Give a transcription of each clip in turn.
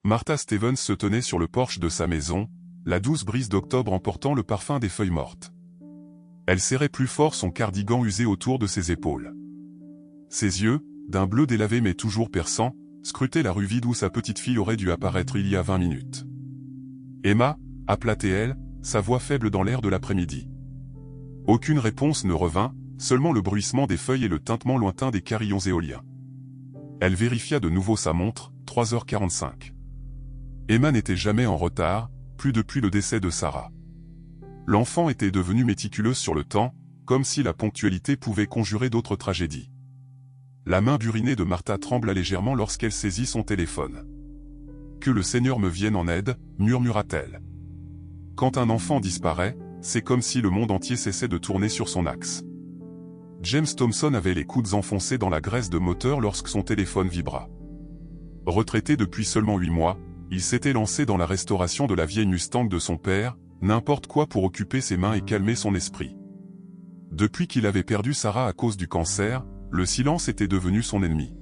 Martha Stevens se tenait sur le porche de sa maison, la douce brise d'octobre emportant le parfum des feuilles mortes. Elle serrait plus fort son cardigan usé autour de ses épaules. Ses yeux, d'un bleu délavé mais toujours perçant, scrutaient la rue vide où sa petite fille aurait dû apparaître il y a 20 minutes. Emma, appelait-elle, sa voix faible dans l'air de l'après-midi. Aucune réponse ne revint, seulement le bruissement des feuilles et le tintement lointain des carillons éoliens. Elle vérifia de nouveau sa montre, 3h45. Emma n'était jamais en retard, plus depuis le décès de Sarah. L'enfant était devenue méticuleuse sur le temps, comme si la ponctualité pouvait conjurer d'autres tragédies. La main burinée de Martha trembla légèrement lorsqu'elle saisit son téléphone. « Que le Seigneur me vienne en aide », murmura-t-elle. Quand un enfant disparaît, c'est comme si le monde entier cessait de tourner sur son axe. James Thompson avait les coudes enfoncés dans la graisse de moteur lorsque son téléphone vibra. Retraité depuis seulement 8 mois, il s'était lancé dans la restauration de la vieille Mustang de son père, n'importe quoi pour occuper ses mains et calmer son esprit. Depuis qu'il avait perdu Sarah à cause du cancer, le silence était devenu son ennemi.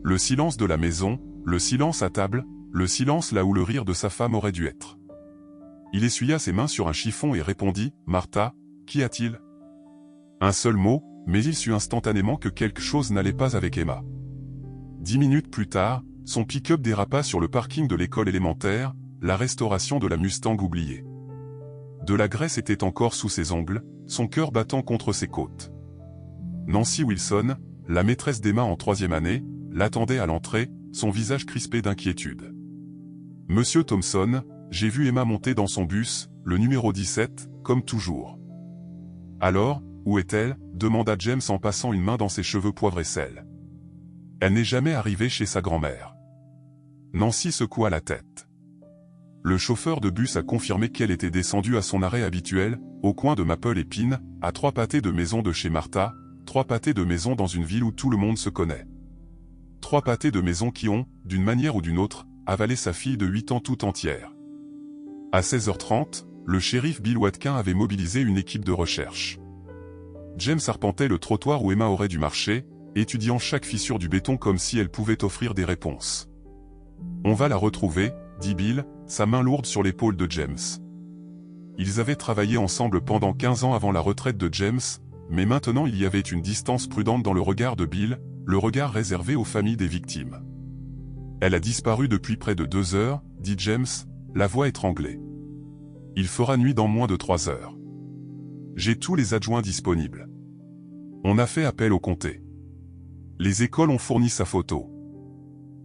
Le silence de la maison, le silence à table, le silence là où le rire de sa femme aurait dû être. Il essuya ses mains sur un chiffon et répondit « Martha, qu'y a-t-il » Un seul mot, mais il sut instantanément que quelque chose n'allait pas avec Emma. 10 minutes plus tard, son pick-up dérapa sur le parking de l'école élémentaire, la restauration de la Mustang oubliée. De la graisse était encore sous ses ongles, son cœur battant contre ses côtes. Nancy Wilson, la maîtresse d'Emma en 3e année, l'attendait à l'entrée, son visage crispé d'inquiétude. « Monsieur Thompson, j'ai vu Emma monter dans son bus, le numéro 17, comme toujours. »« Alors, où est-elle » demanda James en passant une main dans ses cheveux poivre et sel. « Elle n'est jamais arrivée chez sa grand-mère. » Nancy secoua la tête. Le chauffeur de bus a confirmé qu'elle était descendue à son arrêt habituel, au coin de Maple et Pine, à 3 pâtés de maison de chez Martha, 3 pâtés de maison dans une ville où tout le monde se connaît. 3 pâtés de maison qui ont, d'une manière ou d'une autre, avalé sa fille de 8 ans tout entière. À 16h30, le shérif Bill Watkin avait mobilisé une équipe de recherche. James arpentait le trottoir où Emma aurait dû marcher, étudiant chaque fissure du béton comme si elle pouvait offrir des réponses. « On va la retrouver », dit Bill, sa main lourde sur l'épaule de James. Ils avaient travaillé ensemble pendant 15 ans avant la retraite de James, mais maintenant il y avait une distance prudente dans le regard de Bill, le regard réservé aux familles des victimes. « Elle a disparu depuis près de 2 heures, dit James, la voix étranglée. « Il fera nuit dans moins de 3 heures. J'ai tous les adjoints disponibles. On a fait appel au comté. Les écoles ont fourni sa photo. »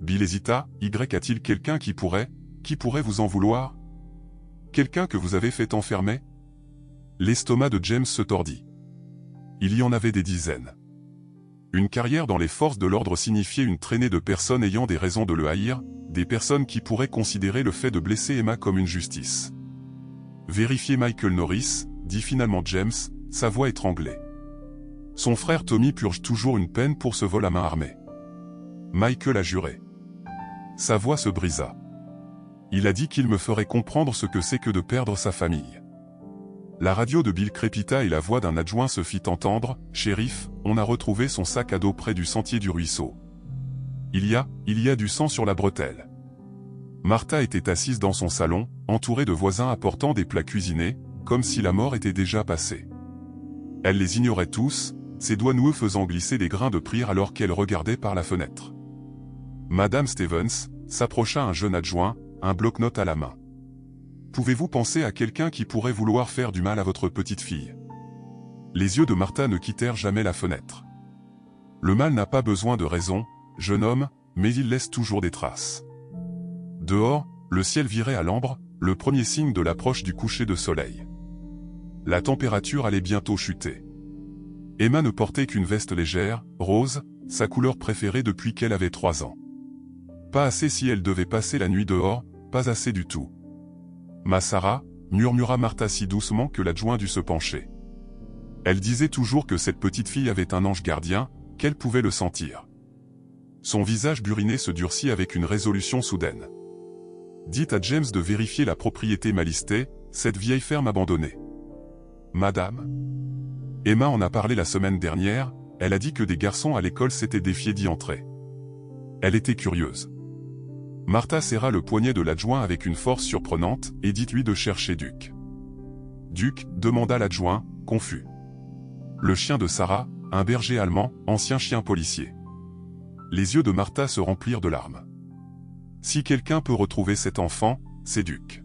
Bill hésita. « Y a-t-il quelqu'un qui pourrait vous en vouloir? Quelqu'un que vous avez fait enfermer ?» L'estomac de James se tordit. Il y en avait des dizaines. Une carrière dans les forces de l'ordre signifiait une traînée de personnes ayant des raisons de le haïr, des personnes qui pourraient considérer le fait de blesser Emma comme une justice. « Vérifiez Michael Norris », dit finalement James, sa voix étranglée. Son frère Tommy purge toujours une peine pour ce vol à main armée. Michael a juré. Sa voix se brisa. Il a dit qu'il me ferait comprendre ce que c'est que de perdre sa famille. La radio de Bill crépita et la voix d'un adjoint se fit entendre. « Shérif, on a retrouvé son sac à dos près du sentier du ruisseau. Il y a du sang sur la bretelle. » Martha était assise dans son salon, entourée de voisins apportant des plats cuisinés, comme si la mort était déjà passée. Elle les ignorait tous, ses doigts noueux faisant glisser des grains de prière alors qu'elle regardait par la fenêtre. Madame Stevens s'approcha un jeune adjoint, un bloc-notes à la main. « Pouvez-vous penser à quelqu'un qui pourrait vouloir faire du mal à votre petite fille ?» Les yeux de Martha ne quittèrent jamais la fenêtre. « Le mal n'a pas besoin de raison, jeune homme, mais il laisse toujours des traces. » Dehors, le ciel virait à l'ambre, le premier signe de l'approche du coucher de soleil. La température allait bientôt chuter. Emma ne portait qu'une veste légère, rose, sa couleur préférée depuis qu'elle avait 3 ans. Pas assez si elle devait passer la nuit dehors, pas assez du tout. « Ma Sarah » murmura Martha si doucement que l'adjoint dut se pencher. Elle disait toujours que cette petite fille avait un ange gardien, qu'elle pouvait le sentir. Son visage buriné se durcit avec une résolution soudaine. « Dites à James de vérifier la propriété mal listée, cette vieille ferme abandonnée. »« Madame ?» Emma en a parlé la semaine dernière, elle a dit que des garçons à l'école s'étaient défiés d'y entrer. Elle était curieuse. Martha serra le poignet de l'adjoint avec une force surprenante et dit-lui de chercher Duke. Duke, demanda l'adjoint, confus. Le chien de Sarah, un berger allemand, ancien chien policier. Les yeux de Martha se remplirent de larmes. Si quelqu'un peut retrouver cet enfant, c'est Duke.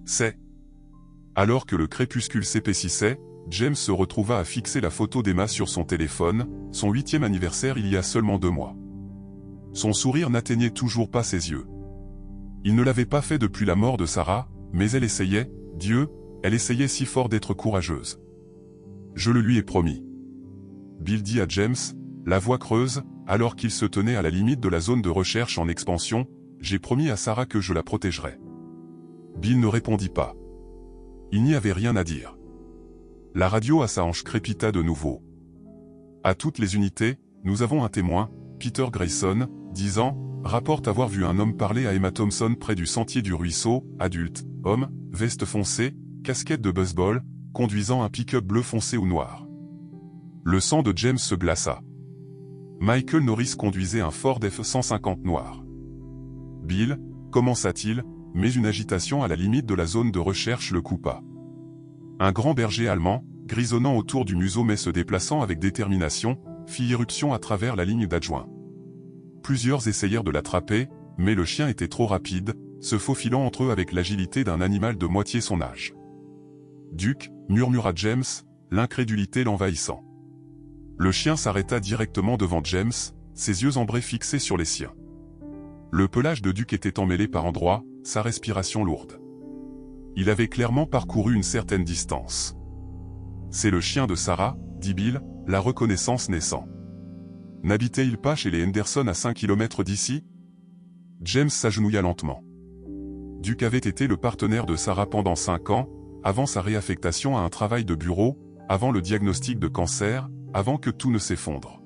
C'est. Alors que le crépuscule s'épaississait, James se retrouva à fixer la photo d'Emma sur son téléphone, son 8e anniversaire il y a seulement 2 mois. Son sourire n'atteignait toujours pas ses yeux. Il ne l'avait pas fait depuis la mort de Sarah, mais elle essayait, Dieu, elle essayait si fort d'être courageuse. Je le lui ai promis. Bill dit à James, la voix creuse, alors qu'il se tenait à la limite de la zone de recherche en expansion, j'ai promis à Sarah que je la protégerais. Bill ne répondit pas. Il n'y avait rien à dire. La radio à sa hanche crépita de nouveau. À toutes les unités, nous avons un témoin, Peter Grayson, 10 ans, rapporte avoir vu un homme parler à Emma Thompson près du sentier du ruisseau, adulte, homme, veste foncée, casquette de baseball, conduisant un pick-up bleu foncé ou noir. Le sang de James se glaça. Michael Norris conduisait un Ford F-150 noir. Bill, commença-t-il, mais une agitation à la limite de la zone de recherche le coupa. Un grand berger allemand, grisonnant autour du museau mais se déplaçant avec détermination, fit irruption à travers la ligne d'adjoint. Plusieurs essayèrent de l'attraper, mais le chien était trop rapide, se faufilant entre eux avec l'agilité d'un animal de moitié son âge. Duke, murmura James, l'incrédulité l'envahissant. Le chien s'arrêta directement devant James, ses yeux ambrés fixés sur les siens. Le pelage de Duke était emmêlé par endroits, sa respiration lourde. Il avait clairement parcouru une certaine distance. C'est le chien de Sarah, dit Bill, la reconnaissance naissant. N'habitait-il pas chez les Henderson à 5 km d'ici? James s'agenouilla lentement. Duke avait été le partenaire de Sarah pendant 5 ans, avant sa réaffectation à un travail de bureau, avant le diagnostic de cancer, avant que tout ne s'effondre.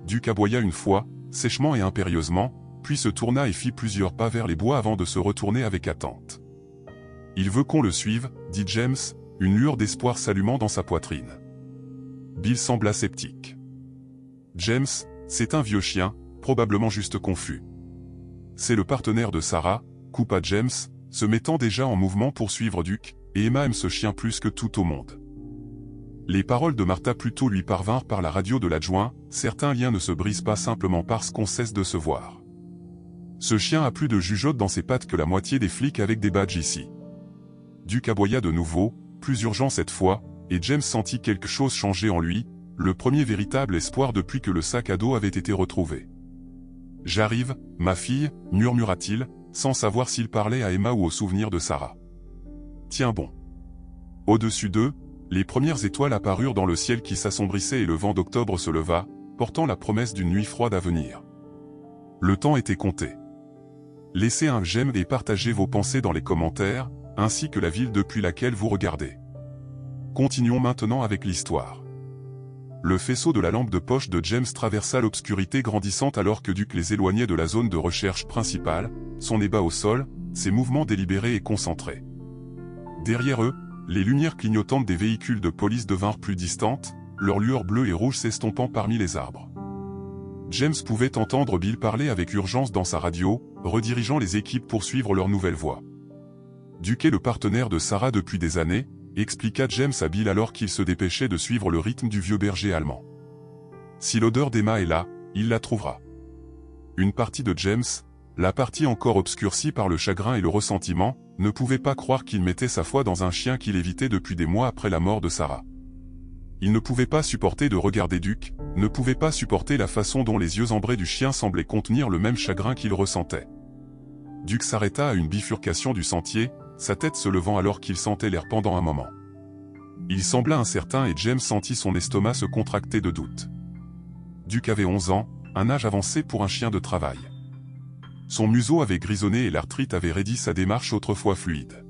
Duke aboya une fois, sèchement et impérieusement, puis se tourna et fit plusieurs pas vers les bois avant de se retourner avec attente. « Il veut qu'on le suive, » dit James, une lueur d'espoir s'allumant dans sa poitrine. Bill sembla sceptique. « James, c'est un vieux chien, probablement juste confus. »« C'est le partenaire de Sarah, » coupa James, se mettant déjà en mouvement pour suivre Duke, et Emma aime ce chien plus que tout au monde. Les paroles de Martha plutôt lui parvinrent par la radio de l'adjoint, certains liens ne se brisent pas simplement parce qu'on cesse de se voir. Ce chien a plus de jugeote dans ses pattes que la moitié des flics avec des badges ici. Duke aboya de nouveau, plus urgent cette fois, et James sentit quelque chose changer en lui, le premier véritable espoir depuis que le sac à dos avait été retrouvé. « J'arrive, ma fille, » murmura-t-il, sans savoir s'il parlait à Emma ou au souvenir de Sarah. « Tiens bon. » Au-dessus d'eux, les premières étoiles apparurent dans le ciel qui s'assombrissait et le vent d'octobre se leva, portant la promesse d'une nuit froide à venir. Le temps était compté. Laissez un j'aime et partagez vos pensées dans les commentaires, ainsi que la ville depuis laquelle vous regardez. Continuons maintenant avec l'histoire. Le faisceau de la lampe de poche de James traversa l'obscurité grandissante alors que Duke les éloignait de la zone de recherche principale, son nez bas au sol, ses mouvements délibérés et concentrés. Derrière eux, les lumières clignotantes des véhicules de police devinrent plus distantes, leurs lueurs bleues et rouges s'estompant parmi les arbres. James pouvait entendre Bill parler avec urgence dans sa radio, redirigeant les équipes pour suivre leur nouvelle voie. Duke est le partenaire de Sarah depuis des années, expliqua James à Bill alors qu'il se dépêchait de suivre le rythme du vieux berger allemand. Si l'odeur d'Emma est là, il la trouvera. Une partie de James, la partie encore obscurcie par le chagrin et le ressentiment, ne pouvait pas croire qu'il mettait sa foi dans un chien qu'il évitait depuis des mois après la mort de Sarah. Il ne pouvait pas supporter de regarder Duke, ne pouvait pas supporter la façon dont les yeux ambrés du chien semblaient contenir le même chagrin qu'il ressentait. Duke s'arrêta à une bifurcation du sentier, sa tête se levant alors qu'il sentait l'air pendant un moment. Il sembla incertain et James sentit son estomac se contracter de doute. Duke avait 11 ans, un âge avancé pour un chien de travail. Son museau avait grisonné et l'arthrite avait raidi sa démarche autrefois fluide.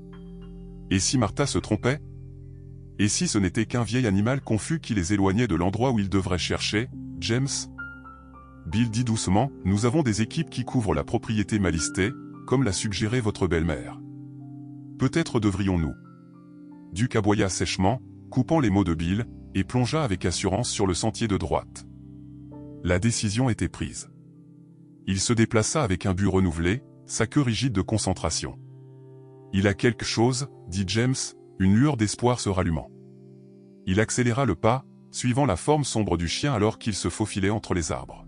Et si Martha se trompait? Et si ce n'était qu'un vieil animal confus qui les éloignait de l'endroit où ils devraient chercher, James? Bill dit doucement, nous avons des équipes qui couvrent la propriété mal listée, comme l'a suggéré votre belle-mère. Peut-être devrions-nous. Duke aboya sèchement, coupant les mots de Bill, et plongea avec assurance sur le sentier de droite. La décision était prise. Il se déplaça avec un but renouvelé, sa queue rigide de concentration. Il a quelque chose, dit James, une lueur d'espoir se rallumant. Il accéléra le pas, suivant la forme sombre du chien alors qu'il se faufilait entre les arbres.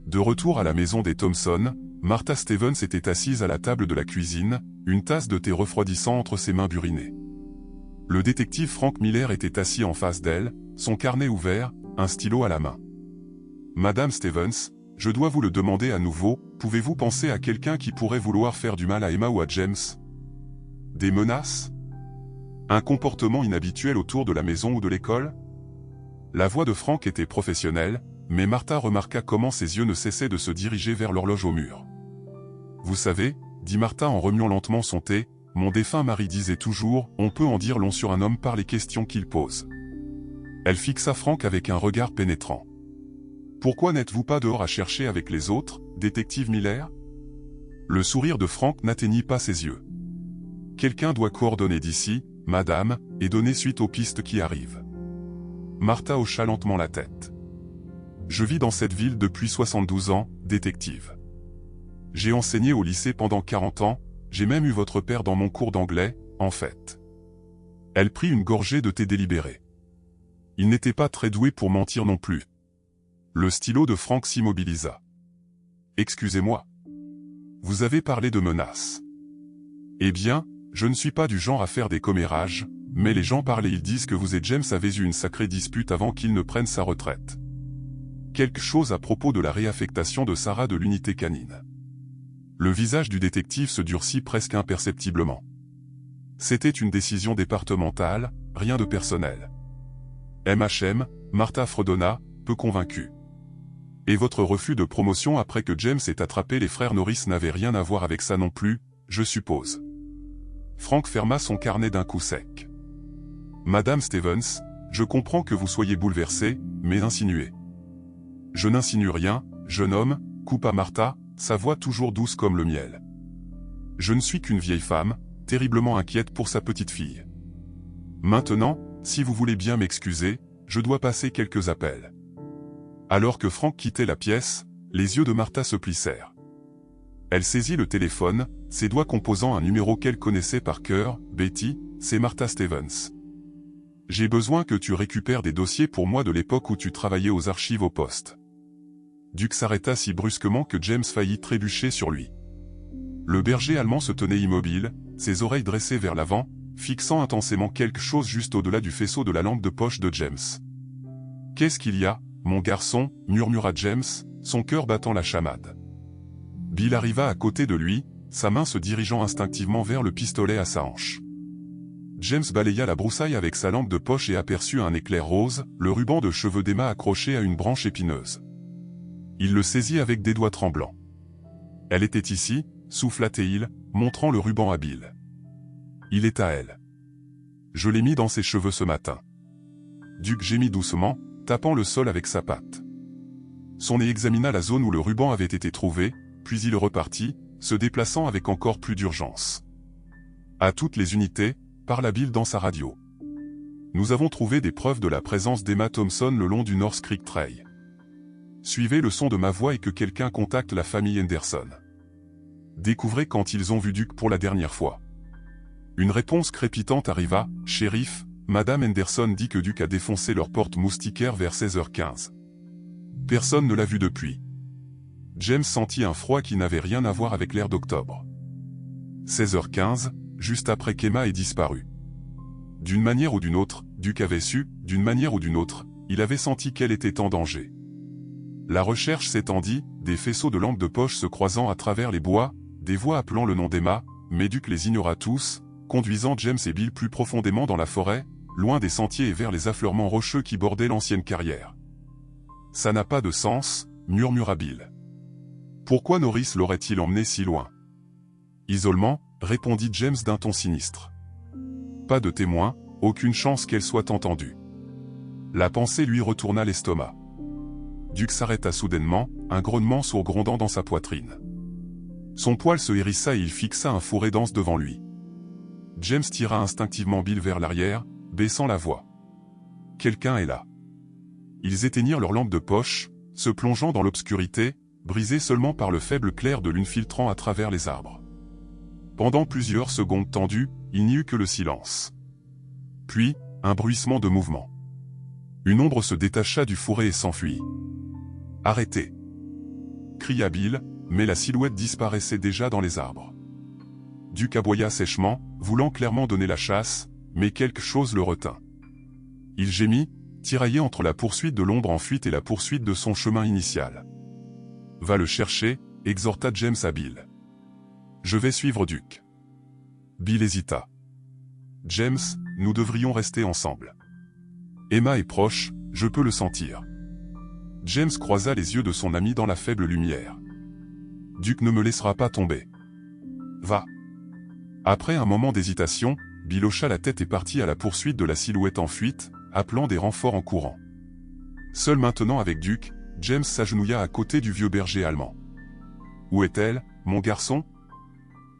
De retour à la maison des Thompson, Martha Stevens était assise à la table de la cuisine, une tasse de thé refroidissant entre ses mains burinées. Le détective Frank Miller était assis en face d'elle, son carnet ouvert, un stylo à la main. « Madame Stevens, je dois vous le demander à nouveau, pouvez-vous penser à quelqu'un qui pourrait vouloir faire du mal à Emma ou à James? Des menaces? Un comportement inhabituel autour de la maison ou de l'école ?» La voix de Frank était professionnelle, mais Martha remarqua comment ses yeux ne cessaient de se diriger vers l'horloge au mur. « Vous savez, dit Martha en remuant lentement son thé, mon défunt mari disait toujours, on peut en dire long sur un homme par les questions qu'il pose. Elle fixa Frank avec un regard pénétrant. Pourquoi n'êtes-vous pas dehors à chercher avec les autres, détective Miller? Le sourire de Frank n'atteignit pas ses yeux. Quelqu'un doit coordonner d'ici, madame, et donner suite aux pistes qui arrivent. Martha hocha lentement la tête. Je vis dans cette ville depuis 72 ans, détective. J'ai enseigné au lycée pendant 40 ans, j'ai même eu votre père dans mon cours d'anglais, en fait. Elle prit une gorgée de thé délibéré. Il n'était pas très doué pour mentir non plus. Le stylo de Frank s'immobilisa. Excusez-moi. Vous avez parlé de menaces. Eh bien, je ne suis pas du genre à faire des commérages, mais les gens parlent et ils disent que vous et James avez eu une sacrée dispute avant qu'il ne prenne sa retraite. Quelque chose à propos de la réaffectation de Sarah de l'unité canine. Le visage du détective se durcit presque imperceptiblement. C'était une décision départementale, rien de personnel. MHM, Martha fredonna, peu convaincue. Et votre refus de promotion après que James ait attrapé les frères Norris n'avait rien à voir avec ça non plus, je suppose. Frank ferma son carnet d'un coup sec. Madame Stevens, je comprends que vous soyez bouleversée, mais insinuez. Je n'insinue rien, jeune homme, coupa Martha, sa voix toujours douce comme le miel. Je ne suis qu'une vieille femme, terriblement inquiète pour sa petite fille. Maintenant, si vous voulez bien m'excuser, je dois passer quelques appels. Alors que Frank quittait la pièce, les yeux de Martha se plissèrent. Elle saisit le téléphone, ses doigts composant un numéro qu'elle connaissait par cœur. Betty, c'est Martha Stevens. J'ai besoin que tu récupères des dossiers pour moi de l'époque où tu travaillais aux archives au poste. Duke s'arrêta si brusquement que James faillit trébucher sur lui. Le berger allemand se tenait immobile, ses oreilles dressées vers l'avant, fixant intensément quelque chose juste au-delà du faisceau de la lampe de poche de James. « Qu'est-ce qu'il y a, mon garçon » murmura James, son cœur battant la chamade. Bill arriva à côté de lui, sa main se dirigeant instinctivement vers le pistolet à sa hanche. James balaya la broussaille avec sa lampe de poche et aperçut un éclair rose, le ruban de cheveux d'Emma accroché à une branche épineuse. Il le saisit avec des doigts tremblants. « Elle était ici » souffla-t-il, montrant le ruban à Bill. « Il est à elle. Je l'ai mis dans ses cheveux ce matin. » Duke gémit doucement, tapant le sol avec sa patte. Son nez examina la zone où le ruban avait été trouvé, puis il repartit, se déplaçant avec encore plus d'urgence. « À toutes les unités » parla Bill dans sa radio. « Nous avons trouvé des preuves de la présence d'Emma Thompson le long du North Creek Trail. Suivez le son de ma voix et que quelqu'un contacte la famille Henderson. Découvrez quand ils ont vu Duke pour la dernière fois. » Une réponse crépitante arriva. « Shérif, Madame Henderson dit que Duke a défoncé leur porte moustiquaire vers 16h15. Personne ne l'a vu depuis. » James sentit un froid qui n'avait rien à voir avec l'air d'octobre. 16h15, juste après qu'Emma ait disparu. D'une manière ou d'une autre, Duke avait su, d'une manière ou d'une autre, il avait senti qu'elle était en danger. La recherche s'étendit, des faisceaux de lampes de poche se croisant à travers les bois, des voix appelant le nom d'Emma, mais Duke les ignora tous, conduisant James et Bill plus profondément dans la forêt, loin des sentiers et vers les affleurements rocheux qui bordaient l'ancienne carrière. « Ça n'a pas de sens » murmura Bill. « Pourquoi Norris l'aurait-il emmené si loin ?»« Isolement » répondit James d'un ton sinistre. « Pas de témoin, aucune chance qu'elle soit entendue. » La pensée lui retourna l'estomac. Duke s'arrêta soudainement, un grognement sourd grondant dans sa poitrine. Son poil se hérissa et il fixa un fourré dense devant lui. James tira instinctivement Bill vers l'arrière, baissant la voix. « Quelqu'un est là. » Ils éteignirent leur lampe de poche, se plongeant dans l'obscurité, brisé seulement par le faible clair de lune filtrant à travers les arbres. Pendant plusieurs secondes tendues, il n'y eut que le silence. Puis, un bruissement de mouvement. Une ombre se détacha du fourré et s'enfuit. « Arrêtez !» cria Bill, mais la silhouette disparaissait déjà dans les arbres. Duke aboya sèchement, voulant clairement donner la chasse, mais quelque chose le retint. Il gémit, tiraillé entre la poursuite de l'ombre en fuite et la poursuite de son chemin initial. « Va le chercher », exhorta James à Bill. « Je vais suivre Duke. » Bill hésita. « James, nous devrions rester ensemble. Emma est proche, je peux le sentir. » James croisa les yeux de son ami dans la faible lumière. « Duke ne me laissera pas tomber. Va. » Après un moment d'hésitation, Bill hocha la tête et partit à la poursuite de la silhouette en fuite, appelant des renforts en courant. Seul maintenant avec Duke, James s'agenouilla à côté du vieux berger allemand. « Où est-elle, mon garçon?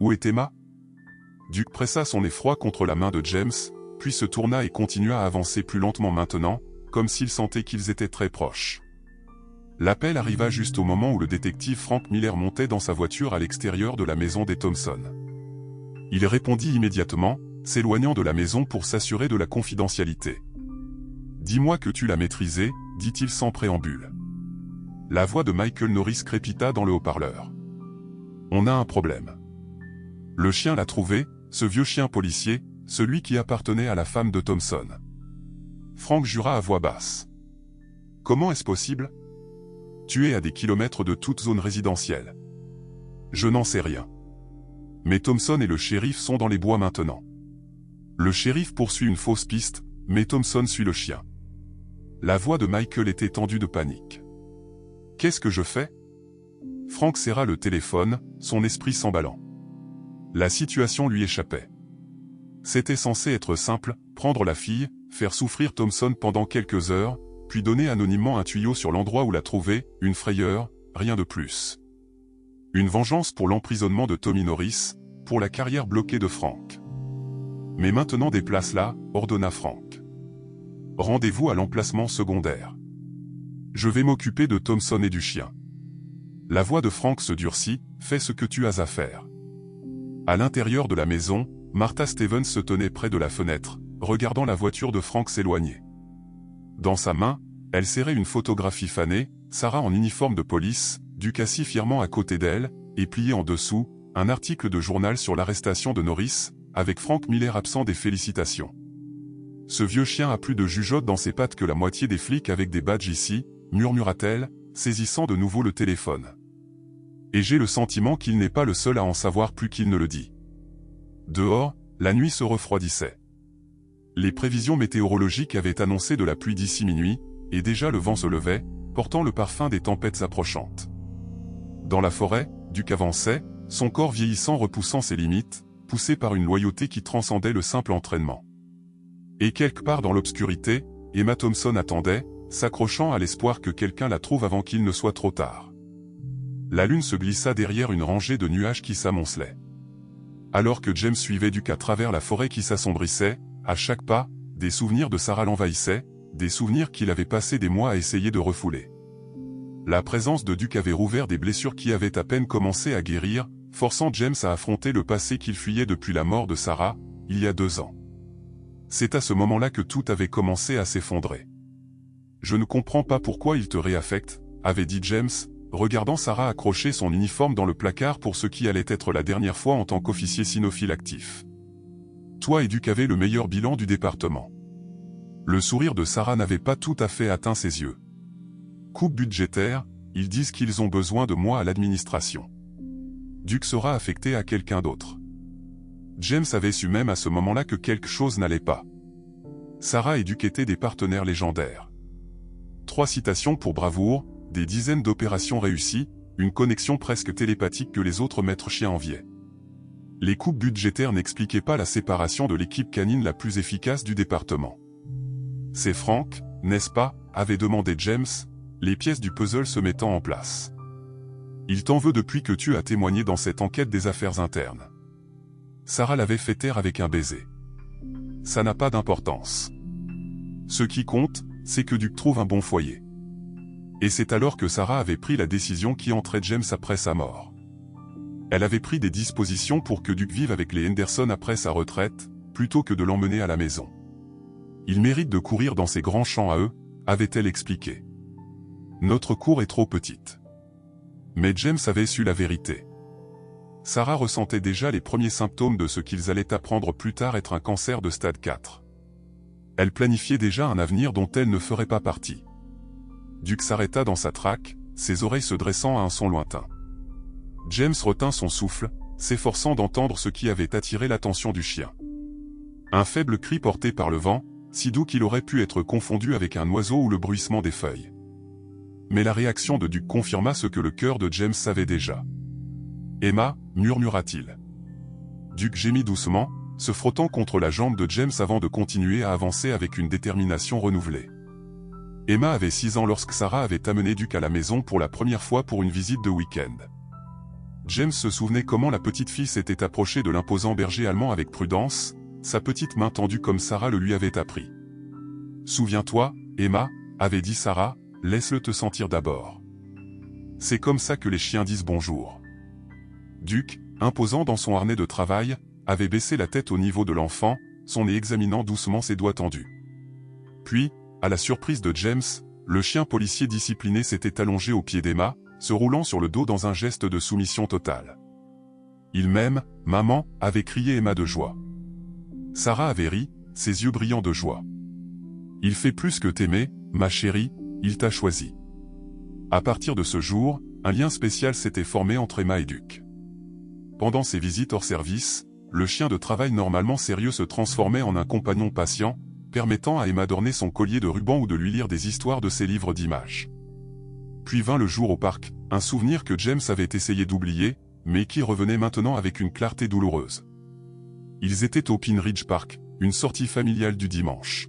Où est Emma ?» Duke pressa son effroi contre la main de James, puis se tourna et continua à avancer plus lentement maintenant, comme s'il sentait qu'ils étaient très proches. L'appel arriva juste au moment où le détective Frank Miller montait dans sa voiture à l'extérieur de la maison des Thompson. Il répondit immédiatement, s'éloignant de la maison pour s'assurer de la confidentialité. « Dis-moi que tu l'as maîtrisé, » dit-il sans préambule. La voix de Michael Norris crépita dans le haut-parleur. « On a un problème. Le chien l'a trouvé, ce vieux chien policier, celui qui appartenait à la femme de Thompson. » Frank jura à voix basse. « Comment est-ce possible? Tu es à des kilomètres de toute zone résidentielle. » Je n'en sais rien. Mais Thompson et le shérif sont dans les bois maintenant. Le shérif poursuit une fausse piste, mais Thompson suit le chien. La voix de Michael était tendue de panique. « Qu'est-ce que je fais ?» Frank serra le téléphone, son esprit s'emballant. La situation lui échappait. C'était censé être simple, prendre la fille, faire souffrir Thompson pendant quelques heures, puis donner anonymement un tuyau sur l'endroit où la trouver, une frayeur, rien de plus. Une vengeance pour l'emprisonnement de Tommy Norris, pour la carrière bloquée de Frank. Mais maintenant déplace-la, ordonna Frank. Rendez-vous à l'emplacement secondaire. Je vais m'occuper de Thompson et du chien. La voix de Frank se durcit, fais ce que tu as à faire. À l'intérieur de la maison, Martha Stevens se tenait près de la fenêtre, regardant la voiture de Frank s'éloigner. Dans sa main, elle serrait une photographie fanée, Sarah en uniforme de police, Duke assis fièrement à côté d'elle, et plié en dessous, un article de journal sur l'arrestation de Norris, avec Frank Miller absent des félicitations. Ce vieux chien a plus de jugeote dans ses pattes que la moitié des flics avec des badges ici, murmura-t-elle, saisissant de nouveau le téléphone. Et j'ai le sentiment qu'il n'est pas le seul à en savoir plus qu'il ne le dit. Dehors, la nuit se refroidissait. Les prévisions météorologiques avaient annoncé de la pluie d'ici minuit, et déjà le vent se levait, portant le parfum des tempêtes approchantes. Dans la forêt, Duke avançait, son corps vieillissant repoussant ses limites, poussé par une loyauté qui transcendait le simple entraînement. Et quelque part dans l'obscurité, Emma Thompson attendait, s'accrochant à l'espoir que quelqu'un la trouve avant qu'il ne soit trop tard. La lune se glissa derrière une rangée de nuages qui s'amoncelaient. Alors que James suivait Duke à travers la forêt qui s'assombrissait, à chaque pas, des souvenirs de Sarah l'envahissaient, des souvenirs qu'il avait passé des mois à essayer de refouler. La présence de Duke avait rouvert des blessures qui avaient à peine commencé à guérir, forçant James à affronter le passé qu'il fuyait depuis la mort de Sarah, il y a 2 ans. C'est à ce moment-là que tout avait commencé à s'effondrer. « Je ne comprends pas pourquoi il te réaffecte », avait dit James, regardant Sarah accrocher son uniforme dans le placard pour ce qui allait être la dernière fois en tant qu'officier cynophile actif. Toi et Duke avez le meilleur bilan du département. Le sourire de Sarah n'avait pas tout à fait atteint ses yeux. Coupe budgétaire, ils disent qu'ils ont besoin de moi à l'administration. Duke sera affecté à quelqu'un d'autre. James avait su même à ce moment-là que quelque chose n'allait pas. Sarah et Duke étaient des partenaires légendaires. 3 citations pour bravoure, des dizaines d'opérations réussies, une connexion presque télépathique que les autres maîtres chiens enviaient. Les coupes budgétaires n'expliquaient pas la séparation de l'équipe canine la plus efficace du département. « C'est Frank, n'est-ce pas ?» avait demandé James, les pièces du puzzle se mettant en place. « Il t'en veut depuis que tu as témoigné dans cette enquête des affaires internes. » Sarah l'avait fait taire avec un baiser. « Ça n'a pas d'importance. Ce qui compte, c'est que Duke trouve un bon foyer. » Et c'est alors que Sarah avait pris la décision qui entrait James après sa mort. Elle avait pris des dispositions pour que Duke vive avec les Henderson après sa retraite, plutôt que de l'emmener à la maison. Il mérite de courir dans ces grands champs à eux, avait-elle expliqué. Notre cour est trop petite. Mais James avait su la vérité. Sarah ressentait déjà les premiers symptômes de ce qu'ils allaient apprendre plus tard être un cancer de stade 4. Elle planifiait déjà un avenir dont elle ne ferait pas partie. Duke s'arrêta dans sa traque, ses oreilles se dressant à un son lointain. James retint son souffle, s'efforçant d'entendre ce qui avait attiré l'attention du chien. Un faible cri porté par le vent, si doux qu'il aurait pu être confondu avec un oiseau ou le bruissement des feuilles. Mais la réaction de Duke confirma ce que le cœur de James savait déjà. « Emma » murmura-t-il. Duke gémit doucement, se frottant contre la jambe de James avant de continuer à avancer avec une détermination renouvelée. Emma avait 6 ans lorsque Sarah avait amené Duke à la maison pour la première fois pour une visite de week-end. James se souvenait comment la petite fille s'était approchée de l'imposant berger allemand avec prudence, sa petite main tendue comme Sarah le lui avait appris. « Souviens-toi, Emma » avait dit Sarah, « laisse-le te sentir d'abord. C'est comme ça que les chiens disent bonjour. » Duke, imposant dans son harnais de travail, avait baissé la tête au niveau de l'enfant, son nez examinant doucement ses doigts tendus. Puis, à la surprise de James, le chien policier discipliné s'était allongé au pied d'Emma, se roulant sur le dos dans un geste de soumission totale. Il m'aime, maman, avait crié Emma de joie. Sarah avait ri, ses yeux brillants de joie. Il fait plus que t'aimer, ma chérie, il t'a choisi. À partir de ce jour, un lien spécial s'était formé entre Emma et Duke. Pendant ses visites hors service, le chien de travail normalement sérieux se transformait en un compagnon patient, permettant à Emma d'orner son collier de ruban ou de lui lire des histoires de ses livres d'images. Puis vint le jour au parc, un souvenir que James avait essayé d'oublier, mais qui revenait maintenant avec une clarté douloureuse. Ils étaient au Pine Ridge Park, une sortie familiale du dimanche.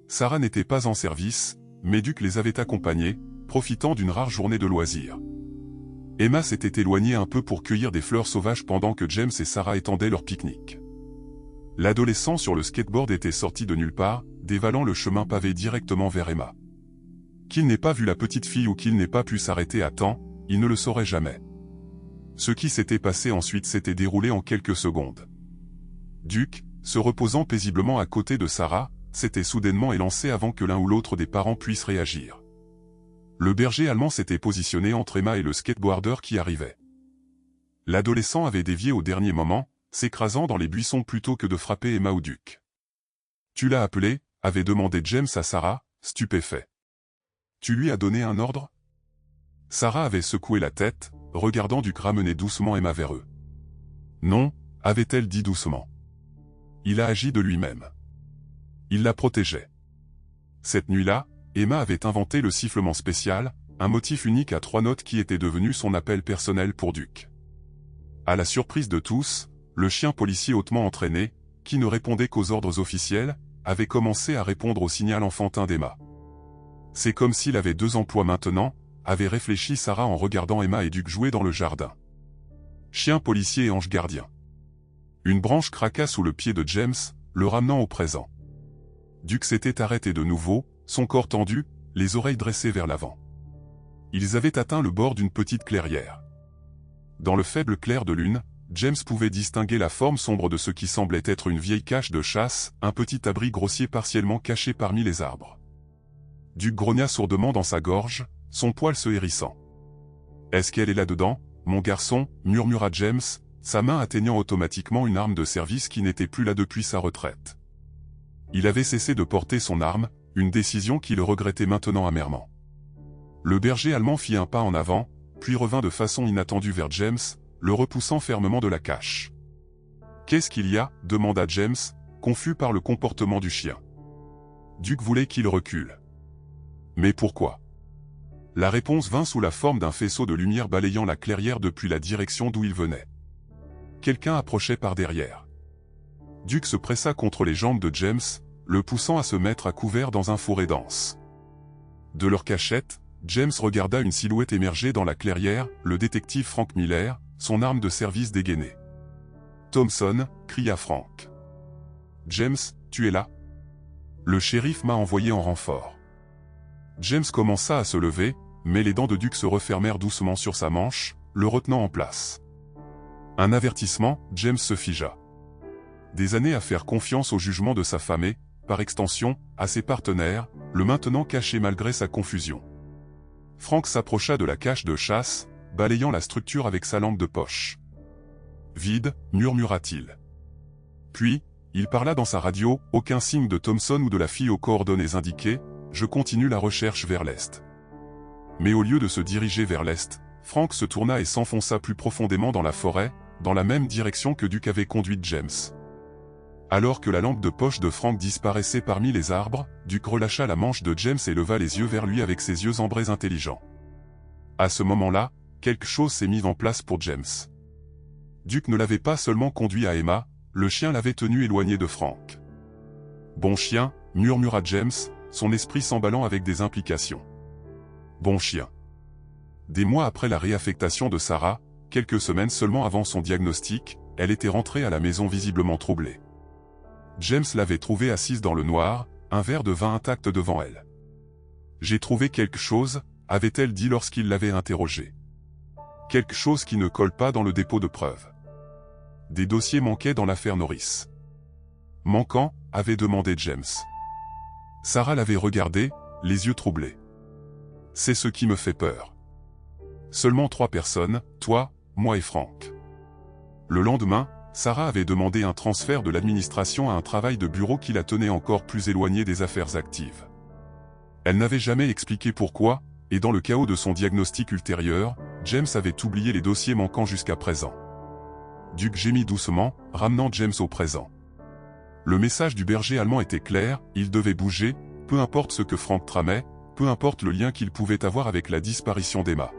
Sarah n'était pas en service, mais Duke les avait accompagnés, profitant d'une rare journée de loisirs. Emma s'était éloignée un peu pour cueillir des fleurs sauvages pendant que James et Sarah étendaient leur pique-nique. L'adolescent sur le skateboard était sorti de nulle part, dévalant le chemin pavé directement vers Emma. Qu'il n'ait pas vu la petite fille ou qu'il n'ait pas pu s'arrêter à temps, il ne le saurait jamais. Ce qui s'était passé ensuite s'était déroulé en quelques secondes. Duke, se reposant paisiblement à côté de Sarah, s'était soudainement élancé avant que l'un ou l'autre des parents puisse réagir. Le berger allemand s'était positionné entre Emma et le skateboarder qui arrivait. L'adolescent avait dévié au dernier moment, s'écrasant dans les buissons plutôt que de frapper Emma ou Duke. « Tu l'as appelé » avait demandé James à Sarah, stupéfait. « Tu lui as donné un ordre » Sarah avait secoué la tête, regardant Duke ramener doucement Emma vers eux. « Non » avait-elle dit doucement. Il a agi de lui-même. Il la protégeait. Cette nuit-là, Emma avait inventé le sifflement spécial, un motif unique à 3 notes qui était devenu son appel personnel pour Duke. À la surprise de tous, le chien policier hautement entraîné, qui ne répondait qu'aux ordres officiels, avait commencé à répondre au signal enfantin d'Emma. C'est comme s'il avait 2 emplois maintenant, avait réfléchi Sarah en regardant Emma et Duke jouer dans le jardin. Chien policier et ange gardien. Une branche craqua sous le pied de James, le ramenant au présent. Duke s'était arrêté de nouveau, son corps tendu, les oreilles dressées vers l'avant. Ils avaient atteint le bord d'une petite clairière. Dans le faible clair de lune, James pouvait distinguer la forme sombre de ce qui semblait être une vieille cache de chasse, un petit abri grossier partiellement caché parmi les arbres. Duke grogna sourdement dans sa gorge, son poil se hérissant. « Est-ce qu'elle est là-dedans, mon garçon » murmura James, sa main atteignant automatiquement une arme de service qui n'était plus là depuis sa retraite. Il avait cessé de porter son arme, une décision qu'il regrettait maintenant amèrement. Le berger allemand fit un pas en avant, puis revint de façon inattendue vers James, le repoussant fermement de la cache. « Qu'est-ce qu'il y a » demanda James, confus par le comportement du chien. Duke voulait qu'il recule. Mais pourquoi? La réponse vint sous la forme d'un faisceau de lumière balayant la clairière depuis la direction d'où il venait. Quelqu'un approchait par derrière. Duke se pressa contre les jambes de James, le poussant à se mettre à couvert dans un fourré dense. De leur cachette, James regarda une silhouette émerger dans la clairière, le détective Frank Miller, son arme de service dégainée. « Thompson » cria Frank. « James, tu es là ? Le shérif m'a envoyé en renfort. » James commença à se lever, mais les dents de Duke se refermèrent doucement sur sa manche, le retenant en place. Un avertissement, James se figea. Des années à faire confiance au jugement de sa femme et, par extension, à ses partenaires, le maintenant caché malgré sa confusion. Frank s'approcha de la cache de chasse, balayant la structure avec sa lampe de poche. « Vide », murmura-t-il. Puis, il parla dans sa radio, « Aucun signe de Thompson ou de la fille aux coordonnées indiquées, je continue la recherche vers l'est. » Mais au lieu de se diriger vers l'est, Frank se tourna et s'enfonça plus profondément dans la forêt, dans la même direction que Duke avait conduit James. Alors que la lampe de poche de Frank disparaissait parmi les arbres, Duke relâcha la manche de James et leva les yeux vers lui avec ses yeux ambrés intelligents. À ce moment-là, quelque chose s'est mis en place pour James. Duke ne l'avait pas seulement conduit à Emma, le chien l'avait tenu éloigné de Frank. « Bon chien », murmura James, son esprit s'emballant avec des implications. « Bon chien ». Des mois après la réaffectation de Sarah, quelques semaines seulement avant son diagnostic, elle était rentrée à la maison visiblement troublée. James l'avait trouvée assise dans le noir, un verre de vin intact devant elle. « J'ai trouvé quelque chose », avait-elle dit lorsqu'il l'avait interrogée. « Quelque chose qui ne colle pas dans le dépôt de preuves. » Des dossiers manquaient dans l'affaire Norris. « Manquant ?» avait demandé James. Sarah l'avait regardé, les yeux troublés. « C'est ce qui me fait peur. Seulement 3 personnes, toi, moi et Frank. » Le lendemain, Sarah avait demandé un transfert de l'administration à un travail de bureau qui la tenait encore plus éloignée des affaires actives. Elle n'avait jamais expliqué pourquoi, et dans le chaos de son diagnostic ultérieur, James avait oublié les dossiers manquants jusqu'à présent. Duke gémit doucement, ramenant James au présent. Le message du berger allemand était clair, il devait bouger, peu importe ce que Frank tramait, peu importe le lien qu'il pouvait avoir avec la disparition d'Emma.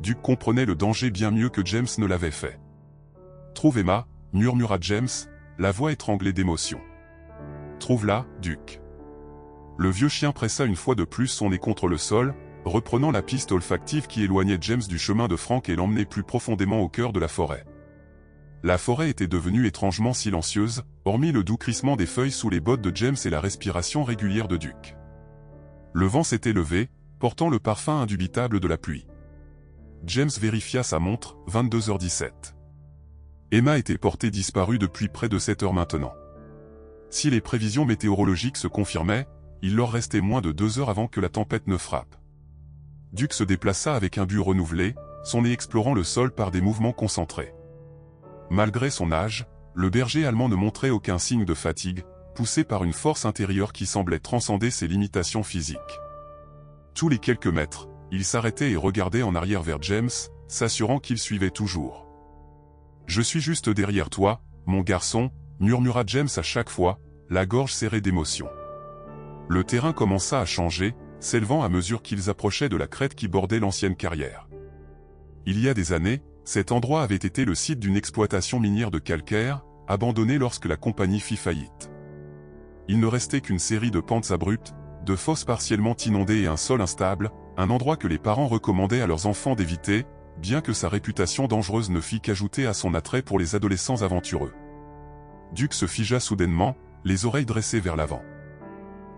Duke comprenait le danger bien mieux que James ne l'avait fait. « Trouve Emma », murmura James, la voix étranglée d'émotion. « Trouve-la, Duke. » Le vieux chien pressa une fois de plus son nez contre le sol, reprenant la piste olfactive qui éloignait James du chemin de Frank et l'emmenait plus profondément au cœur de la forêt. La forêt était devenue étrangement silencieuse, hormis le doux crissement des feuilles sous les bottes de James et la respiration régulière de Duke. Le vent s'était levé, portant le parfum indubitable de la pluie. James vérifia sa montre, 22h17. Emma était portée disparue depuis près de 7 heures maintenant. Si les prévisions météorologiques se confirmaient, il leur restait moins de 2 heures avant que la tempête ne frappe. Duke se déplaça avec un but renouvelé, son nez explorant le sol par des mouvements concentrés. Malgré son âge, le berger allemand ne montrait aucun signe de fatigue, poussé par une force intérieure qui semblait transcender ses limitations physiques. Tous les quelques mètres, il s'arrêtait et regardait en arrière vers James, s'assurant qu'il suivait toujours. « Je suis juste derrière toi, mon garçon », murmura James à chaque fois, la gorge serrée d'émotion. Le terrain commença à changer, s'élevant à mesure qu'ils approchaient de la crête qui bordait l'ancienne carrière. Il y a des années, cet endroit avait été le site d'une exploitation minière de calcaire, abandonnée lorsque la compagnie fit faillite. Il ne restait qu'une série de pentes abruptes, de fosses partiellement inondées et un sol instable, un endroit que les parents recommandaient à leurs enfants d'éviter, bien que sa réputation dangereuse ne fît qu'ajouter à son attrait pour les adolescents aventureux. Duke se figea soudainement, les oreilles dressées vers l'avant.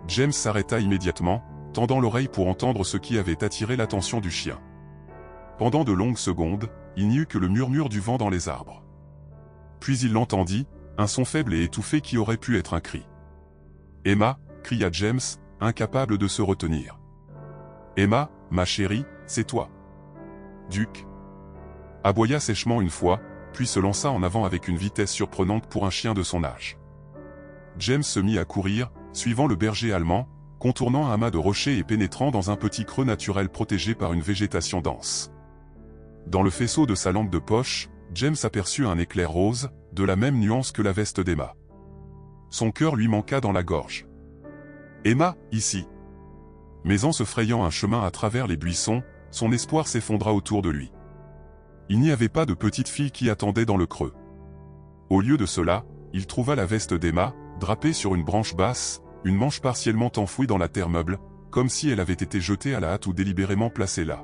James s'arrêta immédiatement, tendant l'oreille pour entendre ce qui avait attiré l'attention du chien. Pendant de longues secondes, il n'y eut que le murmure du vent dans les arbres. Puis il l'entendit, un son faible et étouffé qui aurait pu être un cri. « Emma » cria James, incapable de se retenir. « Emma, ma chérie, c'est toi. » Duke aboya sèchement une fois, puis se lança en avant avec une vitesse surprenante pour un chien de son âge. James se mit à courir, suivant le berger allemand, contournant un amas de rochers et pénétrant dans un petit creux naturel protégé par une végétation dense. Dans le faisceau de sa lampe de poche, James aperçut un éclair rose, de la même nuance que la veste d'Emma. Son cœur lui manqua dans la gorge. « Emma, ici !» Mais en se frayant un chemin à travers les buissons, son espoir s'effondra autour de lui. Il n'y avait pas de petite fille qui attendait dans le creux. Au lieu de cela, il trouva la veste d'Emma, drapée sur une branche basse, une manche partiellement enfouie dans la terre meuble, comme si elle avait été jetée à la hâte ou délibérément placée là.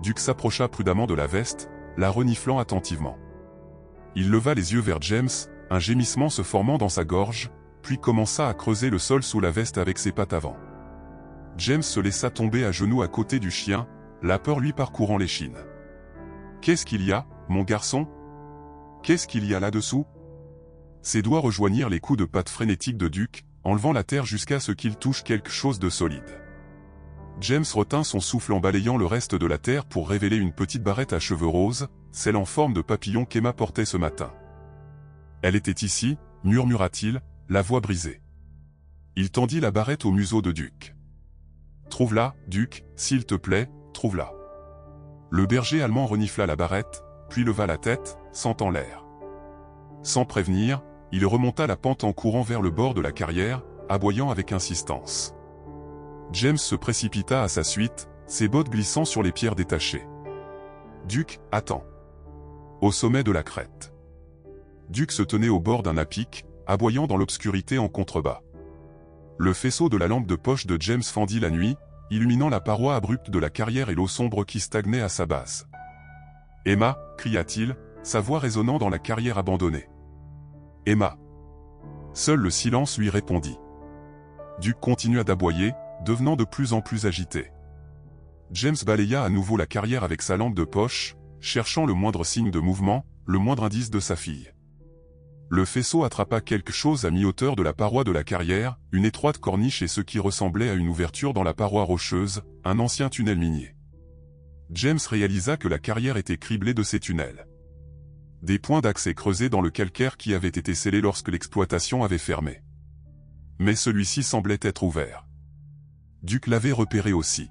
Duke s'approcha prudemment de la veste, la reniflant attentivement. Il leva les yeux vers James, un gémissement se formant dans sa gorge, puis commença à creuser le sol sous la veste avec ses pattes avant. James se laissa tomber à genoux à côté du chien, la peur lui parcourant l'échine. « Qu'est-ce qu'il y a, mon garçon? Qu'est-ce qu'il y a là-dessous » Ses doigts rejoignirent les coups de patte frénétiques de Duke, enlevant la terre jusqu'à ce qu'il touche quelque chose de solide. James retint son souffle en balayant le reste de la terre pour révéler une petite barrette à cheveux roses, celle en forme de papillon qu'Emma portait ce matin. « Elle était ici, murmura-t-il, la voix brisée. Il tendit la barrette au museau de Duke. « Trouve-la, Duke, s'il te plaît, trouve-la. » Le berger allemand renifla la barrette, puis leva la tête, sentant l'air. Sans prévenir, il remonta la pente en courant vers le bord de la carrière, aboyant avec insistance. James se précipita à sa suite, ses bottes glissant sur les pierres détachées. Duke, attends. Au sommet de la crête. Duke se tenait au bord d'un à-pic, aboyant dans l'obscurité en contrebas. Le faisceau de la lampe de poche de James fendit la nuit, illuminant la paroi abrupte de la carrière et l'eau sombre qui stagnait à sa base. « Emma » cria-t-il, sa voix résonnant dans la carrière abandonnée. « Emma !» Seul le silence lui répondit. Duke continua d'aboyer, devenant de plus en plus agité. James balaya à nouveau la carrière avec sa lampe de poche, cherchant le moindre signe de mouvement, le moindre indice de sa fille. Le faisceau attrapa quelque chose à mi-hauteur de la paroi de la carrière, une étroite corniche et ce qui ressemblait à une ouverture dans la paroi rocheuse, un ancien tunnel minier. James réalisa que la carrière était criblée de ces tunnels. Des points d'accès creusés dans le calcaire qui avaient été scellés lorsque l'exploitation avait fermé. Mais celui-ci semblait être ouvert. Duke l'avait repéré aussi.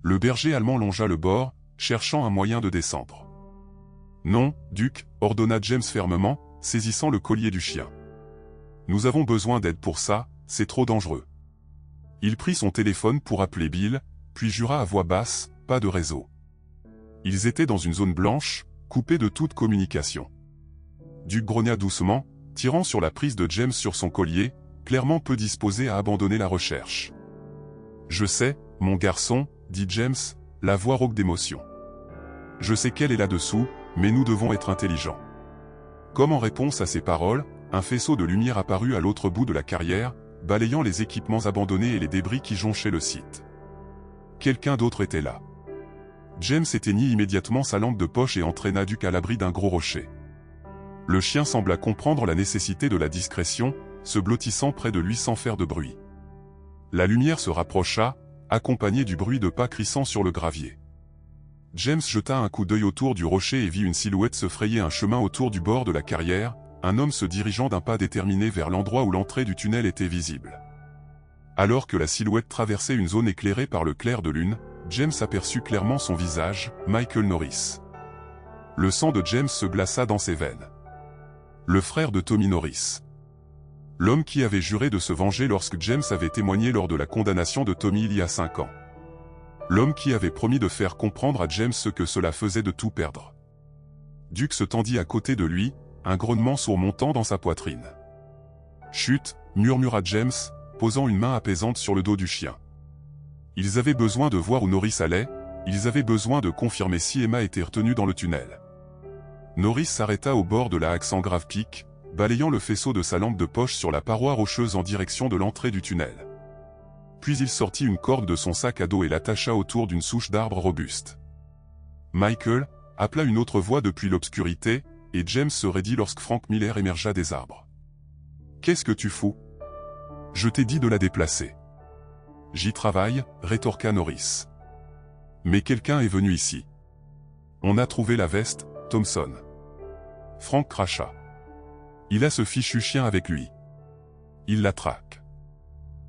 Le berger allemand longea le bord, cherchant un moyen de descendre. « Non, Duke » ordonna James fermement, saisissant le collier du chien. « Nous avons besoin d'aide pour ça, c'est trop dangereux. » Il prit son téléphone pour appeler Bill, puis jura à voix basse, pas de réseau. Ils étaient dans une zone blanche, coupée de toute communication. Duke grogna doucement, tirant sur la prise de James sur son collier, clairement peu disposé à abandonner la recherche. « Je sais, mon garçon, » dit James, la voix rauque d'émotion. « Je sais qu'elle est là-dessous, mais nous devons être intelligents. » Comme en réponse à ces paroles, un faisceau de lumière apparut à l'autre bout de la carrière, balayant les équipements abandonnés et les débris qui jonchaient le site. Quelqu'un d'autre était là. James éteignit immédiatement sa lampe de poche et entraîna Duke à l'abri d'un gros rocher. Le chien sembla comprendre la nécessité de la discrétion, se blottissant près de lui sans faire de bruit. La lumière se rapprocha, accompagnée du bruit de pas crissant sur le gravier. James jeta un coup d'œil autour du rocher et vit une silhouette se frayer un chemin autour du bord de la carrière, un homme se dirigeant d'un pas déterminé vers l'endroit où l'entrée du tunnel était visible. Alors que la silhouette traversait une zone éclairée par le clair de lune, James aperçut clairement son visage, Michael Norris. Le sang de James se glaça dans ses veines. Le frère de Tommy Norris. L'homme qui avait juré de se venger lorsque James avait témoigné lors de la condamnation de Tommy il y a 5 ans. L'homme qui avait promis de faire comprendre à James ce que cela faisait de tout perdre. Duke se tendit à côté de lui, un grognement sourd montant dans sa poitrine. « Chut !» murmura James, posant une main apaisante sur le dos du chien. Ils avaient besoin de voir où Norris allait, ils avaient besoin de confirmer si Emma était retenue dans le tunnel. Norris s'arrêta au bord de la Accent Grave Peak, balayant le faisceau de sa lampe de poche sur la paroi rocheuse en direction de l'entrée du tunnel. Puis il sortit une corde de son sac à dos et l'attacha autour d'une souche d'arbre robuste. Michael appela une autre voix depuis l'obscurité, et James se raidit lorsque Frank Miller émergea des arbres. « Qu'est-ce que tu fous ? Je t'ai dit de la déplacer. »« J'y travaille, » rétorqua Norris. « Mais quelqu'un est venu ici. On a trouvé la veste, Thompson. » Frank cracha. « Il a ce fichu chien avec lui. Il la traque.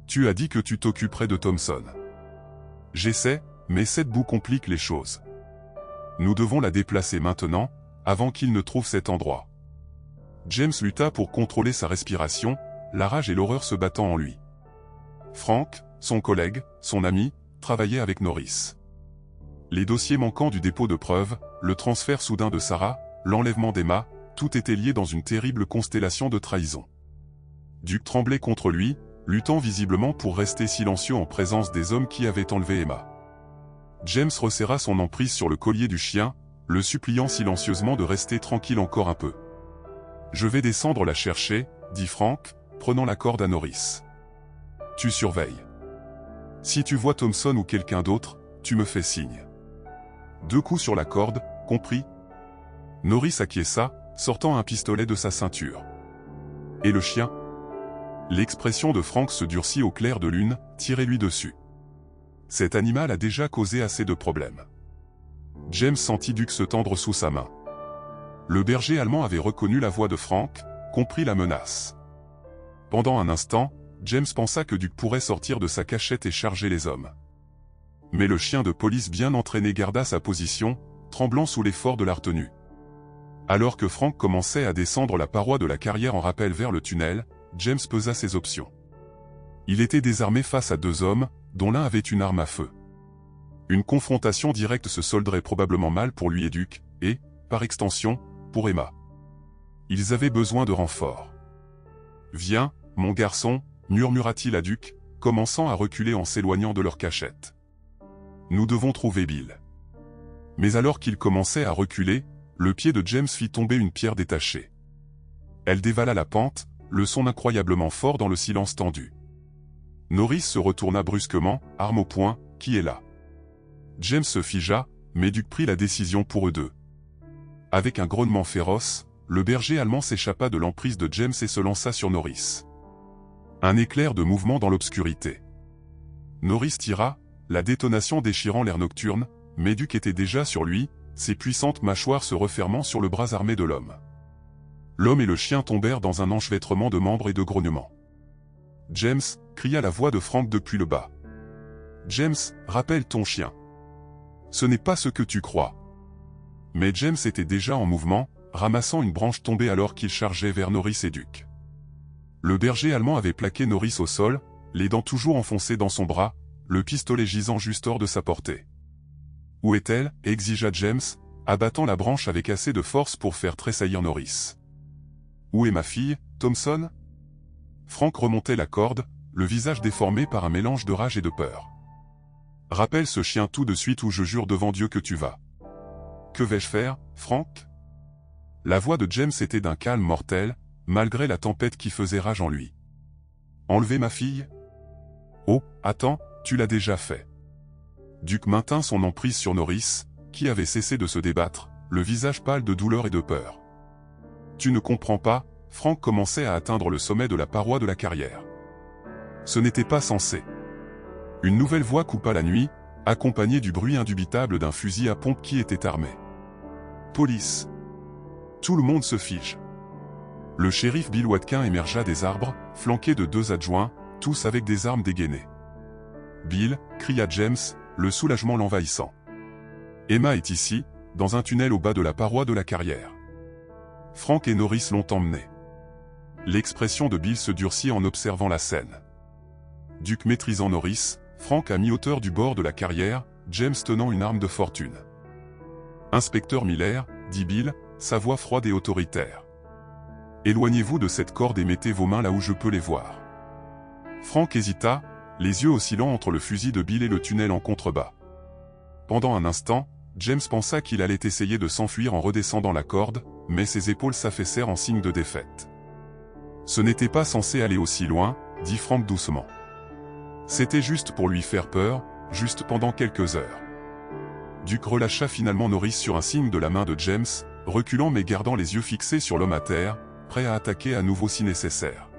Tu as dit que tu t'occuperais de Thompson. » « J'essaie, mais cette boue complique les choses. Nous devons la déplacer maintenant, avant qu'il ne trouve cet endroit. » James lutta pour contrôler sa respiration, la rage et l'horreur se battant en lui. Frank, son collègue, son ami, travaillait avec Norris. Les dossiers manquants du dépôt de preuves, le transfert soudain de Sarah, l'enlèvement d'Emma, tout était lié dans une terrible constellation de trahison. Duke tremblait contre lui, luttant visiblement pour rester silencieux en présence des hommes qui avaient enlevé Emma. James resserra son emprise sur le collier du chien, le suppliant silencieusement de rester tranquille encore un peu. « Je vais descendre la chercher, » dit Frank, prenant la corde à Norris. « Tu surveilles. Si tu vois Thompson ou quelqu'un d'autre, tu me fais signe. 2 coups sur la corde, compris? Norris acquiesça, sortant un pistolet de sa ceinture. Et le chien? L'expression de Frank se durcit au clair de lune, tirez-lui dessus. Cet animal a déjà causé assez de problèmes. James sentit Duke se tendre sous sa main. Le berger allemand avait reconnu la voix de Frank, compris la menace. Pendant un instant, James pensa que Duke pourrait sortir de sa cachette et charger les hommes. Mais le chien de police bien entraîné garda sa position, tremblant sous l'effort de la retenue. Alors que Frank commençait à descendre la paroi de la carrière en rappel vers le tunnel, James pesa ses options. Il était désarmé face à 2 hommes, dont l'un avait une arme à feu. Une confrontation directe se solderait probablement mal pour lui et Duke, et, par extension, pour Emma. Ils avaient besoin de renforts. « Viens, mon garçon », murmura-t-il à Duke, commençant à reculer en s'éloignant de leur cachette. « Nous devons trouver Bill. » Mais alors qu'il commençait à reculer, le pied de James fit tomber une pierre détachée. Elle dévala la pente, le son incroyablement fort dans le silence tendu. Norris se retourna brusquement, arme au poing, « Qui est là ?» James se figea, mais Duke prit la décision pour eux deux. Avec un grognement féroce, le berger allemand s'échappa de l'emprise de James et se lança sur Norris. Un éclair de mouvement dans l'obscurité. Norris tira, la détonation déchirant l'air nocturne, mais Duke était déjà sur lui, ses puissantes mâchoires se refermant sur le bras armé de l'homme. L'homme et le chien tombèrent dans un enchevêtrement de membres et de grognements. « James !» cria la voix de Frank depuis le bas. « James, rappelle ton chien. Ce n'est pas ce que tu crois. » Mais James était déjà en mouvement, ramassant une branche tombée alors qu'il chargeait vers Norris et Duke. Le berger allemand avait plaqué Norris au sol, les dents toujours enfoncées dans son bras, le pistolet gisant juste hors de sa portée. « Où est-elle » exigea James, abattant la branche avec assez de force pour faire tressaillir Norris. « Où est ma fille, Thompson ?» Frank remontait la corde, le visage déformé par un mélange de rage et de peur. « Rappelle ce chien tout de suite ou je jure devant Dieu que tu vas. »« Que vais-je faire, Frank ?» La voix de James était d'un calme mortel, malgré la tempête qui faisait rage en lui. « Enlever ma fille ? Oh, attends, tu l'as déjà fait. » Duke maintint son emprise sur Norris, qui avait cessé de se débattre, le visage pâle de douleur et de peur. « Tu ne comprends pas ?» Frank commençait à atteindre le sommet de la paroi de la carrière. Ce n'était pas censé. Une nouvelle voix coupa la nuit, accompagnée du bruit indubitable d'un fusil à pompe qui était armé. « Police !» Tout le monde se fige. Le shérif Bill Watkin émergea des arbres, flanqué de 2 adjoints, tous avec des armes dégainées. « Bill !» cria James, le soulagement l'envahissant. « Emma est ici, dans un tunnel au bas de la paroi de la carrière. » Frank et Norris l'ont emmenée. L'expression de Bill se durcit en observant la scène. Duke maîtrisant Norris, Frank à mi-hauteur du bord de la carrière, James tenant une arme de fortune. « Inspecteur Miller » dit Bill, sa voix froide et autoritaire. « Éloignez-vous de cette corde et mettez vos mains là où je peux les voir. » Frank hésita, les yeux oscillant entre le fusil de Bill et le tunnel en contrebas. Pendant un instant, James pensa qu'il allait essayer de s'enfuir en redescendant la corde, mais ses épaules s'affaissèrent en signe de défaite. « Ce n'était pas censé aller aussi loin, » dit Frank doucement. « C'était juste pour lui faire peur, juste pendant quelques heures. » Duke relâcha finalement Norris sur un signe de la main de James, reculant mais gardant les yeux fixés sur l'homme à terre, prêt à attaquer à nouveau si nécessaire.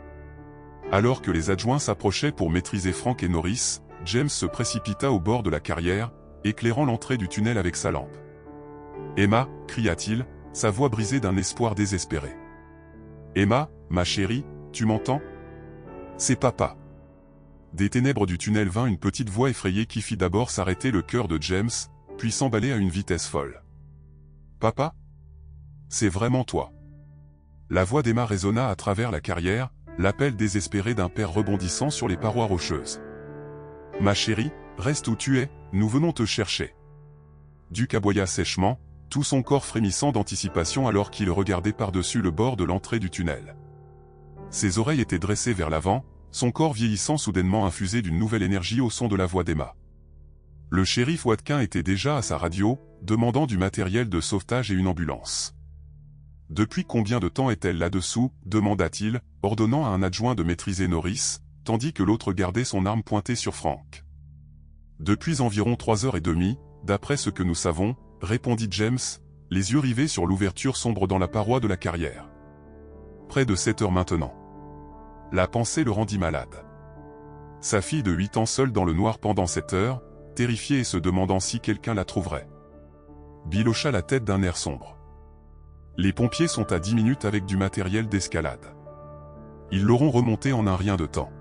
Alors que les adjoints s'approchaient pour maîtriser Frank et Norris, James se précipita au bord de la carrière, éclairant l'entrée du tunnel avec sa lampe. « Emma » cria-t-il, sa voix brisée d'un espoir désespéré. « Emma, ma chérie, tu m'entends ? C'est papa. » Des ténèbres du tunnel vint une petite voix effrayée qui fit d'abord s'arrêter le cœur de James, puis s'emballer à une vitesse folle. « Papa ? C'est vraiment toi. » La voix d'Emma résonna à travers la carrière, l'appel désespéré d'un père rebondissant sur les parois rocheuses. « Ma chérie, reste où tu es, nous venons te chercher. » Duke aboya sèchement, tout son corps frémissant d'anticipation alors qu'il regardait par-dessus le bord de l'entrée du tunnel. Ses oreilles étaient dressées vers l'avant, son corps vieillissant soudainement infusé d'une nouvelle énergie au son de la voix d'Emma. Le shérif Watkin était déjà à sa radio, demandant du matériel de sauvetage et une ambulance. « Depuis combien de temps est-elle là-dessous » demanda-t-il, ordonnant à un adjoint de maîtriser Norris, tandis que l'autre gardait son arme pointée sur Frank. Depuis environ 3h30, d'après ce que nous savons, répondit James, les yeux rivés sur l'ouverture sombre dans la paroi de la carrière. Près de 7 heures maintenant. La pensée le rendit malade. Sa fille de 8 ans seule dans le noir pendant 7 heures, terrifiée et se demandant si quelqu'un la trouverait. Bill hocha la tête d'un air sombre. Les pompiers sont à 10 minutes avec du matériel d'escalade. Ils l'auront remonté en un rien de temps.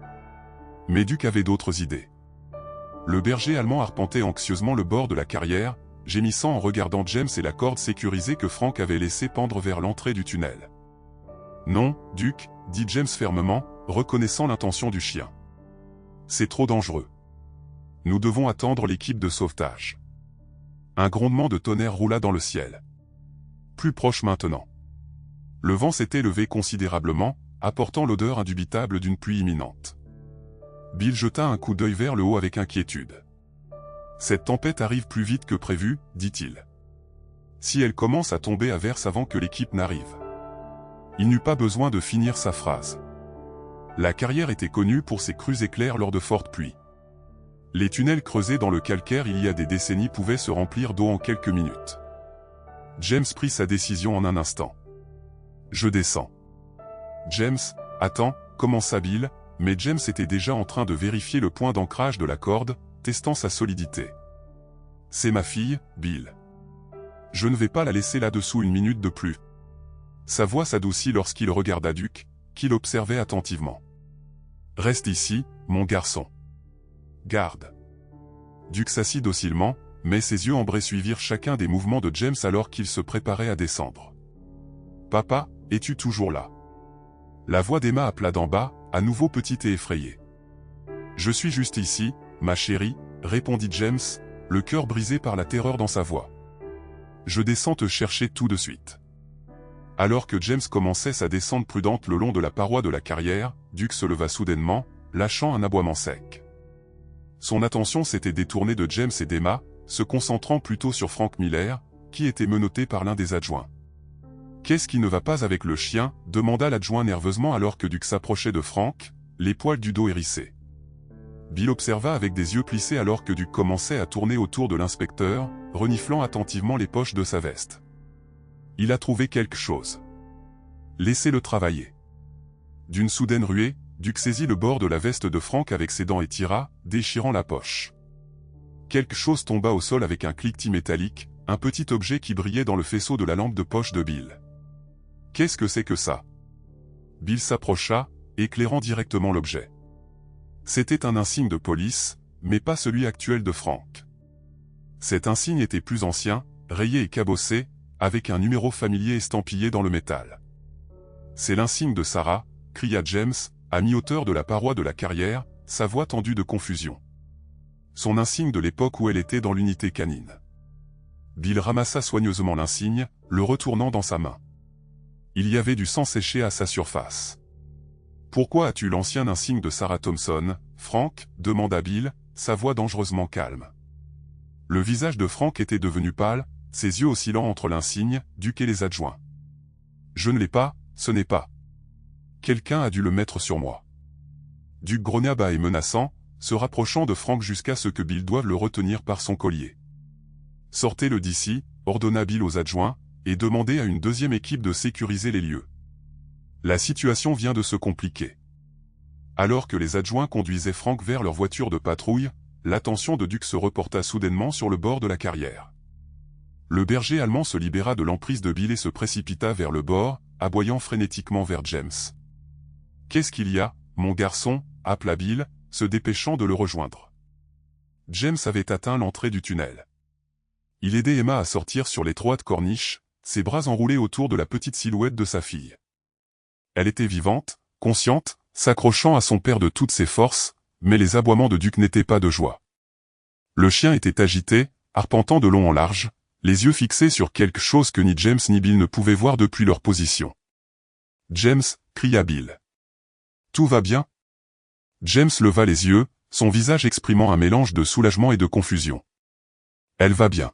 Mais Duke avait d'autres idées. Le berger allemand arpentait anxieusement le bord de la carrière, gémissant en regardant James et la corde sécurisée que Frank avait laissé pendre vers l'entrée du tunnel. « Non, Duke, » dit James fermement, reconnaissant l'intention du chien. « C'est trop dangereux. Nous devons attendre l'équipe de sauvetage. » Un grondement de tonnerre roula dans le ciel. Plus proche maintenant. Le vent s'était levé considérablement, apportant l'odeur indubitable d'une pluie imminente. Bill jeta un coup d'œil vers le haut avec inquiétude. « Cette tempête arrive plus vite que prévu, » dit-il. « Si elle commence à tomber à verse avant que l'équipe n'arrive. » Il n'eut pas besoin de finir sa phrase. La carrière était connue pour ses crues éclairs lors de fortes pluies. Les tunnels creusés dans le calcaire il y a des décennies pouvaient se remplir d'eau en quelques minutes. James prit sa décision en un instant. « Je descends. »« James, attends, » commença Bill, mais James était déjà en train de vérifier le point d'ancrage de la corde, testant sa solidité. « C'est ma fille, Bill. Je ne vais pas la laisser là-dessous une minute de plus. » Sa voix s'adoucit lorsqu'il regarda Duke, qui l'observait attentivement. « Reste ici, mon garçon. Garde. » Duke s'assit docilement, mais ses yeux ambrés suivirent chacun des mouvements de James alors qu'il se préparait à descendre. « Papa, es-tu toujours là ?» La voix d'Emma appela d'en bas, à nouveau petite et effrayée. « Je suis juste ici, ma chérie, » répondit James, le cœur brisé par la terreur dans sa voix. « Je descends te chercher tout de suite. » Alors que James commençait sa descente prudente le long de la paroi de la carrière, Duke se leva soudainement, lâchant un aboiement sec. Son attention s'était détournée de James et d'Emma, se concentrant plutôt sur Frank Miller, qui était menotté par l'un des adjoints. « Qu'est-ce qui ne va pas avec le chien ?» demanda l'adjoint nerveusement alors que Duke s'approchait de Frank, les poils du dos hérissés. Bill observa avec des yeux plissés alors que Duke commençait à tourner autour de l'inspecteur, reniflant attentivement les poches de sa veste. Il a trouvé quelque chose. Laissez-le travailler. D'une soudaine ruée, Duke saisit le bord de la veste de Frank avec ses dents et tira, déchirant la poche. Quelque chose tomba au sol avec un cliquetis métallique, un petit objet qui brillait dans le faisceau de la lampe de poche de Bill. « Qu'est-ce que c'est que ça ?» Bill s'approcha, éclairant directement l'objet. C'était un insigne de police, mais pas celui actuel de Frank. Cet insigne était plus ancien, rayé et cabossé, avec un numéro familier estampillé dans le métal. « C'est l'insigne de Sarah », cria James, à mi-hauteur de la paroi de la carrière, sa voix tendue de confusion. Son insigne de l'époque où elle était dans l'unité canine. Bill ramassa soigneusement l'insigne, le retournant dans sa main. Il y avait du sang séché à sa surface. « Pourquoi as-tu l'ancien insigne de Sarah Thompson, Frank ?» demanda Bill, sa voix dangereusement calme. Le visage de Frank était devenu pâle, ses yeux oscillant entre l'insigne, Duke et les adjoints. « Je ne l'ai pas, ce n'est pas. Quelqu'un a dû le mettre sur moi. » Duke grogna bas et menaçant, se rapprochant de Frank jusqu'à ce que Bill doive le retenir par son collier. « Sortez-le d'ici », ordonna Bill aux adjoints, et demandez à une deuxième équipe de sécuriser les lieux. La situation vient de se compliquer. Alors que les adjoints conduisaient Frank vers leur voiture de patrouille, l'attention de Duke se reporta soudainement sur le bord de la carrière. Le berger allemand se libéra de l'emprise de Bill et se précipita vers le bord, aboyant frénétiquement vers James. « Qu'est-ce qu'il y a, mon garçon ?» appela Bill, se dépêchant de le rejoindre. James avait atteint l'entrée du tunnel. Il aidait Emma à sortir sur l'étroite corniche, ses bras enroulés autour de la petite silhouette de sa fille. Elle était vivante, consciente, s'accrochant à son père de toutes ses forces, mais les aboiements de Duke n'étaient pas de joie. Le chien était agité, arpentant de long en large, les yeux fixés sur quelque chose que ni James ni Bill ne pouvaient voir depuis leur position. « James !» cria Bill. « Tout va bien ?» James leva les yeux, son visage exprimant un mélange de soulagement et de confusion. « Elle va bien. »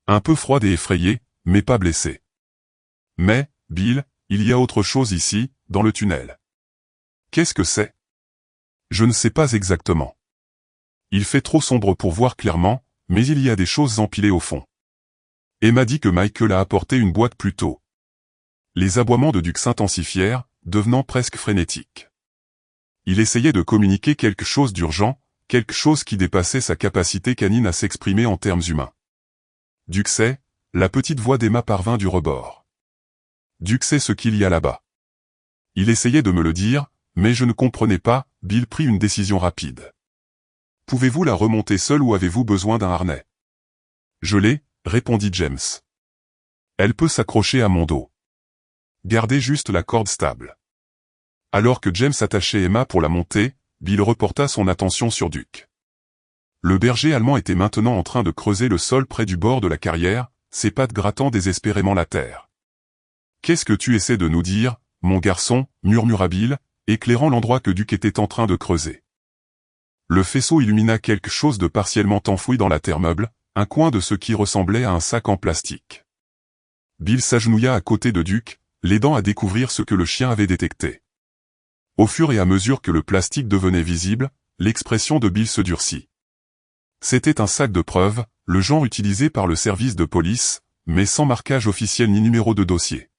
Un peu froide et effrayée, mais pas blessée. « Mais, Bill, il y a autre chose ici, dans le tunnel. » « Qu'est-ce que c'est ? » « Je ne sais pas exactement. » Il fait trop sombre pour voir clairement, mais il y a des choses empilées au fond. Emma dit que Michael a apporté une boîte plus tôt. Les aboiements de Duke s'intensifièrent, devenant presque frénétiques. Il essayait de communiquer quelque chose d'urgent, quelque chose qui dépassait sa capacité canine à s'exprimer en termes humains. Duke sait, la petite voix d'Emma parvint du rebord. Duke sait ce qu'il y a là-bas. Il essayait de me le dire, mais je ne comprenais pas. Bill prit une décision rapide. Pouvez-vous la remonter seule ou avez-vous besoin d'un harnais? Je l'ai, répondit James. Elle peut s'accrocher à mon dos. Gardez juste la corde stable. Alors que James attachait Emma pour la monter, Bill reporta son attention sur Duke. Le berger allemand était maintenant en train de creuser le sol près du bord de la carrière, ses pattes grattant désespérément la terre. « Qu'est-ce que tu essaies de nous dire, mon garçon » murmura Bill, éclairant l'endroit que Duke était en train de creuser. Le faisceau illumina quelque chose de partiellement enfoui dans la terre meuble, un coin de ce qui ressemblait à un sac en plastique. Bill s'agenouilla à côté de Duke, l'aidant à découvrir ce que le chien avait détecté. Au fur et à mesure que le plastique devenait visible, l'expression de Bill se durcit. C'était un sac de preuves, le genre utilisé par le service de police, mais sans marquage officiel ni numéro de dossier.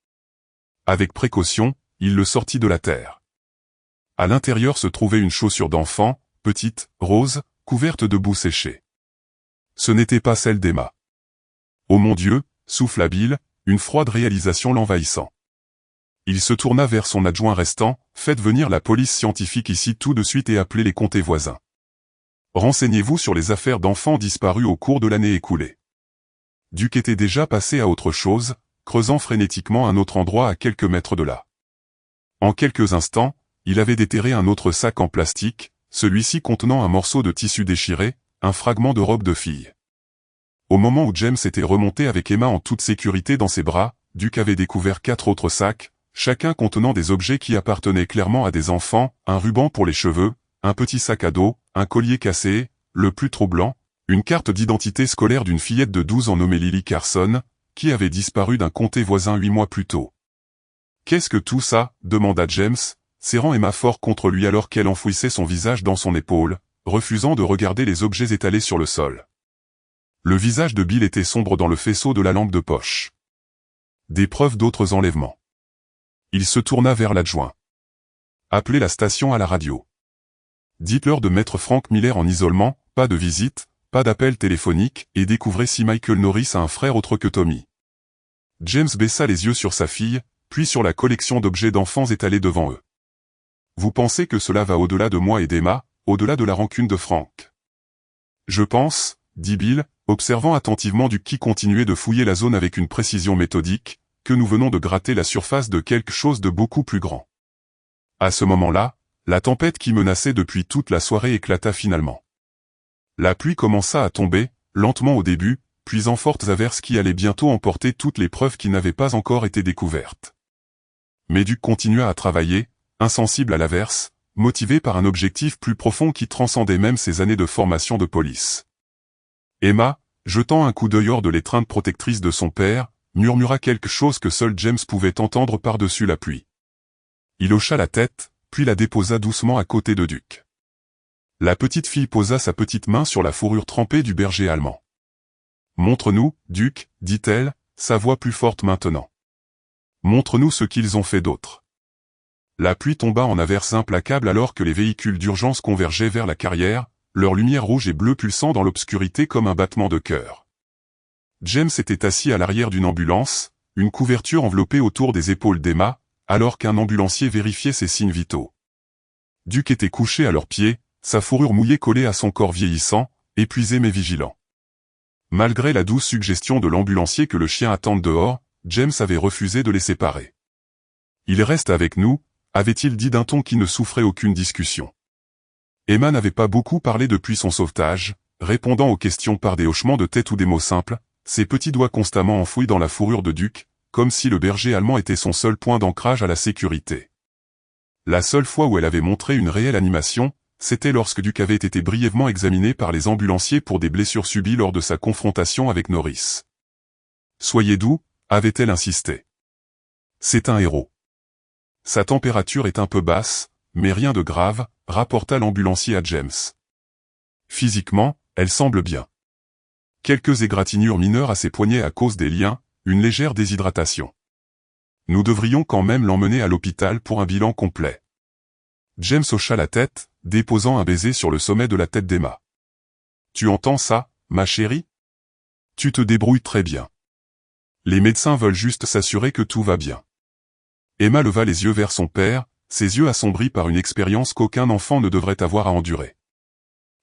Avec précaution, il le sortit de la terre. À l'intérieur se trouvait une chaussure d'enfant, petite, rose, couverte de boue séchée. Ce n'était pas celle d'Emma. « Oh mon Dieu !» souffla Bill, une froide réalisation l'envahissant. Il se tourna vers son adjoint restant, « Faites venir la police scientifique ici tout de suite et appelez les comtés voisins. Renseignez-vous sur les affaires d'enfants disparus au cours de l'année écoulée. » Duke était déjà passé à autre chose, creusant frénétiquement un autre endroit à quelques mètres de là. En quelques instants, il avait déterré un autre sac en plastique, celui-ci contenant un morceau de tissu déchiré, un fragment de robe de fille. Au moment où James était remonté avec Emma en toute sécurité dans ses bras, Duke avait découvert 4 autres sacs, chacun contenant des objets qui appartenaient clairement à des enfants, un ruban pour les cheveux, un petit sac à dos, un collier cassé, le plus troublant, une carte d'identité scolaire d'une fillette de 12 ans nommée Lily Carson, qui avait disparu d'un comté voisin 8 mois plus tôt. « Qu'est-ce que tout ça ?» demanda James, serrant Emma fort contre lui alors qu'elle enfouissait son visage dans son épaule, refusant de regarder les objets étalés sur le sol. Le visage de Bill était sombre dans le faisceau de la lampe de poche. Des preuves d'autres enlèvements. Il se tourna vers l'adjoint. « Appelez la station à la radio. Dites-leur de mettre Frank Miller en isolement, pas de visite, pas d'appel téléphonique, et découvrez si Michael Norris a un frère autre que Tommy. » James baissa les yeux sur sa fille, puis sur la collection d'objets d'enfants étalés devant eux. « Vous pensez que cela va au-delà de moi et d'Emma, au-delà de la rancune de Frank? »« Je pense, » dit Bill, observant attentivement Duke qui continuait de fouiller la zone avec une précision méthodique, « que nous venons de gratter la surface de quelque chose de beaucoup plus grand. » À ce moment-là, la tempête qui menaçait depuis toute la soirée éclata finalement. La pluie commença à tomber, lentement au début, puis en fortes averses qui allaient bientôt emporter toutes les preuves qui n'avaient pas encore été découvertes. Mais Duke continua à travailler, insensible à l'averse, motivé par un objectif plus profond qui transcendait même ses années de formation de police. Emma, jetant un coup d'œil hors de l'étreinte protectrice de son père, murmura quelque chose que seul James pouvait entendre par-dessus la pluie. Il hocha la tête, puis la déposa doucement à côté de Duke. La petite fille posa sa petite main sur la fourrure trempée du berger allemand. « Montre-nous, Duke, dit-elle, sa voix plus forte maintenant. Montre-nous ce qu'ils ont fait d'autre. » La pluie tomba en averses implacables alors que les véhicules d'urgence convergeaient vers la carrière, leur lumière rouge et bleue pulsant dans l'obscurité comme un battement de cœur. James était assis à l'arrière d'une ambulance, une couverture enveloppée autour des épaules d'Emma, alors qu'un ambulancier vérifiait ses signes vitaux. Duke était couché à leurs pieds, sa fourrure mouillée collée à son corps vieillissant, épuisé mais vigilant. Malgré la douce suggestion de l'ambulancier que le chien attende dehors, James avait refusé de les séparer. « Il reste avec nous », avait-il dit d'un ton qui ne souffrait aucune discussion. Emma n'avait pas beaucoup parlé depuis son sauvetage, répondant aux questions par des hochements de tête ou des mots simples, ses petits doigts constamment enfouis dans la fourrure de Duke, comme si le berger allemand était son seul point d'ancrage à la sécurité. La seule fois où elle avait montré une réelle animation, c'était lorsque Duke avait été brièvement examiné par les ambulanciers pour des blessures subies lors de sa confrontation avec Norris. « Soyez doux », avait-elle insisté. « C'est un héros. Sa température est un peu basse, mais rien de grave », rapporta l'ambulancier à James. Physiquement, elle semble bien. Quelques égratignures mineures à ses poignets à cause des liens, une légère déshydratation. Nous devrions quand même l'emmener à l'hôpital pour un bilan complet. James hocha la tête, déposant un baiser sur le sommet de la tête d'Emma. Tu entends ça, ma chérie? Tu te débrouilles très bien. Les médecins veulent juste s'assurer que tout va bien. Emma leva les yeux vers son père, ses yeux assombris par une expérience qu'aucun enfant ne devrait avoir à endurer.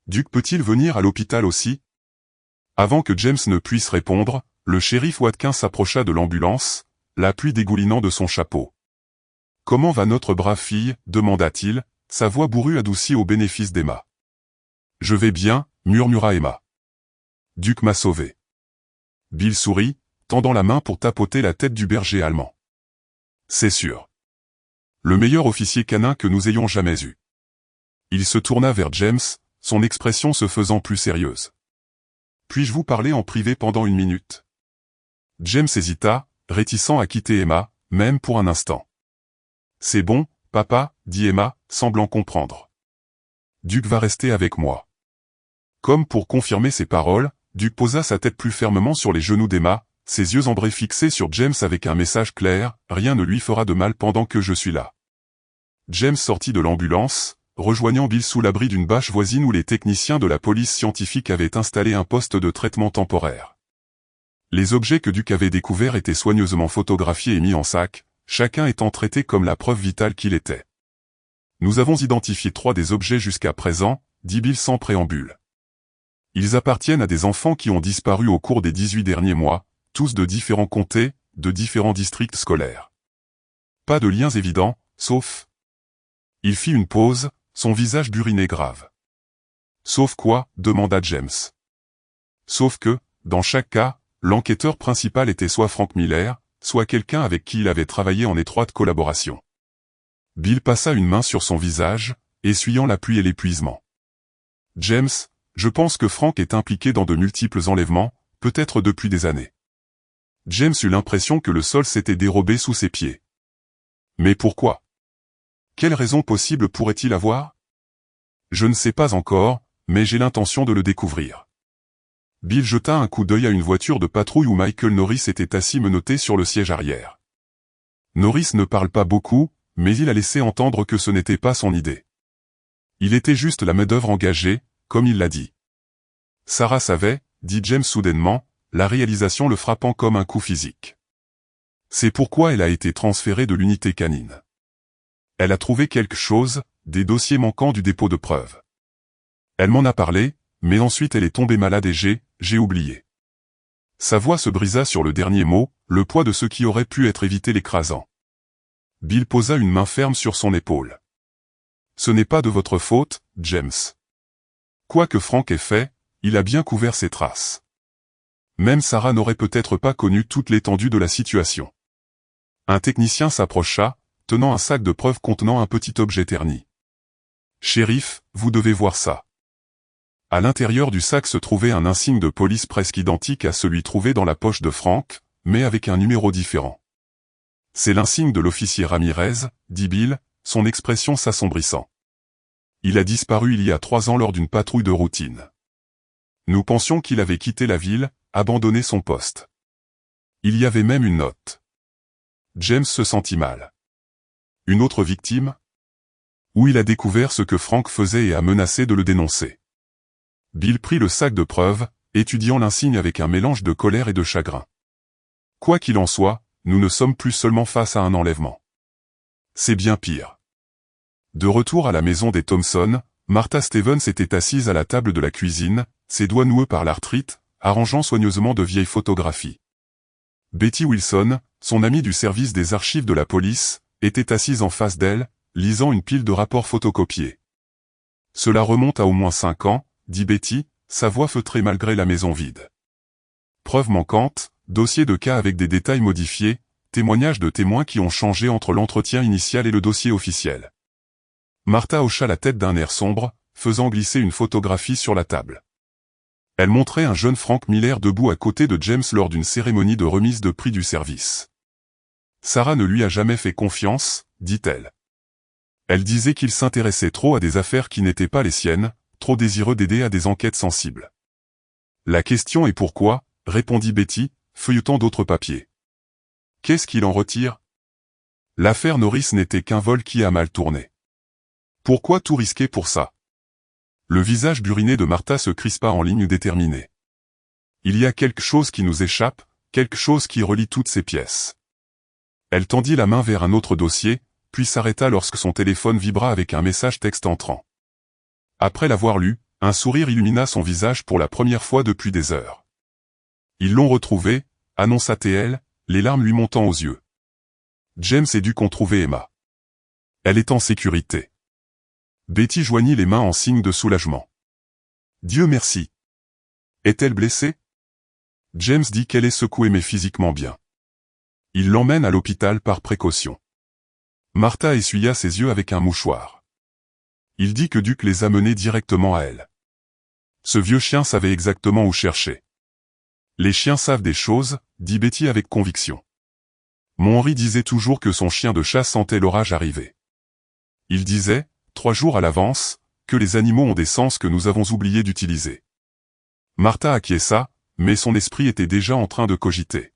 Duke peut-il venir à l'hôpital aussi? Avant que James ne puisse répondre, le shérif Watkins s'approcha de l'ambulance, la pluie dégoulinant de son chapeau. « Comment va notre brave fille ?» demanda-t-il, sa voix bourrue adoucie au bénéfice d'Emma. « Je vais bien » murmura Emma. « Duke m'a sauvé. » Bill sourit, tendant la main pour tapoter la tête du berger allemand. « C'est sûr. Le meilleur officier canin que nous ayons jamais eu. » Il se tourna vers James, son expression se faisant plus sérieuse. « Puis-je vous parler en privé pendant une minute ?» James hésita, réticent à quitter Emma, même pour un instant. « C'est bon, papa, » dit Emma, semblant comprendre. « Duke va rester avec moi. » Comme pour confirmer ses paroles, Duke posa sa tête plus fermement sur les genoux d'Emma, ses yeux ambrés fixés sur James avec un message clair, « Rien ne lui fera de mal pendant que je suis là. » James sortit de l'ambulance, rejoignant Bill sous l'abri d'une bâche voisine où les techniciens de la police scientifique avaient installé un poste de traitement temporaire. Les objets que Duke avait découverts étaient soigneusement photographiés et mis en sac, chacun étant traité comme la preuve vitale qu'il était. « Nous avons identifié 3 des objets jusqu'à présent, » dit Bill sans préambule. Ils appartiennent à des enfants qui ont disparu au cours des 18 derniers mois, tous de différents comtés, de différents districts scolaires. Pas de liens évidents, sauf... Il fit une pause, son visage buriné grave. « Sauf quoi ?» demanda James. « Sauf que, dans chaque cas, l'enquêteur principal était soit Frank Miller, soit quelqu'un avec qui il avait travaillé en étroite collaboration. » Bill passa une main sur son visage, essuyant la pluie et l'épuisement. « James, je pense que Frank est impliqué dans de multiples enlèvements, peut-être depuis des années. » James eut l'impression que le sol s'était dérobé sous ses pieds. « Mais pourquoi? Quelle raison possible pourrait-il avoir? Je ne sais pas encore, mais j'ai l'intention de le découvrir. » Bill jeta un coup d'œil à une voiture de patrouille où Michael Norris était assis menotté sur le siège arrière. Norris ne parle pas beaucoup, mais il a laissé entendre que ce n'était pas son idée. Il était juste la main-d'œuvre engagée, comme il l'a dit. Sarah savait, dit James soudainement, la réalisation le frappant comme un coup physique. C'est pourquoi elle a été transférée de l'unité canine. Elle a trouvé quelque chose, des dossiers manquants du dépôt de preuves. Elle m'en a parlé, mais ensuite elle est tombée malade et j'ai oublié. Sa voix se brisa sur le dernier mot, le poids de ce qui aurait pu être évité l'écrasant. Bill posa une main ferme sur son épaule. Ce n'est pas de votre faute, James. Quoi que Frank ait fait, il a bien couvert ses traces. Même Sarah n'aurait peut-être pas connu toute l'étendue de la situation. Un technicien s'approcha, tenant un sac de preuves contenant un petit objet terni. « Shérif, vous devez voir ça. » À l'intérieur du sac se trouvait un insigne de police presque identique à celui trouvé dans la poche de Frank, mais avec un numéro différent. « C'est l'insigne de l'officier Ramirez, » dit Bill, son expression s'assombrissant. « Il a disparu il y a 3 ans lors d'une patrouille de routine. Nous pensions qu'il avait quitté la ville, abandonné son poste. Il y avait même une note. » James se sentit mal. Une autre victime? Où il a découvert ce que Frank faisait et a menacé de le dénoncer. Bill prit le sac de preuves, étudiant l'insigne avec un mélange de colère et de chagrin. Quoi qu'il en soit, nous ne sommes plus seulement face à un enlèvement. C'est bien pire. De retour à la maison des Thompson, Martha Stevens était assise à la table de la cuisine, ses doigts noueux par l'arthrite, arrangeant soigneusement de vieilles photographies. Betty Wilson, son amie du service des archives de la police, était assise en face d'elle, lisant une pile de rapports photocopiés. « Cela remonte à au moins 5 ans, » dit Betty, sa voix feutrée malgré la maison vide. Preuves manquantes, dossier de cas avec des détails modifiés, témoignages de témoins qui ont changé entre l'entretien initial et le dossier officiel. Martha hocha la tête d'un air sombre, faisant glisser une photographie sur la table. Elle montrait un jeune Frank Miller debout à côté de James lors d'une cérémonie de remise de prix du service. Sarah ne lui a jamais fait confiance, dit-elle. Elle disait qu'il s'intéressait trop à des affaires qui n'étaient pas les siennes, trop désireux d'aider à des enquêtes sensibles. La question est pourquoi, répondit Betty, feuilletant d'autres papiers. Qu'est-ce qu'il en retire? L'affaire Norris n'était qu'un vol qui a mal tourné. Pourquoi tout risquer pour ça? Le visage buriné de Martha se crispa en ligne déterminée. Il y a quelque chose qui nous échappe, quelque chose qui relie toutes ces pièces. Elle tendit la main vers un autre dossier, puis s'arrêta lorsque son téléphone vibra avec un message texte entrant. Après l'avoir lu, un sourire illumina son visage pour la première fois depuis des heures. Ils l'ont retrouvé, annonça-t-elle, les larmes lui montant aux yeux. James et Duke ont trouvé Emma. Elle est en sécurité. Betty joignit les mains en signe de soulagement. Dieu merci. Est-elle blessée? James dit qu'elle est secouée mais physiquement bien. Il l'emmène à l'hôpital par précaution. Martha essuya ses yeux avec un mouchoir. Il dit que Duke les a menés directement à elle. Ce vieux chien savait exactement où chercher. Les chiens savent des choses, dit Betty avec conviction. Mon Henri disait toujours que son chien de chasse sentait l'orage arriver. Il disait, 3 jours à l'avance, que les animaux ont des sens que nous avons oublié d'utiliser. Martha acquiesça, mais son esprit était déjà en train de cogiter.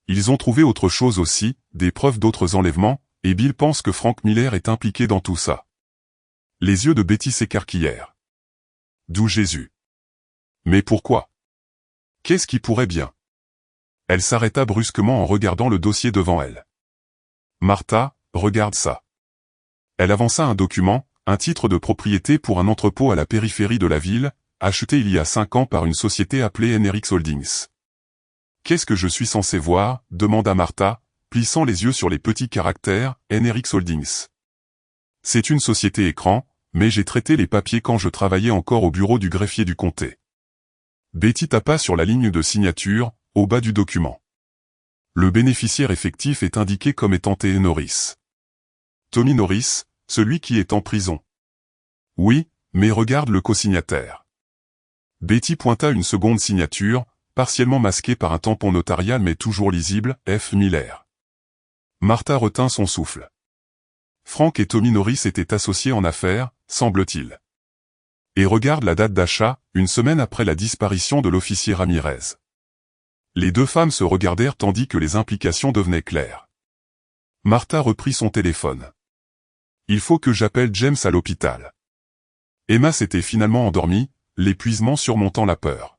Ils ont trouvé autre chose aussi, des preuves d'autres enlèvements, et Bill pense que Frank Miller est impliqué dans tout ça. Les yeux de Betty s'écarquillèrent. D'où Jésus? Mais pourquoi? Qu'est-ce qui pourrait bien? Elle s'arrêta brusquement en regardant le dossier devant elle. Martha, regarde ça. Elle avança un document, un titre de propriété pour un entrepôt à la périphérie de la ville, acheté il y a 5 ans par une société appelée NRX Holdings. Qu'est-ce que je suis censé voir? Demanda Martha, plissant les yeux sur les petits caractères, NRX Holdings. C'est une société écran, mais j'ai traité les papiers quand je travaillais encore au bureau du greffier du comté. Betty tapa sur la ligne de signature, au bas du document. Le bénéficiaire effectif est indiqué comme étant T. Norris. Tommy Norris, celui qui est en prison. Oui, mais regarde le co-signataire. Betty pointa une seconde signature, partiellement masquée par un tampon notarial mais toujours lisible, F. Miller. Martha retint son souffle. Frank et Tommy Norris étaient associés en affaires, semble-t-il. Et regarde la date d'achat, une semaine après la disparition de l'officier Ramirez. Les deux femmes se regardèrent tandis que les implications devenaient claires. Martha reprit son téléphone. Il faut que j'appelle James à l'hôpital. Emma s'était finalement endormie, l'épuisement surmontant la peur.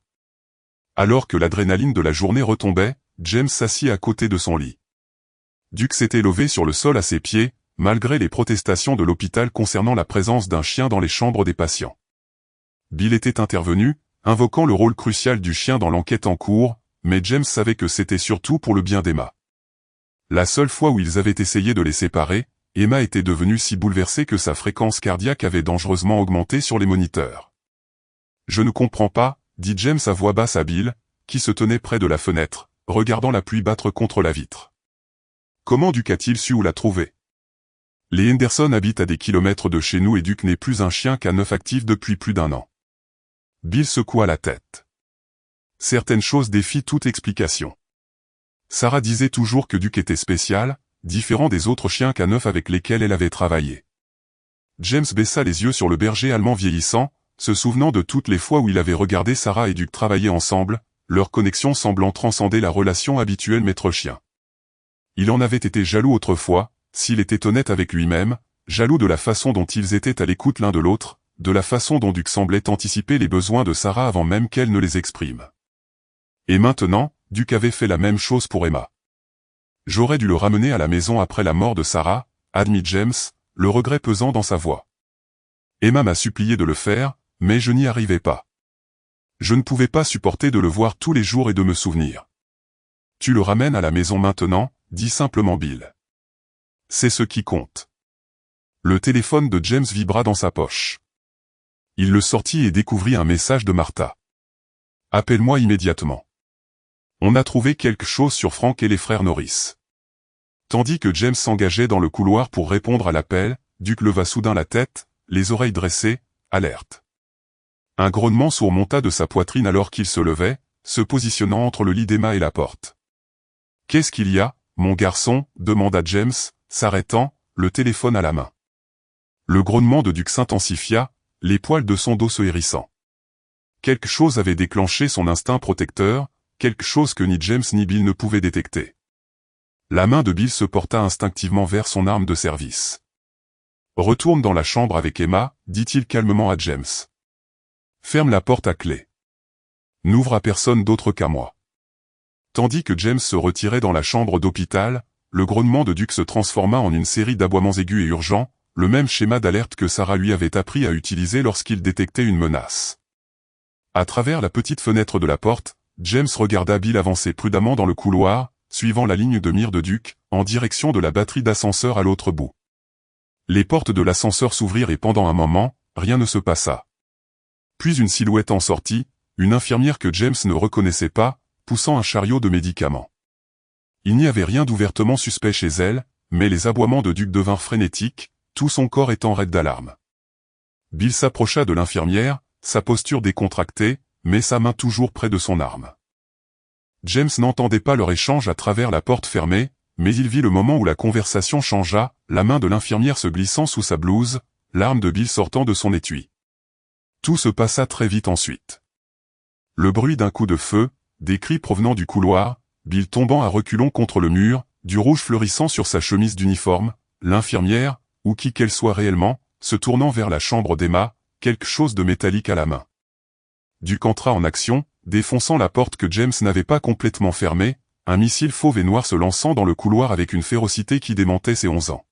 Alors que l'adrénaline de la journée retombait, James s'assit à côté de son lit. Duke s'était levé sur le sol à ses pieds, malgré les protestations de l'hôpital concernant la présence d'un chien dans les chambres des patients. Bill était intervenu, invoquant le rôle crucial du chien dans l'enquête en cours, mais James savait que c'était surtout pour le bien d'Emma. La seule fois où ils avaient essayé de les séparer, Emma était devenue si bouleversée que sa fréquence cardiaque avait dangereusement augmenté sur les moniteurs. « Je ne comprends pas », dit James à voix basse à Bill, qui se tenait près de la fenêtre, regardant la pluie battre contre la vitre. Comment Duke a-t-il su où la trouver? Les Henderson habitent à des kilomètres de chez nous et Duke n'est plus un chien qu'un œuf actif depuis plus d'1 an. Bill secoua la tête. Certaines choses défient toute explication. Sarah disait toujours que Duke était spécial, différent des autres chiens qu'un œuf avec lesquels elle avait travaillé. James baissa les yeux sur le berger allemand vieillissant, se souvenant de toutes les fois où il avait regardé Sarah et Duke travailler ensemble, leur connexion semblant transcender la relation habituelle maître-chien. Il en avait été jaloux autrefois, s'il était honnête avec lui-même, jaloux de la façon dont ils étaient à l'écoute l'un de l'autre, de la façon dont Duke semblait anticiper les besoins de Sarah avant même qu'elle ne les exprime. Et maintenant, Duke avait fait la même chose pour Emma. J'aurais dû le ramener à la maison après la mort de Sarah, admit James, le regret pesant dans sa voix. Emma m'a supplié de le faire, mais je n'y arrivais pas. Je ne pouvais pas supporter de le voir tous les jours et de me souvenir. Tu le ramènes à la maison maintenant, dit simplement Bill. C'est ce qui compte. Le téléphone de James vibra dans sa poche. Il le sortit et découvrit un message de Martha. Appelle-moi immédiatement. On a trouvé quelque chose sur Frank et les frères Norris. Tandis que James s'engageait dans le couloir pour répondre à l'appel, Duke leva soudain la tête, les oreilles dressées, alerte. Un grognement sourd monta de sa poitrine alors qu'il se levait, se positionnant entre le lit d'Emma et la porte. « Qu'est-ce qu'il y a, mon garçon » demanda James, s'arrêtant, le téléphone à la main. Le grognement de Duke s'intensifia, les poils de son dos se hérissant. Quelque chose avait déclenché son instinct protecteur, quelque chose que ni James ni Bill ne pouvaient détecter. La main de Bill se porta instinctivement vers son arme de service. « Retourne dans la chambre avec Emma », dit-il calmement à James. « Ferme la porte à clé. N'ouvre à personne d'autre qu'à moi. » Tandis que James se retirait dans la chambre d'hôpital, le grognement de Duke se transforma en une série d'aboiements aigus et urgents, le même schéma d'alerte que Sarah lui avait appris à utiliser lorsqu'il détectait une menace. À travers la petite fenêtre de la porte, James regarda Bill avancer prudemment dans le couloir, suivant la ligne de mire de Duke, en direction de la batterie d'ascenseur à l'autre bout. Les portes de l'ascenseur s'ouvrirent et pendant un moment, rien ne se passa. Puis une silhouette en sortit, une infirmière que James ne reconnaissait pas, poussant un chariot de médicaments. Il n'y avait rien d'ouvertement suspect chez elle, mais les aboiements de Duke devinrent frénétiques, tout son corps étant raide d'alarme. Bill s'approcha de l'infirmière, sa posture décontractée, mais sa main toujours près de son arme. James n'entendait pas leur échange à travers la porte fermée, mais il vit le moment où la conversation changea, la main de l'infirmière se glissant sous sa blouse, l'arme de Bill sortant de son étui. Tout se passa très vite ensuite. Le bruit d'un coup de feu, des cris provenant du couloir, Bill tombant à reculons contre le mur, du rouge fleurissant sur sa chemise d'uniforme, l'infirmière, ou qui qu'elle soit réellement, se tournant vers la chambre d'Emma, quelque chose de métallique à la main. Duke entra en action, défonçant la porte que James n'avait pas complètement fermée, un missile fauve et noir se lançant dans le couloir avec une férocité qui démentait ses 11 ans.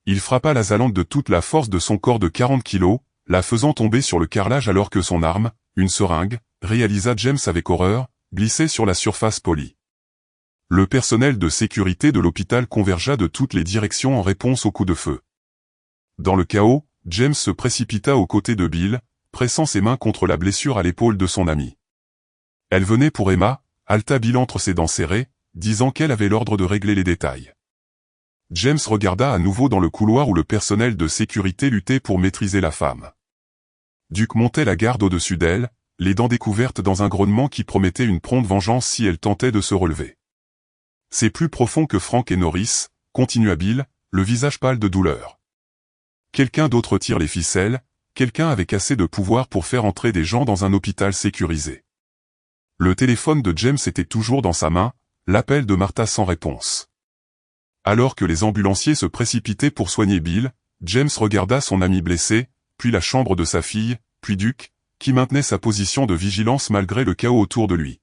Il frappa la Zalande de toute la force de son corps de 40 kilos, la faisant tomber sur le carrelage alors que son arme, une seringue, réalisa James avec horreur, glissait sur la surface polie. Le personnel de sécurité de l'hôpital convergea de toutes les directions en réponse au coup de feu. Dans le chaos, James se précipita aux côtés de Bill, pressant ses mains contre la blessure à l'épaule de son ami. Elle venait pour Emma, halta Bill entre ses dents serrées, disant qu'elle avait l'ordre de régler les détails. James regarda à nouveau dans le couloir où le personnel de sécurité luttait pour maîtriser la femme. Duke montait la garde au-dessus d'elle, les dents découvertes dans un grognement qui promettait une prompte vengeance si elle tentait de se relever. « C'est plus profond que Frank et Norris », continua Bill, le visage pâle de douleur. Quelqu'un d'autre tire les ficelles, quelqu'un avec assez de pouvoir pour faire entrer des gens dans un hôpital sécurisé. Le téléphone de James était toujours dans sa main, l'appel de Martha sans réponse. Alors que les ambulanciers se précipitaient pour soigner Bill, James regarda son ami blessé, puis la chambre de sa fille, puis Duke, qui maintenait sa position de vigilance malgré le chaos autour de lui.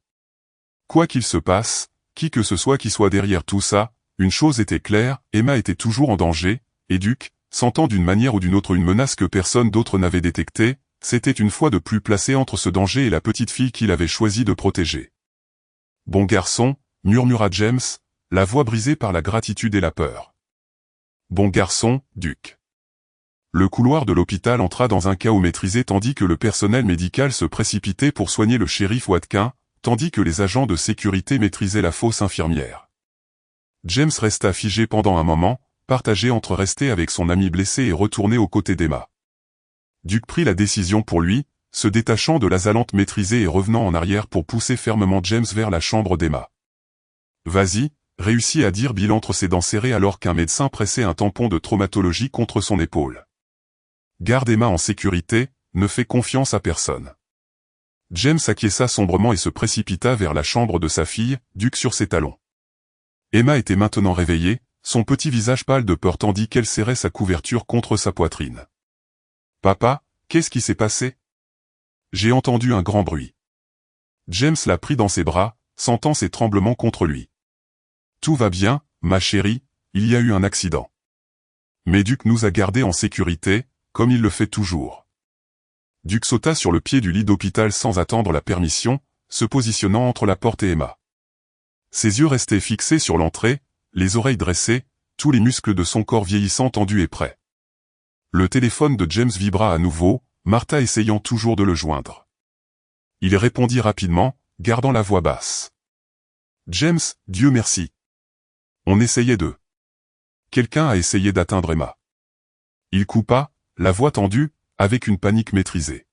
Quoi qu'il se passe, qui que ce soit qui soit derrière tout ça, une chose était claire, Emma était toujours en danger, et Duke, sentant d'une manière ou d'une autre une menace que personne d'autre n'avait détectée, s'était une fois de plus placé entre ce danger et la petite fille qu'il avait choisi de protéger. « Bon garçon », murmura James, la voix brisée par la gratitude et la peur. « Bon garçon, Duke. » Le couloir de l'hôpital entra dans un chaos maîtrisé tandis que le personnel médical se précipitait pour soigner le shérif Watkin, tandis que les agents de sécurité maîtrisaient la fausse infirmière. James resta figé pendant un moment, partagé entre rester avec son ami blessé et retourner aux côtés d'Emma. Duke prit la décision pour lui, se détachant de la Zalante maîtrisée et revenant en arrière pour pousser fermement James vers la chambre d'Emma. « Vas-y », réussit à dire Bill entre ses dents serrées alors qu'un médecin pressait un tampon de traumatologie contre son épaule. « Garde Emma en sécurité, ne fais confiance à personne. » James acquiesça sombrement et se précipita vers la chambre de sa fille, Duke sur ses talons. Emma était maintenant réveillée, son petit visage pâle de peur tandis qu'elle serrait sa couverture contre sa poitrine. « Papa, qu'est-ce qui s'est passé ?» J'ai entendu un grand bruit. James la prit dans ses bras, sentant ses tremblements contre lui. « Tout va bien, ma chérie, il y a eu un accident. Mais Duke nous a gardés en sécurité, comme il le fait toujours. » Duke sauta sur le pied du lit d'hôpital sans attendre la permission, se positionnant entre la porte et Emma. Ses yeux restaient fixés sur l'entrée, les oreilles dressées, tous les muscles de son corps vieillissant tendus et prêts. Le téléphone de James vibra à nouveau, Martha essayant toujours de le joindre. Il répondit rapidement, gardant la voix basse. « James, Dieu merci. On essayait de... » Quelqu'un a essayé d'atteindre Emma. Il coupa, la voix tendue, avec une panique maîtrisée.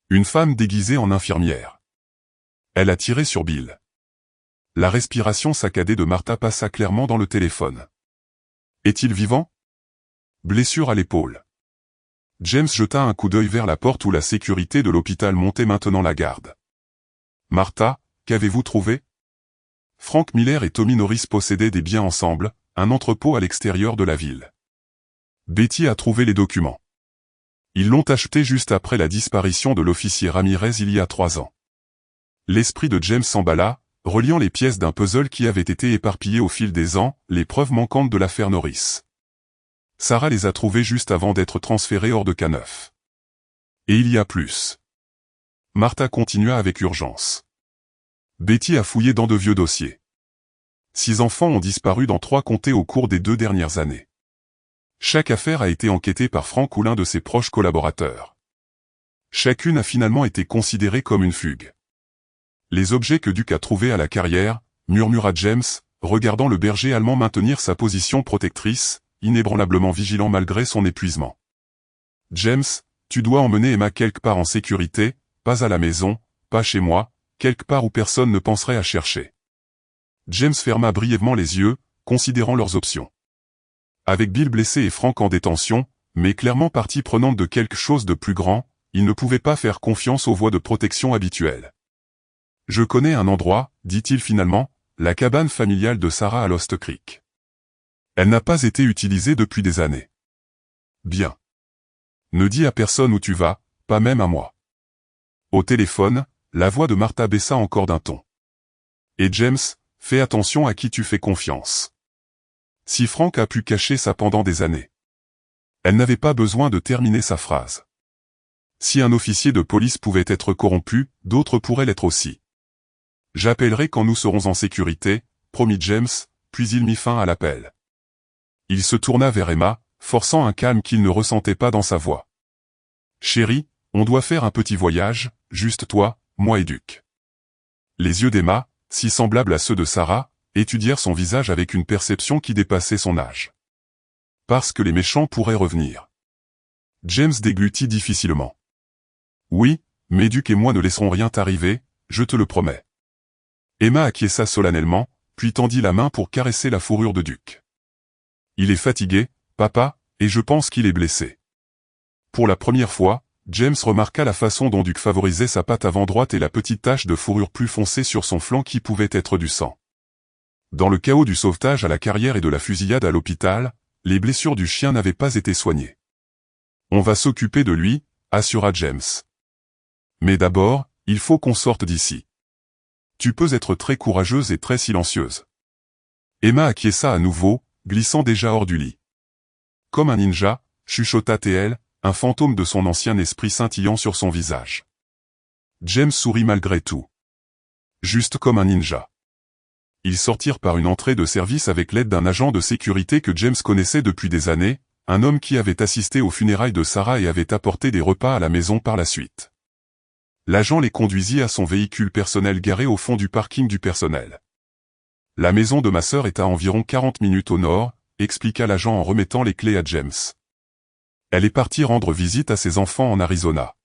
Une femme déguisée en infirmière. Elle a tiré sur Bill. La respiration saccadée de Martha passa clairement dans le téléphone. Est-il vivant? Blessure à l'épaule. James jeta un coup d'œil vers la porte où la sécurité de l'hôpital montait maintenant la garde. « Martha, qu'avez-vous trouvé ?» Frank Miller et Tommy Norris possédaient des biens ensemble, un entrepôt à l'extérieur de la ville. Betty a trouvé les documents. Ils l'ont acheté juste après la disparition de l'officier Ramirez il y a 3 ans. L'esprit de James s'emballa, reliant les pièces d'un puzzle qui avait été éparpillé au fil des ans, les preuves manquantes de l'affaire Norris. Sarah les a trouvées juste avant d'être transférée hors de K9. Et il y a plus. Martha continua avec urgence. Betty a fouillé dans de vieux dossiers. 6 enfants ont disparu dans 3 comtés au cours des 2 dernières années. Chaque affaire a été enquêtée par Frank ou l'un de ses proches collaborateurs. Chacune a finalement été considérée comme une fugue. Les objets que Duke a trouvés à la carrière, murmura James, regardant le berger allemand maintenir sa position protectrice, inébranlablement vigilant malgré son épuisement. James, tu dois emmener Emma quelque part en sécurité, pas à la maison, pas chez moi, quelque part où personne ne penserait à chercher. James ferma brièvement les yeux, considérant leurs options. Avec Bill blessé et Frank en détention, mais clairement partie prenante de quelque chose de plus grand, il ne pouvait pas faire confiance aux voies de protection habituelles. « Je connais un endroit, dit-il finalement, la cabane familiale de Sarah à Lost Creek. Elle n'a pas été utilisée depuis des années. » Bien. Ne dis à personne où tu vas, pas même à moi. Au téléphone, la voix de Martha baissa encore d'un ton. Et James, fais attention à qui tu fais confiance. Si Frank a pu cacher ça pendant des années. Elle n'avait pas besoin de terminer sa phrase. Si un officier de police pouvait être corrompu, d'autres pourraient l'être aussi. J'appellerai quand nous serons en sécurité, promit James, puis il mit fin à l'appel. Il se tourna vers Emma, forçant un calme qu'il ne ressentait pas dans sa voix. Chérie, on doit faire un petit voyage, juste toi, moi et Duke. Les yeux d'Emma, si semblables à ceux de Sarah, étudièrent son visage avec une perception qui dépassait son âge. Parce que les méchants pourraient revenir. James déglutit difficilement. Oui, mais Duke et moi ne laisserons rien t'arriver, je te le promets. Emma acquiesça solennellement, puis tendit la main pour caresser la fourrure de Duke. Il est fatigué, papa, et je pense qu'il est blessé. Pour la première fois, James remarqua la façon dont Duke favorisait sa patte avant droite et la petite tache de fourrure plus foncée sur son flanc qui pouvait être du sang. Dans le chaos du sauvetage à la carrière et de la fusillade à l'hôpital, les blessures du chien n'avaient pas été soignées. On va s'occuper de lui, assura James. Mais d'abord, il faut qu'on sorte d'ici. Tu peux être très courageuse et très silencieuse. Emma acquiesça à nouveau, glissant déjà hors du lit. Comme un ninja, chuchota T.L., un fantôme de son ancien esprit scintillant sur son visage. James sourit malgré tout. Juste comme un ninja. Ils sortirent par une entrée de service avec l'aide d'un agent de sécurité que James connaissait depuis des années, un homme qui avait assisté aux funérailles de Sarah et avait apporté des repas à la maison par la suite. L'agent les conduisit à son véhicule personnel garé au fond du parking du personnel. La maison de ma sœur est à environ 40 minutes au nord, expliqua l'agent en remettant les clés à James. Elle est partie rendre visite à ses enfants en Arizona.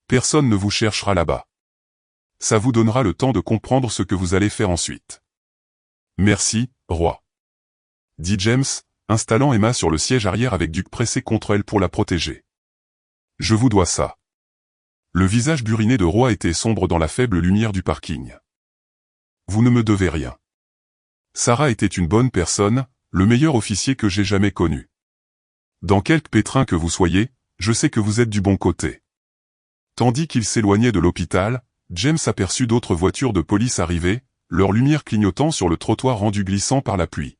Personne ne vous cherchera là-bas. Ça vous donnera le temps de comprendre ce que vous allez faire ensuite. Merci, roi. Dit James, installant Emma sur le siège arrière avec Duke pressé contre elle pour la protéger. Je vous dois ça. Le visage buriné de Roi était sombre dans la faible lumière du parking. Vous ne me devez rien. Sarah était une bonne personne, le meilleur officier que j'ai jamais connu. Dans quelque pétrin que vous soyez, je sais que vous êtes du bon côté. Tandis qu'il s'éloignait de l'hôpital, James aperçut d'autres voitures de police arriver, leur lumière clignotant sur le trottoir rendu glissant par la pluie.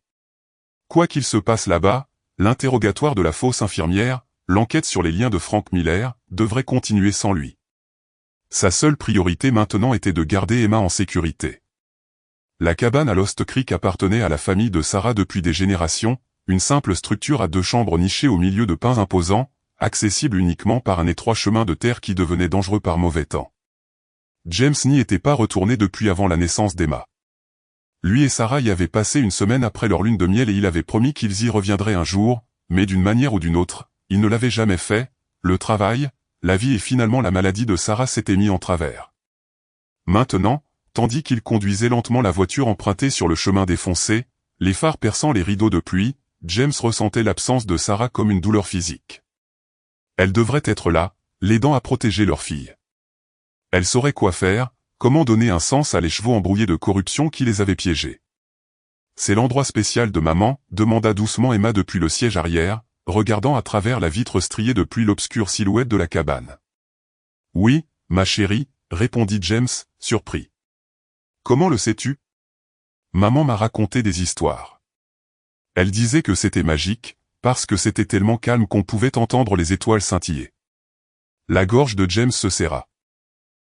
Quoi qu'il se passe là-bas, l'interrogatoire de la fausse infirmière, l'enquête sur les liens de Frank Miller, devrait continuer sans lui. Sa seule priorité maintenant était de garder Emma en sécurité. La cabane à Lost Creek appartenait à la famille de Sarah depuis des générations, une simple structure à 2 chambres nichée au milieu de pins imposants, accessible uniquement par un étroit chemin de terre qui devenait dangereux par mauvais temps. James n'y était pas retourné depuis avant la naissance d'Emma. Lui et Sarah y avaient passé une semaine après leur lune de miel et il avait promis qu'ils y reviendraient un jour, mais d'une manière ou d'une autre, il ne l'avait jamais fait, le travail, la vie et finalement la maladie de Sarah s'étaient mis en travers. Maintenant, tandis qu'il conduisait lentement la voiture empruntée sur le chemin défoncé, les phares perçant les rideaux de pluie, James ressentait l'absence de Sarah comme une douleur physique. Elle devrait être là, l'aidant à protéger leur fille. Elle saurait quoi faire, comment donner un sens à les chevaux embrouillés de corruption qui les avaient piégés. C'est l'endroit spécial de maman, demanda doucement Emma depuis le siège arrière, regardant à travers la vitre striée de pluie l'obscure silhouette de la cabane. Oui, ma chérie, répondit James, surpris. Comment le sais-tu? Maman m'a raconté des histoires. Elle disait que c'était magique, parce que c'était tellement calme qu'on pouvait entendre les étoiles scintiller. La gorge de James se serra.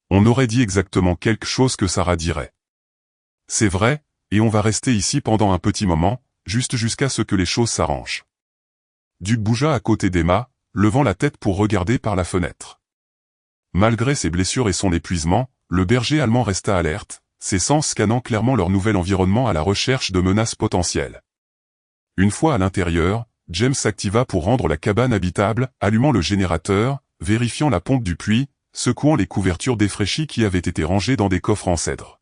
On aurait dit exactement quelque chose que Sarah dirait. C'est vrai, et on va rester ici pendant un petit moment, juste jusqu'à ce que les choses s'arrangent. Duke bougea à côté d'Emma, levant la tête pour regarder par la fenêtre. Malgré ses blessures et son épuisement, le berger allemand resta alerte, ses sens scannant clairement leur nouvel environnement à la recherche de menaces potentielles. Une fois à l'intérieur, James s'activa pour rendre la cabane habitable, allumant le générateur, vérifiant la pompe du puits, secouant les couvertures défraîchies qui avaient été rangées dans des coffres en cèdre.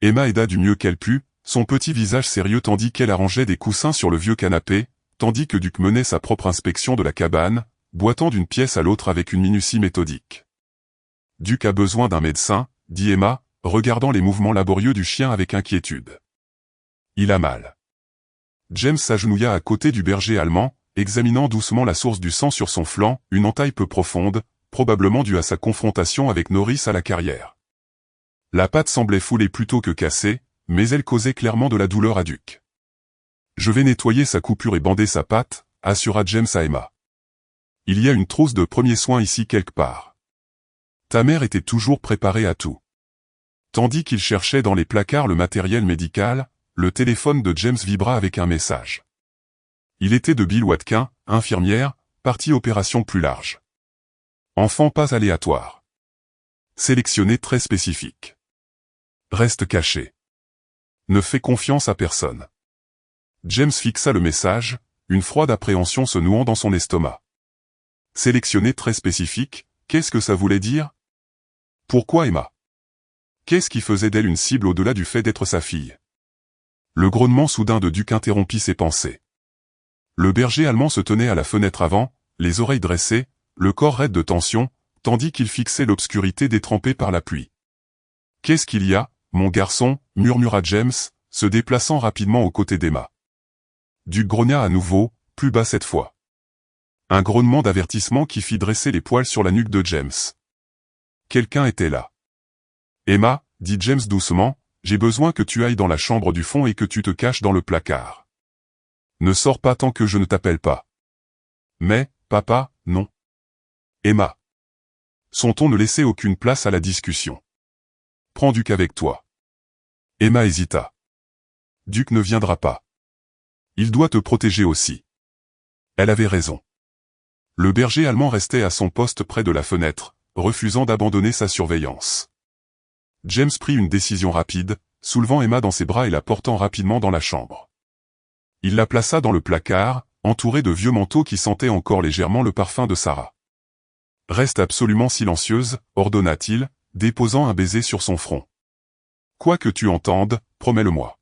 Emma aida du mieux qu'elle put, son petit visage sérieux tandis qu'elle arrangeait des coussins sur le vieux canapé, tandis que Duke menait sa propre inspection de la cabane, boitant d'une pièce à l'autre avec une minutie méthodique. Duke a besoin d'un médecin, dit Emma, regardant les mouvements laborieux du chien avec inquiétude. Il a mal. James s'agenouilla à côté du berger allemand, examinant doucement la source du sang sur son flanc, une entaille peu profonde, probablement due à sa confrontation avec Norris à la carrière. La patte semblait foulée plutôt que cassée, mais elle causait clairement de la douleur à Duke. Je vais nettoyer sa coupure et bander sa patte, assura James à Emma. Il y a une trousse de premiers soins ici quelque part. Ta mère était toujours préparée à tout. Tandis qu'il cherchait dans les placards le matériel médical, le téléphone de James vibra avec un message. Il était de Bill Watkin, infirmière, partie opération plus large. Enfant pas aléatoire. Sélectionné très spécifique. Reste caché. Ne fais confiance à personne. James fixa le message, une froide appréhension se nouant dans son estomac. Sélectionné très spécifique, qu'est-ce que ça voulait dire? Pourquoi Emma? Qu'est-ce qui faisait d'elle une cible au-delà du fait d'être sa fille? Le grognement soudain de Duke interrompit ses pensées. Le berger allemand se tenait à la fenêtre avant, les oreilles dressées, le corps raide de tension, tandis qu'il fixait l'obscurité détrempée par la pluie. « Qu'est-ce qu'il y a, mon garçon » murmura James, se déplaçant rapidement aux côtés d'Emma. Duke grogna à nouveau, plus bas cette fois. Un grognement d'avertissement qui fit dresser les poils sur la nuque de James. Quelqu'un était là. « Emma » dit James doucement, « j'ai besoin que tu ailles dans la chambre du fond et que tu te caches dans le placard. Ne sors pas tant que je ne t'appelle pas. » Mais, papa, non. Emma. Son ton ne laissait aucune place à la discussion. Prends Duke avec toi. Emma hésita. Duke ne viendra pas. Il doit te protéger aussi. Elle avait raison. Le berger allemand restait à son poste près de la fenêtre, refusant d'abandonner sa surveillance. James prit une décision rapide, soulevant Emma dans ses bras et la portant rapidement dans la chambre. Il la plaça dans le placard, entourée de vieux manteaux qui sentaient encore légèrement le parfum de Sarah. « Reste absolument silencieuse » ordonna-t-il, déposant un baiser sur son front. « Quoi que tu entendes, promets-le-moi. »«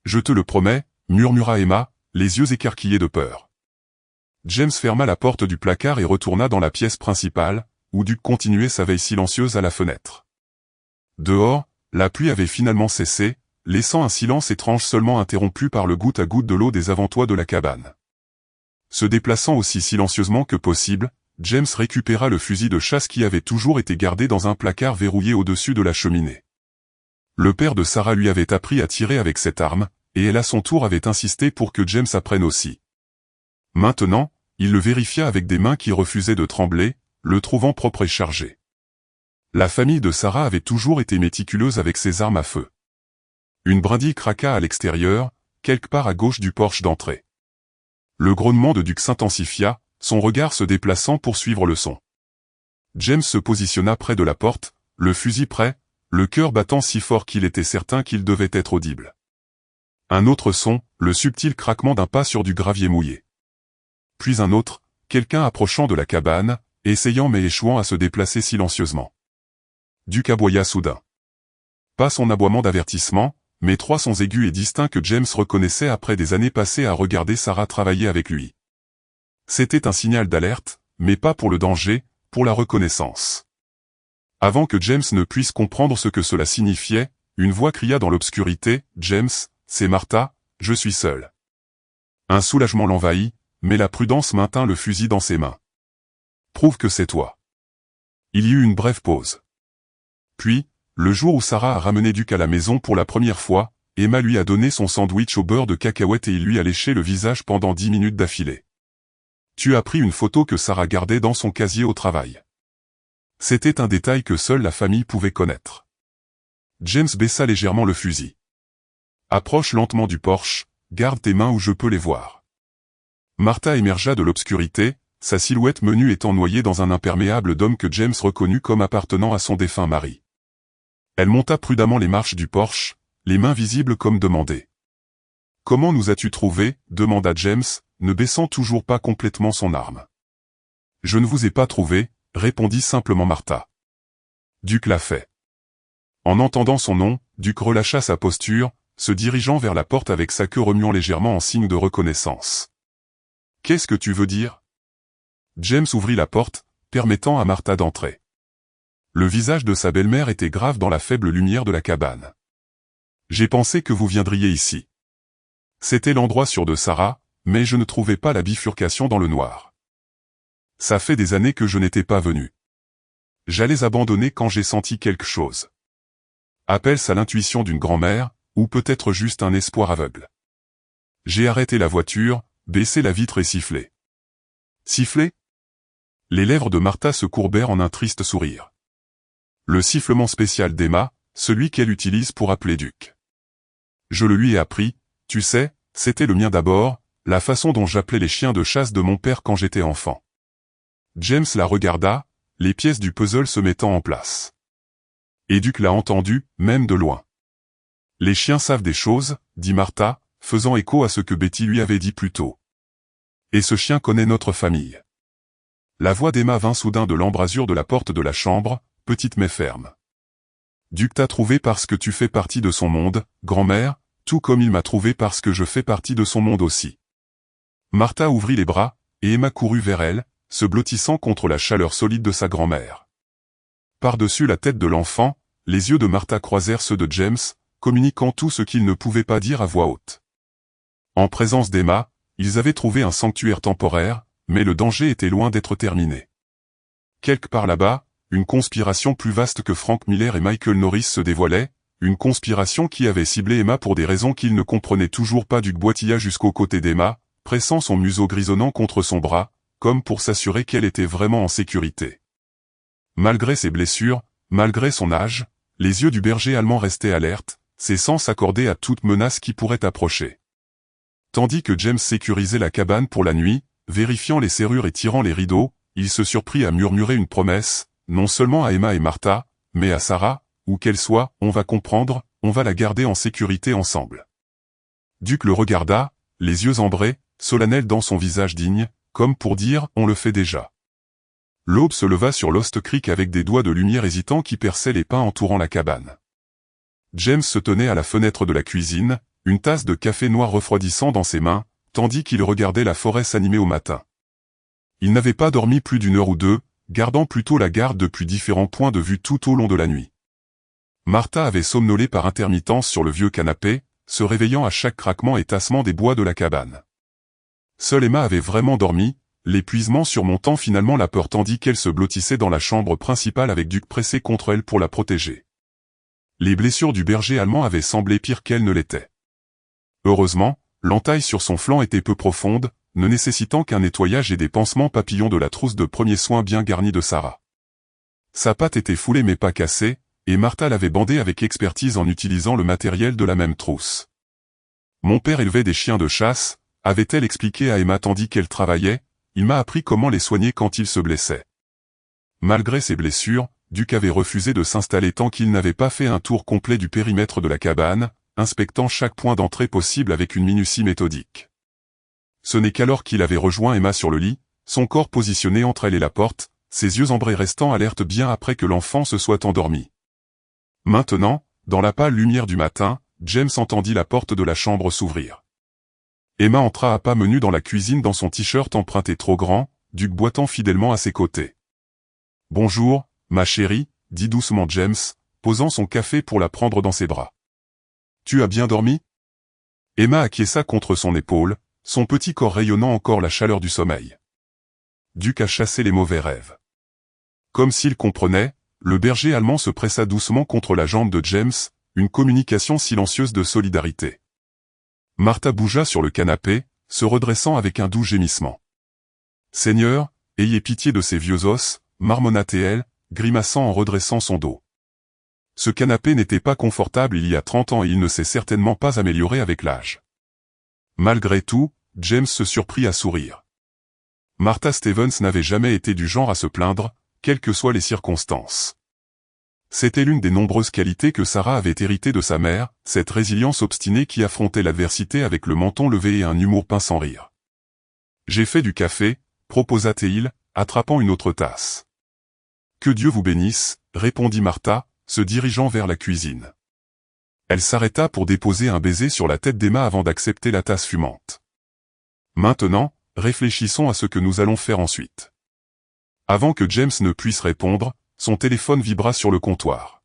Je te le promets » murmura Emma, les yeux écarquillés de peur. James ferma la porte du placard et retourna dans la pièce principale, où Duke continuait sa veille silencieuse à la fenêtre. Dehors, la pluie avait finalement cessé, laissant un silence étrange seulement interrompu par le goutte à goutte de l'eau des avant-toits de la cabane. Se déplaçant aussi silencieusement que possible, James récupéra le fusil de chasse qui avait toujours été gardé dans un placard verrouillé au-dessus de la cheminée. Le père de Sarah lui avait appris à tirer avec cette arme, et elle à son tour avait insisté pour que James apprenne aussi. Maintenant, il le vérifia avec des mains qui refusaient de trembler, le trouvant propre et chargé. La famille de Sarah avait toujours été méticuleuse avec ses armes à feu. Une brindille craqua à l'extérieur, quelque part à gauche du porche d'entrée. Le grognement de Duke s'intensifia, son regard se déplaçant pour suivre le son. James se positionna près de la porte, le fusil prêt, le cœur battant si fort qu'il était certain qu'il devait être audible. Un autre son, le subtil craquement d'un pas sur du gravier mouillé. Puis un autre, quelqu'un approchant de la cabane, essayant mais échouant à se déplacer silencieusement. Duke aboya soudain. Pas son aboiement d'avertissement, mais trois sons aigus et distincts que James reconnaissait après des années passées à regarder Sarah travailler avec lui. C'était un signal d'alerte, mais pas pour le danger, pour la reconnaissance. Avant que James ne puisse comprendre ce que cela signifiait, une voix cria dans l'obscurité, « James, c'est Martha, je suis seul. » Un soulagement l'envahit, mais la prudence maintint le fusil dans ses mains. « Prouve que c'est toi. » Il y eut une brève pause. Puis, le jour où Sarah a ramené Duke à la maison pour la première fois, Emma lui a donné son sandwich au beurre de cacahuète et il lui a léché le visage pendant 10 minutes d'affilée. Tu as pris une photo que Sarah gardait dans son casier au travail. C'était un détail que seule la famille pouvait connaître. James baissa légèrement le fusil. Approche lentement du porche, garde tes mains où je peux les voir. Martha émergea de l'obscurité, sa silhouette menue étant noyée dans un imperméable d'homme que James reconnut comme appartenant à son défunt mari. Elle monta prudemment les marches du porche, les mains visibles comme demandées. « Comment nous as-tu trouvés » demanda James, ne baissant toujours pas complètement son arme. « Je ne vous ai pas trouvé » répondit simplement Martha. Duke l'a fait. En entendant son nom, Duke relâcha sa posture, se dirigeant vers la porte avec sa queue remuant légèrement en signe de reconnaissance. « Qu'est-ce que tu veux dire ?» James ouvrit la porte, permettant à Martha d'entrer. Le visage de sa belle-mère était grave dans la faible lumière de la cabane. « J'ai pensé que vous viendriez ici. » C'était l'endroit sûr de Sarah, mais je ne trouvais pas la bifurcation dans le noir. Ça fait des années que je n'étais pas venu. J'allais abandonner quand j'ai senti quelque chose. Appelle-ça l'intuition d'une grand-mère, ou peut-être juste un espoir aveugle. J'ai arrêté la voiture, baissé la vitre et sifflé. Sifflé ? Les lèvres de Martha se courbèrent en un triste sourire. Le sifflement spécial d'Emma, celui qu'elle utilise pour appeler Duke. Je le lui ai appris, tu sais, c'était le mien d'abord, la façon dont j'appelais les chiens de chasse de mon père quand j'étais enfant. James la regarda, les pièces du puzzle se mettant en place. Et Duke l'a entendu, même de loin. Les chiens savent des choses, dit Martha, faisant écho à ce que Betty lui avait dit plus tôt. Et ce chien connaît notre famille. La voix d'Emma vint soudain de l'embrasure de la porte de la chambre, petite mais ferme. Duke t'a trouvé parce que tu fais partie de son monde, grand-mère, tout comme il m'a trouvé parce que je fais partie de son monde aussi. Martha ouvrit les bras, et Emma courut vers elle, se blottissant contre la chaleur solide de sa grand-mère. Par-dessus la tête de l'enfant, les yeux de Martha croisèrent ceux de James, communiquant tout ce qu'ils ne pouvaient pas dire à voix haute. En présence d'Emma, ils avaient trouvé un sanctuaire temporaire, mais le danger était loin d'être terminé. Quelque part là-bas, une conspiration plus vaste que Frank Miller et Michael Norris se dévoilait, une conspiration qui avait ciblé Emma pour des raisons qu'il ne comprenait toujours pas. Duke boitilla jusqu'aux côtés d'Emma, pressant son museau grisonnant contre son bras, comme pour s'assurer qu'elle était vraiment en sécurité. Malgré ses blessures, malgré son âge, les yeux du berger allemand restaient alertes, ses sens accordés à toute menace qui pourrait approcher. Tandis que James sécurisait la cabane pour la nuit, vérifiant les serrures et tirant les rideaux, il se surprit à murmurer une promesse, non seulement à Emma et Martha, mais à Sarah, où qu'elle soit, on va comprendre, on va la garder en sécurité ensemble. Duke le regarda, les yeux ambrés, solennel dans son visage digne, comme pour dire « on le fait déjà ». L'aube se leva sur Lost Creek avec des doigts de lumière hésitants qui perçaient les pins entourant la cabane. James se tenait à la fenêtre de la cuisine, une tasse de café noir refroidissant dans ses mains, tandis qu'il regardait la forêt s'animer au matin. Il n'avait pas dormi plus d'1 heure ou 2, gardant plutôt la garde depuis différents points de vue tout au long de la nuit. Martha avait somnolé par intermittence sur le vieux canapé, se réveillant à chaque craquement et tassement des bois de la cabane. Seule Emma avait vraiment dormi, l'épuisement surmontant finalement la peur tandis qu'elle se blottissait dans la chambre principale avec Duke pressé contre elle pour la protéger. Les blessures du berger allemand avaient semblé pires qu'elles ne l'étaient. Heureusement, l'entaille sur son flanc était peu profonde, ne nécessitant qu'un nettoyage et des pansements papillons de la trousse de premiers soins bien garnie de Sarah. Sa patte était foulée mais pas cassée, et Martha l'avait bandée avec expertise en utilisant le matériel de la même trousse. Mon père élevait des chiens de chasse, avait-elle expliqué à Emma tandis qu'elle travaillait, il m'a appris comment les soigner quand ils se blessaient. Malgré ses blessures, Duke avait refusé de s'installer tant qu'il n'avait pas fait un tour complet du périmètre de la cabane, inspectant chaque point d'entrée possible avec une minutie méthodique. Ce n'est qu'alors qu'il avait rejoint Emma sur le lit, son corps positionné entre elle et la porte, ses yeux ambrés restant alertes bien après que l'enfant se soit endormi. Maintenant, dans la pâle lumière du matin, James entendit la porte de la chambre s'ouvrir. Emma entra à pas menus dans la cuisine dans son t-shirt emprunté trop grand, Duke boitant fidèlement à ses côtés. « Bonjour, ma chérie, » dit doucement James, posant son café pour la prendre dans ses bras. « Tu as bien dormi ?» Emma acquiesça contre son épaule, son petit corps rayonnant encore la chaleur du sommeil. Duke a chassé les mauvais rêves. Comme s'il comprenait, le berger allemand se pressa doucement contre la jambe de James, une communication silencieuse de solidarité. Martha bougea sur le canapé, se redressant avec un doux gémissement. « Seigneur, ayez pitié de ces vieux os », marmonna-t-elle, grimaçant en redressant son dos. Ce canapé n'était pas confortable il y a 30 ans et il ne s'est certainement pas amélioré avec l'âge. Malgré tout, James se surprit à sourire. Martha Stevens n'avait jamais été du genre à se plaindre, quelles que soient les circonstances. C'était l'une des nombreuses qualités que Sarah avait héritées de sa mère, cette résilience obstinée qui affrontait l'adversité avec le menton levé et un humour peint sans rire. « J'ai fait du café », proposa-t-il, attrapant une autre tasse. « Que Dieu vous bénisse », répondit Martha, se dirigeant vers la cuisine. Elle s'arrêta pour déposer un baiser sur la tête d'Emma avant d'accepter la tasse fumante. « Maintenant, réfléchissons à ce que nous allons faire ensuite. » Avant que James ne puisse répondre, son téléphone vibra sur le comptoir.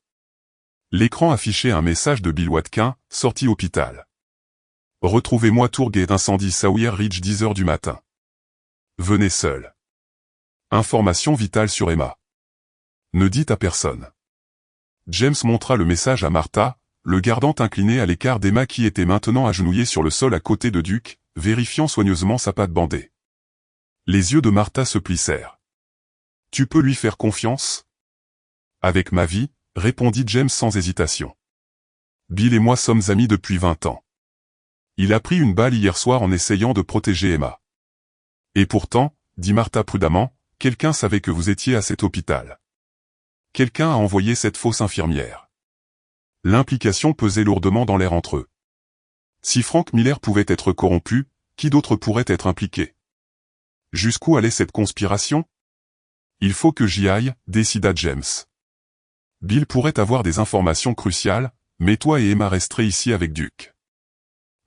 L'écran affichait un message de Bill Watkin, sorti hôpital. « Retrouvez-moi Tourgate incendie Sawyer Ridge 10h du matin. Venez seul. » Information vitale sur Emma. Ne dites à personne. James montra le message à Martha, le gardant incliné à l'écart d'Emma qui était maintenant agenouillée sur le sol à côté de Duke, vérifiant soigneusement sa patte bandée. Les yeux de Martha se plissèrent. « Tu peux lui faire confiance ?» « Avec ma vie, » répondit James sans hésitation. « Bill et moi sommes amis depuis 20 ans. Il a pris une balle hier soir en essayant de protéger Emma. »« Et pourtant, » dit Martha prudemment, « quelqu'un savait que vous étiez à cet hôpital. Quelqu'un a envoyé cette fausse infirmière. » L'implication pesait lourdement dans l'air entre eux. Si Frank Miller pouvait être corrompu, qui d'autre pourrait être impliqué? Jusqu'où allait cette conspiration? « Il faut que j'y aille, » décida James. Bill pourrait avoir des informations cruciales, mais toi et Emma resterez ici avec Duke.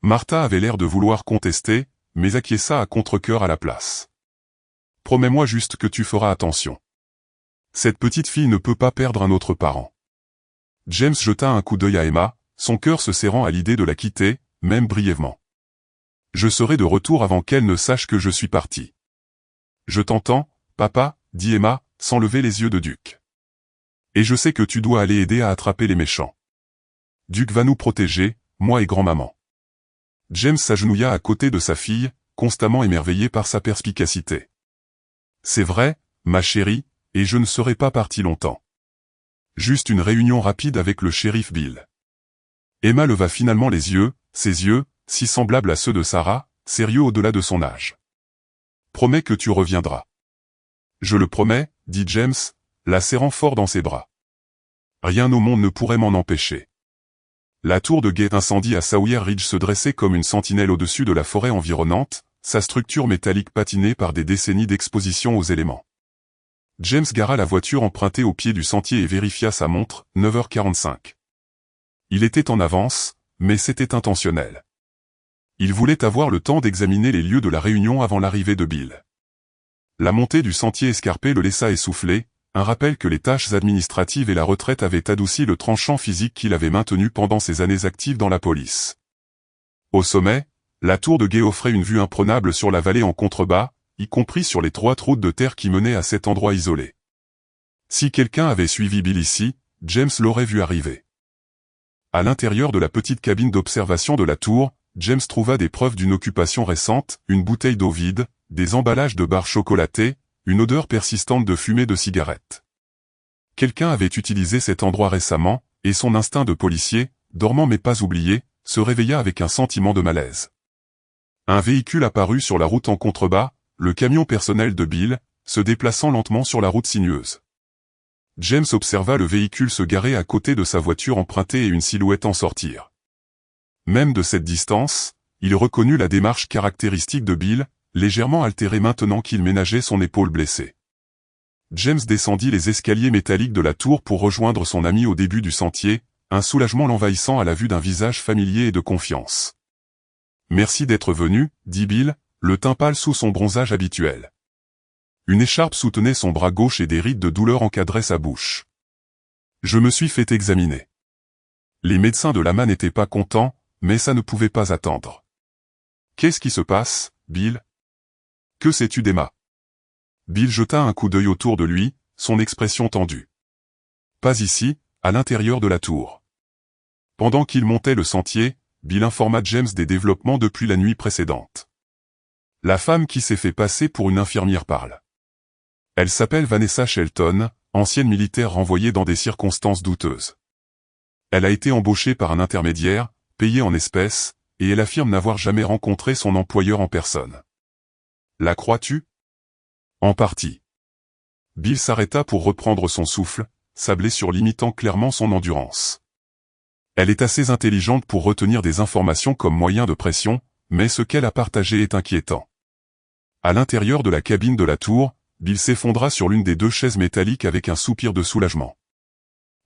Martha avait l'air de vouloir contester, mais acquiesça à contre-cœur à la place. Promets-moi juste que tu feras attention. Cette petite fille ne peut pas perdre un autre parent. James jeta un coup d'œil à Emma, son cœur se serrant à l'idée de la quitter, même brièvement. Je serai de retour avant qu'elle ne sache que je suis parti. Je t'entends, papa, dit Emma, sans lever les yeux de Duke. Et je sais que tu dois aller aider à attraper les méchants. Duke va nous protéger, moi et grand-maman. James s'agenouilla à côté de sa fille, constamment émerveillé par sa perspicacité. C'est vrai, ma chérie, et je ne serai pas parti longtemps. Juste une réunion rapide avec le shérif Bill. Emma leva finalement les yeux, ses yeux, si semblables à ceux de Sarah, sérieux au-delà de son âge. Promets que tu reviendras. Je le promets, dit James, la serrant fort dans ses bras. Rien au monde ne pourrait m'en empêcher. La tour de guet incendie à Sawyer Ridge se dressait comme une sentinelle au-dessus de la forêt environnante, sa structure métallique patinée par des décennies d'exposition aux éléments. James gara la voiture empruntée au pied du sentier et vérifia sa montre, 9h45. Il était en avance, mais c'était intentionnel. Il voulait avoir le temps d'examiner les lieux de la réunion avant l'arrivée de Bill. La montée du sentier escarpé le laissa essouffler, un rappel que les tâches administratives et la retraite avaient adouci le tranchant physique qu'il avait maintenu pendant ses années actives dans la police. Au sommet, la tour de guet offrait une vue imprenable sur la vallée en contrebas, y compris sur les 3 routes de terre qui menaient à cet endroit isolé. Si quelqu'un avait suivi Bill ici, James l'aurait vu arriver. À l'intérieur de la petite cabine d'observation de la tour, James trouva des preuves d'une occupation récente, une bouteille d'eau vide, des emballages de barres chocolatées, une odeur persistante de fumée de cigarette. Quelqu'un avait utilisé cet endroit récemment, et son instinct de policier, dormant mais pas oublié, se réveilla avec un sentiment de malaise. Un véhicule apparut sur la route en contrebas, le camion personnel de Bill, se déplaçant lentement sur la route sinueuse. James observa le véhicule se garer à côté de sa voiture empruntée et une silhouette en sortir. Même de cette distance, il reconnut la démarche caractéristique de Bill, légèrement altérée maintenant qu'il ménageait son épaule blessée. James descendit les escaliers métalliques de la tour pour rejoindre son ami au début du sentier, un soulagement l'envahissant à la vue d'un visage familier et de confiance. « Merci d'être venu, dit Bill, le teint pâle sous son bronzage habituel. Une écharpe soutenait son bras gauche et des rides de douleur encadraient sa bouche. Je me suis fait examiner. Les médecins de l'AMA n'étaient pas contents, mais ça ne pouvait pas attendre. Qu'est-ce qui se passe, Bill? Que sais-tu d'Emma? Bill jeta un coup d'œil autour de lui, son expression tendue. Pas ici, à l'intérieur de la tour. Pendant qu'il montait le sentier, Bill informa James des développements depuis la nuit précédente. La femme qui s'est fait passer pour une infirmière parle. Elle s'appelle Vanessa Shelton, ancienne militaire renvoyée dans des circonstances douteuses. Elle a été embauchée par un intermédiaire, payée en espèces, et elle affirme n'avoir jamais rencontré son employeur en personne. La crois-tu? En partie. Bill s'arrêta pour reprendre son souffle, sa blessure limitant clairement son endurance. Elle est assez intelligente pour retenir des informations comme moyen de pression, mais ce qu'elle a partagé est inquiétant. À l'intérieur de la cabine de la tour, Bill s'effondra sur l'une des deux chaises métalliques avec un soupir de soulagement.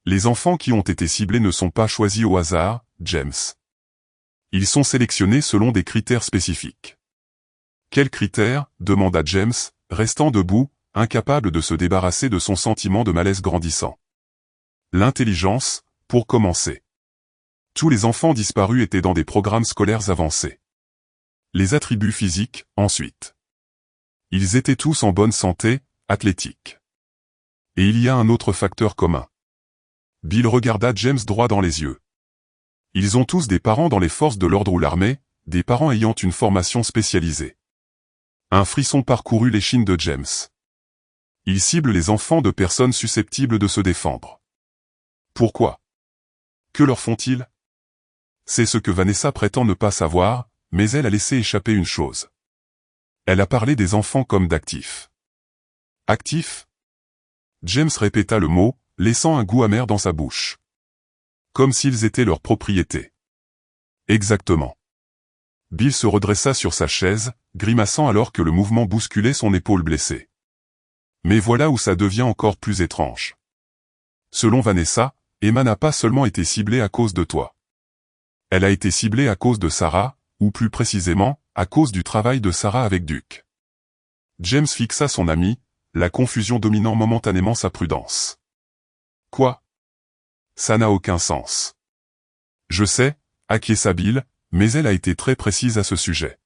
Les enfants qui ont été ciblés ne sont pas choisis au hasard, James. Ils sont sélectionnés selon des critères spécifiques. Quels critères? Demanda James, restant debout, incapable de se débarrasser de son sentiment de malaise grandissant. L'intelligence, pour commencer. Tous les enfants disparus étaient dans des programmes scolaires avancés. Les attributs physiques, ensuite. Ils étaient tous en bonne santé, athlétiques. Et il y a un autre facteur commun. Bill regarda James droit dans les yeux. Ils ont tous des parents dans les forces de l'ordre ou l'armée, des parents ayant une formation spécialisée. Un frisson parcourut l'échine de James. Ils ciblent les enfants de personnes susceptibles de se défendre. Pourquoi? Que leur font-ils? C'est ce que Vanessa prétend ne pas savoir, mais elle a laissé échapper une chose. Elle a parlé des enfants comme d'actifs. Actifs? James répéta le mot, laissant un goût amer dans sa bouche. Comme s'ils étaient leur propriété. Exactement. Bill se redressa sur sa chaise, grimaçant alors que le mouvement bousculait son épaule blessée. Mais voilà où ça devient encore plus étrange. Selon Vanessa, Emma n'a pas seulement été ciblée à cause de toi. Elle a été ciblée à cause de Sarah, ou plus précisément, à cause du travail de Sarah avec Duke. James fixa son ami, la confusion dominant momentanément sa prudence. Quoi? Ça n'a aucun sens. Je sais, acquiesça Bill, mais elle a été très précise à ce sujet.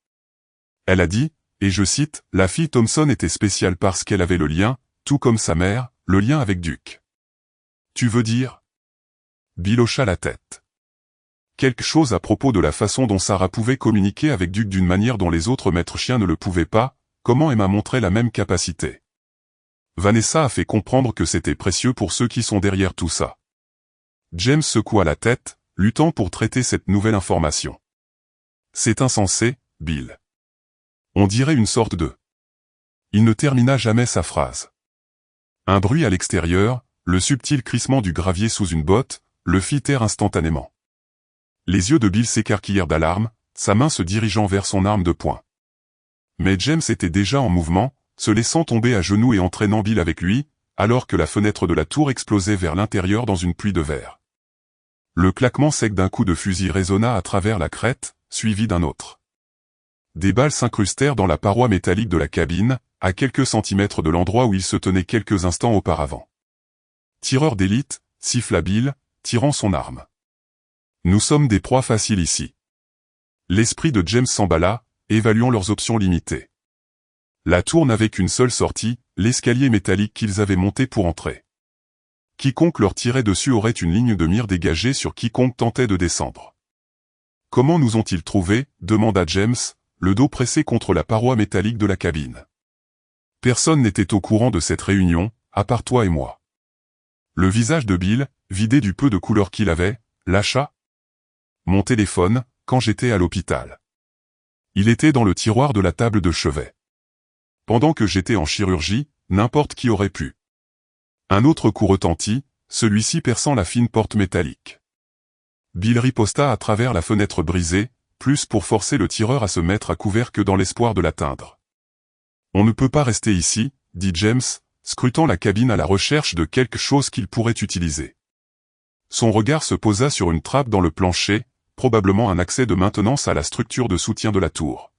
Elle a dit, et je cite, « La fille Thompson était spéciale parce qu'elle avait le lien, tout comme sa mère, le lien avec Duke. » Tu veux dire? Bill hocha la tête. Quelque chose à propos de la façon dont Sarah pouvait communiquer avec Duke d'une manière dont les autres maîtres chiens ne le pouvaient pas, comment Emma montrait la même capacité. Vanessa a fait comprendre que c'était précieux pour ceux qui sont derrière tout ça. James secoua la tête, luttant pour traiter cette nouvelle information. C'est insensé, Bill. On dirait une sorte de... Il ne termina jamais sa phrase. Un bruit à l'extérieur, le subtil crissement du gravier sous une botte, le fit taire instantanément. Les yeux de Bill s'écarquillèrent d'alarme, sa main se dirigeant vers son arme de poing. Mais James était déjà en mouvement, se laissant tomber à genoux et entraînant Bill avec lui, alors que la fenêtre de la tour explosait vers l'intérieur dans une pluie de verre. Le claquement sec d'un coup de fusil résonna à travers la crête, suivi d'un autre. Des balles s'incrustèrent dans la paroi métallique de la cabine, à quelques centimètres de l'endroit où il se tenait quelques instants auparavant. Tireur d'élite, siffla Bill, tirant son arme. Nous sommes des proies faciles ici. L'esprit de James s'emballa, évaluant leurs options limitées. La tour n'avait qu'une seule sortie, l'escalier métallique qu'ils avaient monté pour entrer. Quiconque leur tirait dessus aurait une ligne de mire dégagée sur quiconque tentait de descendre. Comment nous ont-ils trouvés? Demanda James, le dos pressé contre la paroi métallique de la cabine. Personne n'était au courant de cette réunion, à part toi et moi. Le visage de Bill, vidé du peu de couleur qu'il avait, lâcha. Mon téléphone, quand j'étais à l'hôpital. Il était dans le tiroir de la table de chevet. Pendant que j'étais en chirurgie, n'importe qui aurait pu. Un autre coup retentit, celui-ci perçant la fine porte métallique. Bill riposta à travers la fenêtre brisée, plus pour forcer le tireur à se mettre à couvert que dans l'espoir de l'atteindre. On ne peut pas rester ici, dit James, scrutant la cabine à la recherche de quelque chose qu'il pourrait utiliser. Son regard se posa sur une trappe dans le plancher, probablement un accès de maintenance à la structure de soutien de la tour.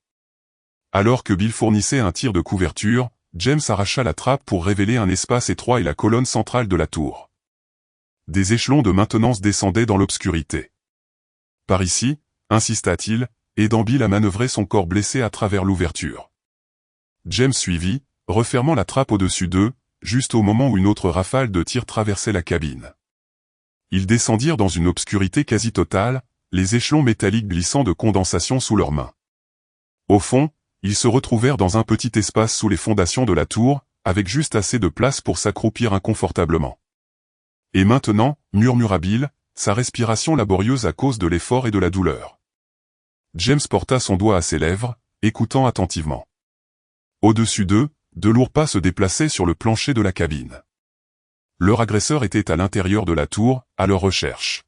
Alors que Bill fournissait un tir de couverture, James arracha la trappe pour révéler un espace étroit et la colonne centrale de la tour. Des échelons de maintenance descendaient dans l'obscurité. Par ici, insista-t-il, aidant Bill à manœuvrer son corps blessé à travers l'ouverture. James suivit, refermant la trappe au-dessus d'eux, juste au moment où une autre rafale de tir traversait la cabine. Ils descendirent dans une obscurité quasi totale, les échelons métalliques glissant de condensation sous leurs mains. Au fond, ils se retrouvèrent dans un petit espace sous les fondations de la tour, avec juste assez de place pour s'accroupir inconfortablement. Et maintenant, murmura Bill, sa respiration laborieuse à cause de l'effort et de la douleur. James porta son doigt à ses lèvres, écoutant attentivement. Au-dessus d'eux, de lourds pas se déplaçaient sur le plancher de la cabine. Leur agresseur était à l'intérieur de la tour, à leur recherche.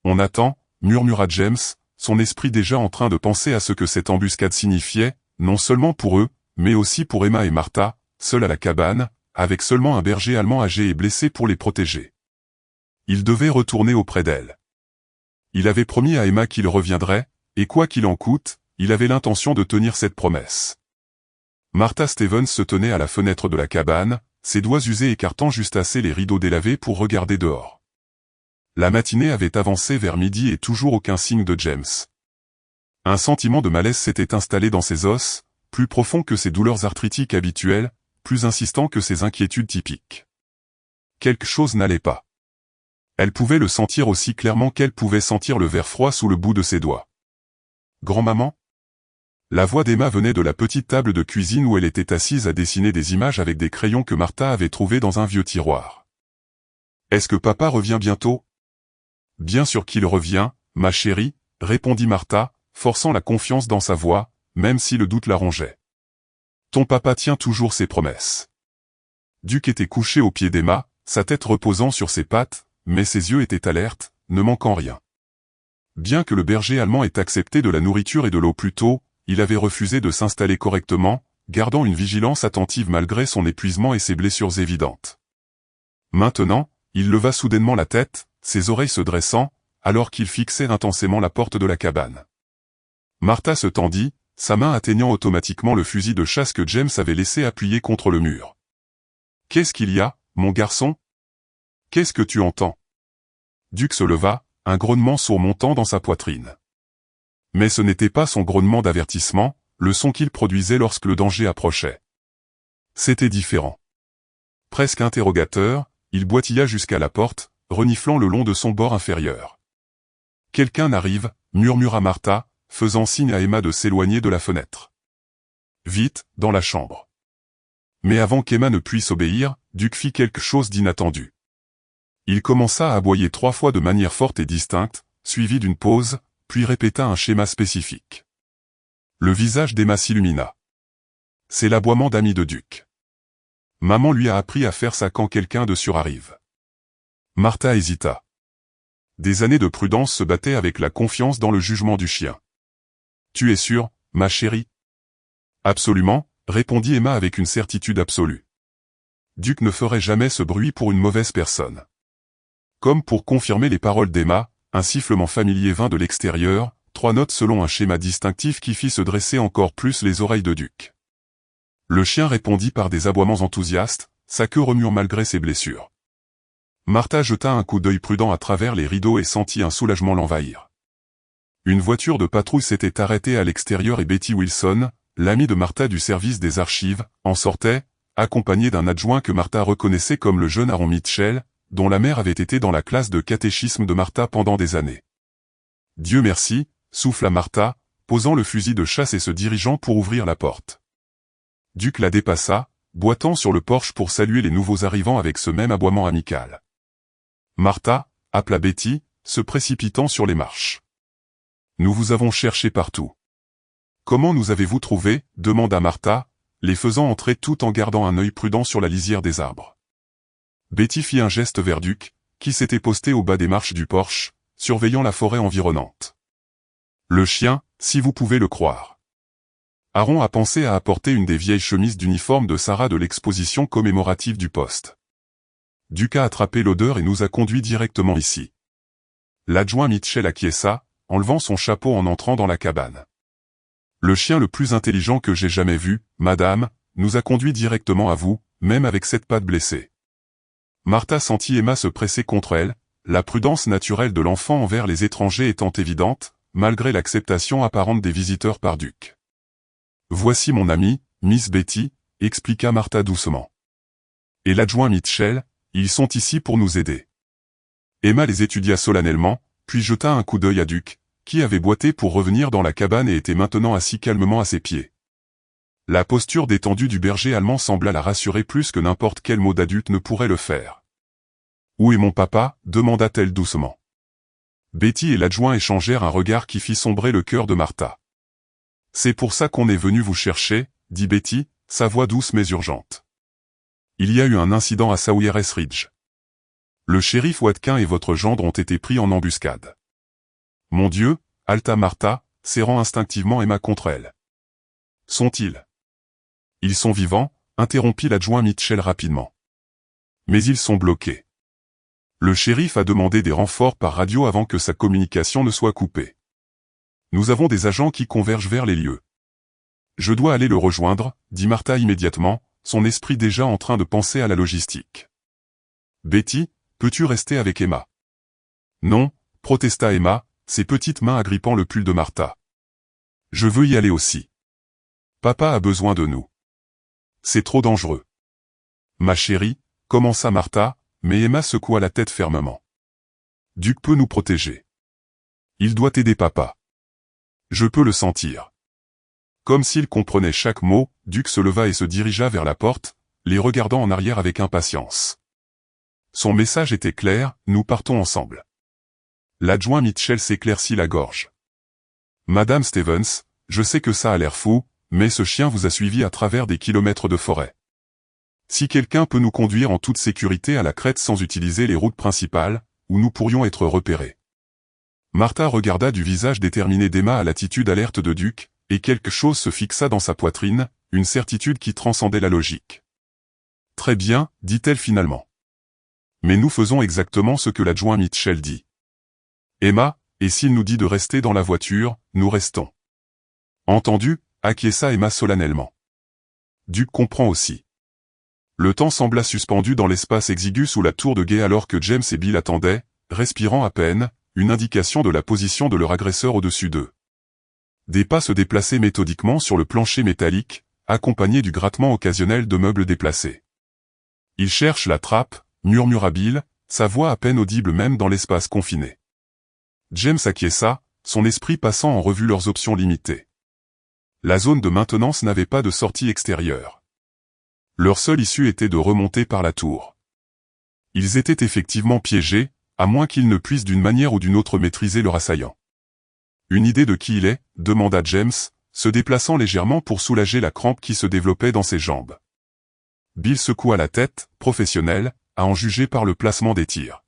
On attend, murmura James, son esprit déjà en train de penser à ce que cette embuscade signifiait, non seulement pour eux, mais aussi pour Emma et Martha, seuls à la cabane, avec seulement un berger allemand âgé et blessé pour les protéger. Il devait retourner auprès d'elle. Il avait promis à Emma qu'il reviendrait, et quoi qu'il en coûte, il avait l'intention de tenir cette promesse. Martha Stevens se tenait à la fenêtre de la cabane, ses doigts usés écartant juste assez les rideaux délavés pour regarder dehors. La matinée avait avancé vers midi et toujours aucun signe de James. Un sentiment de malaise s'était installé dans ses os, plus profond que ses douleurs arthritiques habituelles, plus insistant que ses inquiétudes typiques. Quelque chose n'allait pas. Elle pouvait le sentir aussi clairement qu'elle pouvait sentir le verre froid sous le bout de ses doigts. « Grand-maman » La voix d'Emma venait de la petite table de cuisine où elle était assise à dessiner des images avec des crayons que Martha avait trouvés dans un vieux tiroir. « Est-ce que papa revient bientôt ?»« Bien sûr qu'il revient, ma chérie, » répondit Martha, forçant la confiance dans sa voix, même si le doute la rongeait. « Ton papa tient toujours ses promesses. » Duke était couché au pied d'Emma, sa tête reposant sur ses pattes, mais ses yeux étaient alertes, ne manquant rien. Bien que le berger allemand ait accepté de la nourriture et de l'eau plus tôt, il avait refusé de s'installer correctement, gardant une vigilance attentive malgré son épuisement et ses blessures évidentes. Maintenant, il leva soudainement la tête, ses oreilles se dressant, alors qu'il fixait intensément la porte de la cabane. Martha se tendit, sa main atteignant automatiquement le fusil de chasse que James avait laissé appuyé contre le mur. « Qu'est-ce qu'il y a, mon garçon ? Qu'est-ce que tu entends ?» Duke se leva, un grognement sourd montant dans sa poitrine. Mais ce n'était pas son grognement d'avertissement, le son qu'il produisait lorsque le danger approchait. C'était différent. Presque interrogateur, il boitilla jusqu'à la porte, reniflant le long de son bord inférieur. « Quelqu'un arrive, » murmura Martha, faisant signe à Emma de s'éloigner de la fenêtre. « Vite, dans la chambre. » Mais avant qu'Emma ne puisse obéir, Duke fit quelque chose d'inattendu. Il commença à aboyer 3 fois de manière forte et distincte, suivi d'une pause, puis répéta un schéma spécifique. Le visage d'Emma s'illumina. C'est l'aboiement d'ami de Duke. Maman lui a appris à faire ça quand quelqu'un de sûr arrive. Martha hésita. Des années de prudence se battaient avec la confiance dans le jugement du chien. « Tu es sûre, ma chérie ?» « Absolument », répondit Emma avec une certitude absolue. Duke ne ferait jamais ce bruit pour une mauvaise personne. Comme pour confirmer les paroles d'Emma, un sifflement familier vint de l'extérieur, 3 notes selon un schéma distinctif qui fit se dresser encore plus les oreilles de Duke. Le chien répondit par des aboiements enthousiastes, sa queue remuant malgré ses blessures. Martha jeta un coup d'œil prudent à travers les rideaux et sentit un soulagement l'envahir. Une voiture de patrouille s'était arrêtée à l'extérieur et Betty Wilson, l'amie de Martha du service des archives, en sortait, accompagnée d'un adjoint que Martha reconnaissait comme le jeune Aaron Mitchell, dont la mère avait été dans la classe de catéchisme de Martha pendant des années. « Dieu merci », souffla Martha, posant le fusil de chasse et se dirigeant pour ouvrir la porte. Duke la dépassa, boitant sur le porche pour saluer les nouveaux arrivants avec ce même aboiement amical. Martha, appela Betty, se précipitant sur les marches. « Nous vous avons cherché partout. »« Comment nous avez-vous trouvés ?» demanda Martha, les faisant entrer tout en gardant un œil prudent sur la lisière des arbres. Betty fit un geste vers Duke, qui s'était posté au bas des marches du porche, surveillant la forêt environnante. Le chien, si vous pouvez le croire. Aaron a pensé à apporter une des vieilles chemises d'uniforme de Sarah de l'exposition commémorative du poste. Duke a attrapé l'odeur et nous a conduits directement ici. L'adjoint Mitchell acquiesça, enlevant son chapeau en entrant dans la cabane. Le chien le plus intelligent que j'ai jamais vu, madame, nous a conduits directement à vous, même avec cette patte blessée. Martha sentit Emma se presser contre elle, la prudence naturelle de l'enfant envers les étrangers étant évidente, malgré l'acceptation apparente des visiteurs par Duke. « Voici mon ami, Miss Betty », expliqua Martha doucement. « Et l'adjoint Mitchell, ils sont ici pour nous aider. » Emma les étudia solennellement, puis jeta un coup d'œil à Duke, qui avait boité pour revenir dans la cabane et était maintenant assis calmement à ses pieds. La posture détendue du berger allemand sembla la rassurer plus que n'importe quel mot d'adulte ne pourrait le faire. « Où est mon papa » demanda-t-elle doucement. Betty et l'adjoint échangèrent un regard qui fit sombrer le cœur de Martha. « C'est pour ça qu'on est venu vous chercher » dit Betty, sa voix douce mais urgente. « Il y a eu un incident à Sawyers Ridge. Le shérif Watkin et votre gendre ont été pris en embuscade. »« Mon Dieu » halta Martha, serrant instinctivement Emma contre elle. « Sont-ils »« Ils sont vivants » interrompit l'adjoint Mitchell rapidement. « Mais ils sont bloqués. Le shérif a demandé des renforts par radio avant que sa communication ne soit coupée. Nous avons des agents qui convergent vers les lieux. »« Je dois aller le rejoindre » dit Martha immédiatement, son esprit déjà en train de penser à la logistique. « Betty, peux-tu rester avec Emma ?»« Non » protesta Emma, ses petites mains agrippant le pull de Martha. « Je veux y aller aussi. Papa a besoin de nous. C'est trop dangereux. »« Ma chérie » commença Martha, mais Emma secoua la tête fermement. « Duke peut nous protéger. Il doit aider papa. Je peux le sentir. » Comme s'il comprenait chaque mot, Duke se leva et se dirigea vers la porte, les regardant en arrière avec impatience. Son message était clair, nous partons ensemble. L'adjoint Mitchell s'éclaircit la gorge. Madame Stevens, je sais que ça a l'air fou, mais ce chien vous a suivi à travers des kilomètres de forêt. Si quelqu'un peut nous conduire en toute sécurité à la crête sans utiliser les routes principales, où nous pourrions être repérés. Martha regarda du visage déterminé d'Emma à l'attitude alerte de Duke, et quelque chose se fixa dans sa poitrine, une certitude qui transcendait la logique. Très bien, dit-elle finalement. Mais nous faisons exactement ce que l'adjoint Mitchell dit. Emma, et s'il nous dit de rester dans la voiture, nous restons. Entendu, acquiesça Emma solennellement. Duke comprend aussi. Le temps sembla suspendu dans l'espace exigu sous la tour de guet alors que James et Bill attendaient, respirant à peine, une indication de la position de leur agresseur au-dessus d'eux. Des pas se déplaçaient méthodiquement sur le plancher métallique, accompagnés du grattement occasionnel de meubles déplacés. « Ils cherchent la trappe » murmura Bill, sa voix à peine audible même dans l'espace confiné. James acquiesça, son esprit passant en revue leurs options limitées. La zone de maintenance n'avait pas de sortie extérieure. Leur seule issue était de remonter par la tour. Ils étaient effectivement piégés, à moins qu'ils ne puissent d'une manière ou d'une autre maîtriser leur assaillant. « Une idée de qui il est ?» demanda James, se déplaçant légèrement pour soulager la crampe qui se développait dans ses jambes. Bill secoua la tête, professionnel, à en juger par le placement des tirs.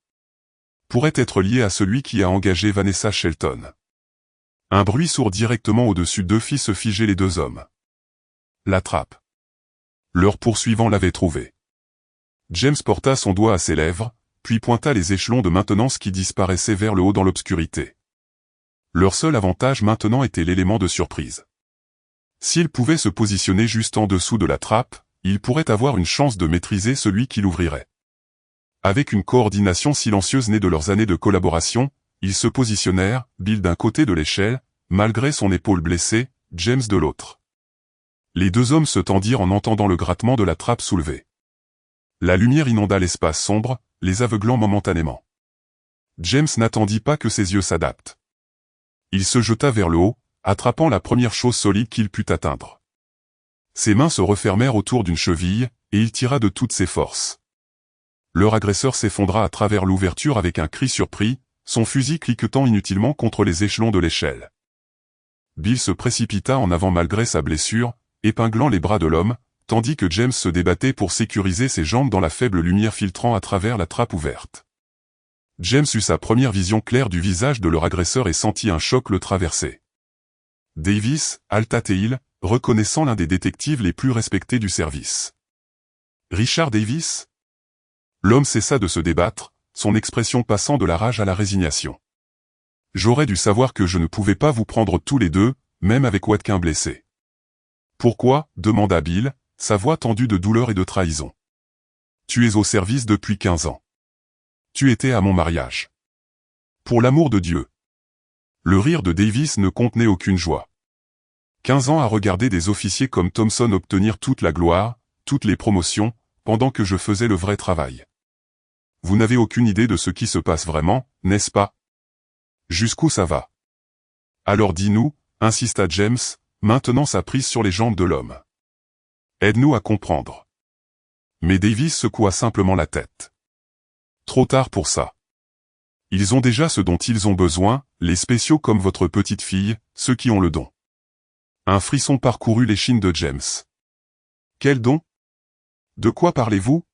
Pourrait être lié à celui qui a engagé Vanessa Shelton. Un bruit sourd directement au-dessus d'eux fit se figer les deux hommes. La trappe. Leur poursuivant l'avait trouvée. James porta son doigt à ses lèvres, puis pointa les échelons de maintenance qui disparaissaient vers le haut dans l'obscurité. Leur seul avantage maintenant était l'élément de surprise. S'ils pouvaient se positionner juste en dessous de la trappe, ils pourraient avoir une chance de maîtriser celui qui l'ouvrirait. Avec une coordination silencieuse née de leurs années de collaboration, ils se positionnèrent, Bill d'un côté de l'échelle, malgré son épaule blessée, James de l'autre. Les deux hommes se tendirent en entendant le grattement de la trappe soulevée. La lumière inonda l'espace sombre, les aveuglant momentanément. James n'attendit pas que ses yeux s'adaptent. Il se jeta vers le haut, attrapant la première chose solide qu'il put atteindre. Ses mains se refermèrent autour d'une cheville, et il tira de toutes ses forces. Leur agresseur s'effondra à travers l'ouverture avec un cri surpris, son fusil cliquetant inutilement contre les échelons de l'échelle. Bill se précipita en avant malgré sa blessure, épinglant les bras de l'homme, tandis que James se débattait pour sécuriser ses jambes dans la faible lumière filtrant à travers la trappe ouverte. James eut sa première vision claire du visage de leur agresseur et sentit un choc le traverser. Davis, halta-t-il, reconnaissant l'un des détectives les plus respectés du service. Richard Davis ? L'homme cessa de se débattre, son expression passant de la rage à la résignation. J'aurais dû savoir que je ne pouvais pas vous prendre tous les deux, même avec Watkin blessé. Pourquoi ? Demanda Bill, sa voix tendue de douleur et de trahison. Tu es au service depuis 15 ans. Tu étais à mon mariage. Pour l'amour de Dieu. Le rire de Davis ne contenait aucune joie. 15 ans à regarder des officiers comme Thompson obtenir toute la gloire, toutes les promotions, pendant que je faisais le vrai travail. Vous n'avez aucune idée de ce qui se passe vraiment, n'est-ce pas? Jusqu'où ça va? Alors dis-nous, insista James, maintenant sa prise sur les jambes de l'homme. Aide-nous à comprendre. Mais Davis secoua simplement la tête. Trop tard pour ça. Ils ont déjà ce dont ils ont besoin, les spéciaux comme votre petite fille, ceux qui ont le don. Un frisson parcourut l'échine de James. Quel don? De quoi parlez-vous?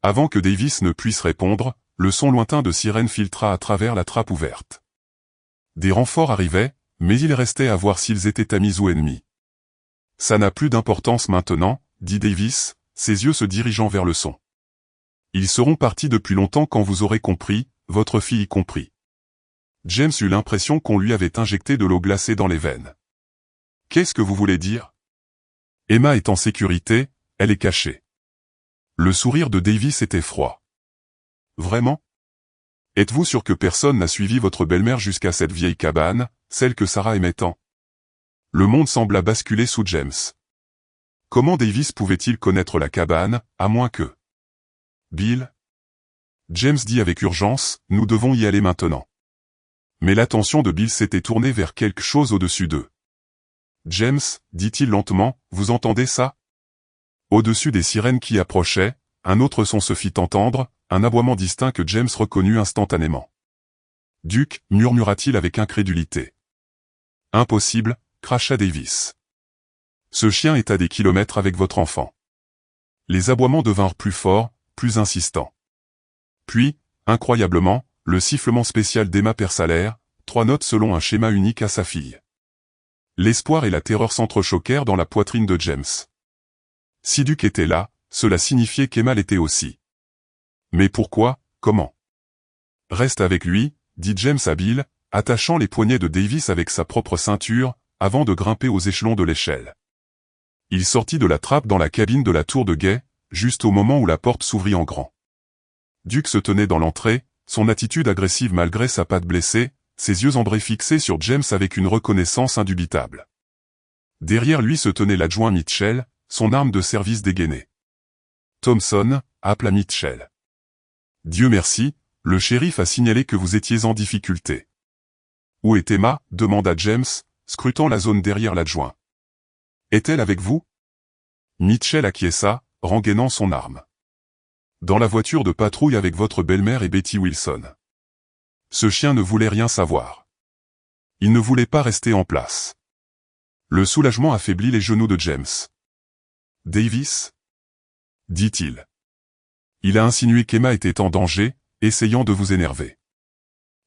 Avant que Davis ne puisse répondre, le son lointain de sirène filtra à travers la trappe ouverte. Des renforts arrivaient, mais il restait à voir s'ils étaient amis ou ennemis. Ça n'a plus d'importance maintenant, dit Davis, ses yeux se dirigeant vers le son. Ils seront partis depuis longtemps quand vous aurez compris, votre fille y compris. James eut l'impression qu'on lui avait injecté de l'eau glacée dans les veines. Qu'est-ce que vous voulez dire? Emma est en sécurité, elle est cachée. Le sourire de Davis était froid. Vraiment? Êtes-vous sûr que personne n'a suivi votre belle-mère jusqu'à cette vieille cabane, celle que Sarah aimait tant? Le monde sembla basculer sous James. Comment Davis pouvait-il connaître la cabane, à moins que... Bill? James dit avec urgence, nous devons y aller maintenant. Mais l'attention de Bill s'était tournée vers quelque chose au-dessus d'eux. James, dit-il lentement, vous entendez ça? Au-dessus des sirènes qui approchaient, un autre son se fit entendre, un aboiement distinct que James reconnut instantanément. Duc, murmura-t-il avec incrédulité. Impossible, cracha Davis. Ce chien est à des kilomètres avec votre enfant. Les aboiements devinrent plus forts, plus insistants. Puis, incroyablement, le sifflement spécial d'Emma perça l'air, 3 notes selon un schéma unique à sa fille. L'espoir et la terreur s'entrechoquèrent dans la poitrine de James. Si Duc était là, cela signifiait qu'Emma l'était aussi. Mais pourquoi, comment? Reste avec lui, dit James à Bill, attachant les poignets de Davis avec sa propre ceinture, avant de grimper aux échelons de l'échelle. Il sortit de la trappe dans la cabine de la tour de guet, juste au moment où la porte s'ouvrit en grand. Duc se tenait dans l'entrée, son attitude agressive malgré sa patte blessée, ses yeux ambrés fixés sur James avec une reconnaissance indubitable. Derrière lui se tenait l'adjoint Mitchell, son arme de service dégainée. Thompson, appela Mitchell. Dieu merci, le shérif a signalé que vous étiez en difficulté. Où est Emma? Demanda James, scrutant la zone derrière l'adjoint. Est-elle avec vous? Mitchell acquiesça, rengainant son arme. Dans la voiture de patrouille avec votre belle-mère et Betty Wilson. Ce chien ne voulait rien savoir. Il ne voulait pas rester en place. Le soulagement affaiblit les genoux de James. Davis? Dit-il. Il a insinué qu'Emma était en danger, essayant de vous énerver.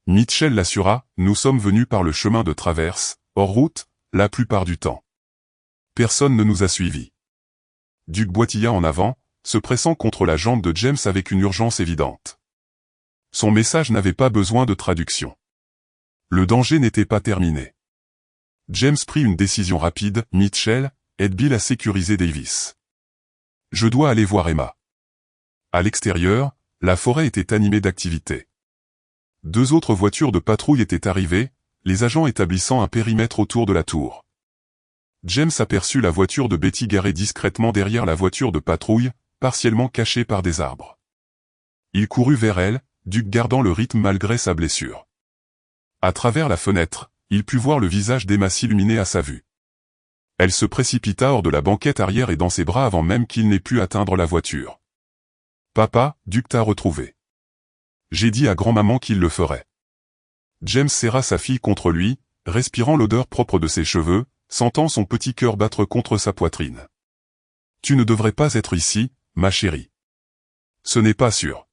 Mitchell l'assura, nous sommes venus par le chemin de traverse, hors route, la plupart du temps. Personne ne nous a suivis. Duc boitilla en avant, se pressant contre la jambe de James avec une urgence évidente. Son message n'avait pas besoin de traduction. Le danger n'était pas terminé. James prit une décision rapide, Mitchell, aide Bill à sécuriser Davis. Je dois aller voir Emma. À l'extérieur, la forêt était animée d'activité. 2 autres voitures de patrouille étaient arrivées, les agents établissant un périmètre autour de la tour. James aperçut la voiture de Betty garée discrètement derrière la voiture de patrouille, partiellement cachée par des arbres. Il courut vers elle, Duc gardant le rythme malgré sa blessure. À travers la fenêtre, il put voir le visage d'Emma s'illuminer à sa vue. Elle se précipita hors de la banquette arrière et dans ses bras avant même qu'il n'ait pu atteindre la voiture. « Papa, Duc t'a retrouvé. J'ai dit à grand-maman qu'il le ferait. » James serra sa fille contre lui, respirant l'odeur propre de ses cheveux, sentant son petit cœur battre contre sa poitrine. « Tu ne devrais pas être ici, ma chérie. »« Ce n'est pas sûr. »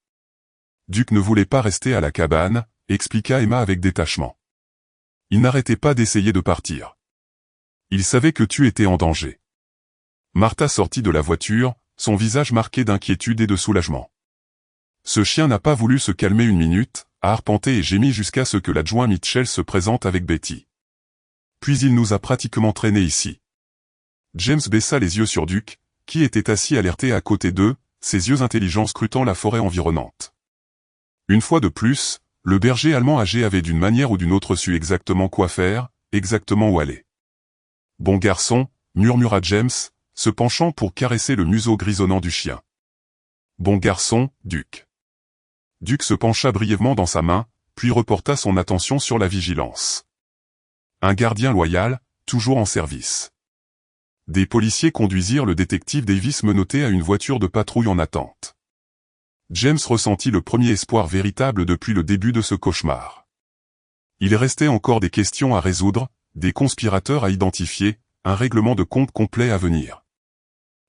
Duc ne voulait pas rester à la cabane, expliqua Emma avec détachement. Il n'arrêtait pas d'essayer de partir. Il savait que tu étais en danger. Martha sortit de la voiture, son visage marqué d'inquiétude et de soulagement. Ce chien n'a pas voulu se calmer une minute, a arpenté et gémi jusqu'à ce que l'adjoint Mitchell se présente avec Betty. Puis il nous a pratiquement traînés ici. James baissa les yeux sur Duc, qui était assis alerté à côté d'eux, ses yeux intelligents scrutant la forêt environnante. Une fois de plus, le berger allemand âgé avait d'une manière ou d'une autre su exactement quoi faire, exactement où aller. « Bon garçon », murmura James, se penchant pour caresser le museau grisonnant du chien. « Bon garçon, Duc. » Duc se pencha brièvement dans sa main, puis reporta son attention sur la vigilance. Un gardien loyal, toujours en service. Des policiers conduisirent le détective Davis menotté à une voiture de patrouille en attente. James ressentit le premier espoir véritable depuis le début de ce cauchemar. Il restait encore des questions à résoudre, des conspirateurs à identifier, un règlement de compte complet à venir.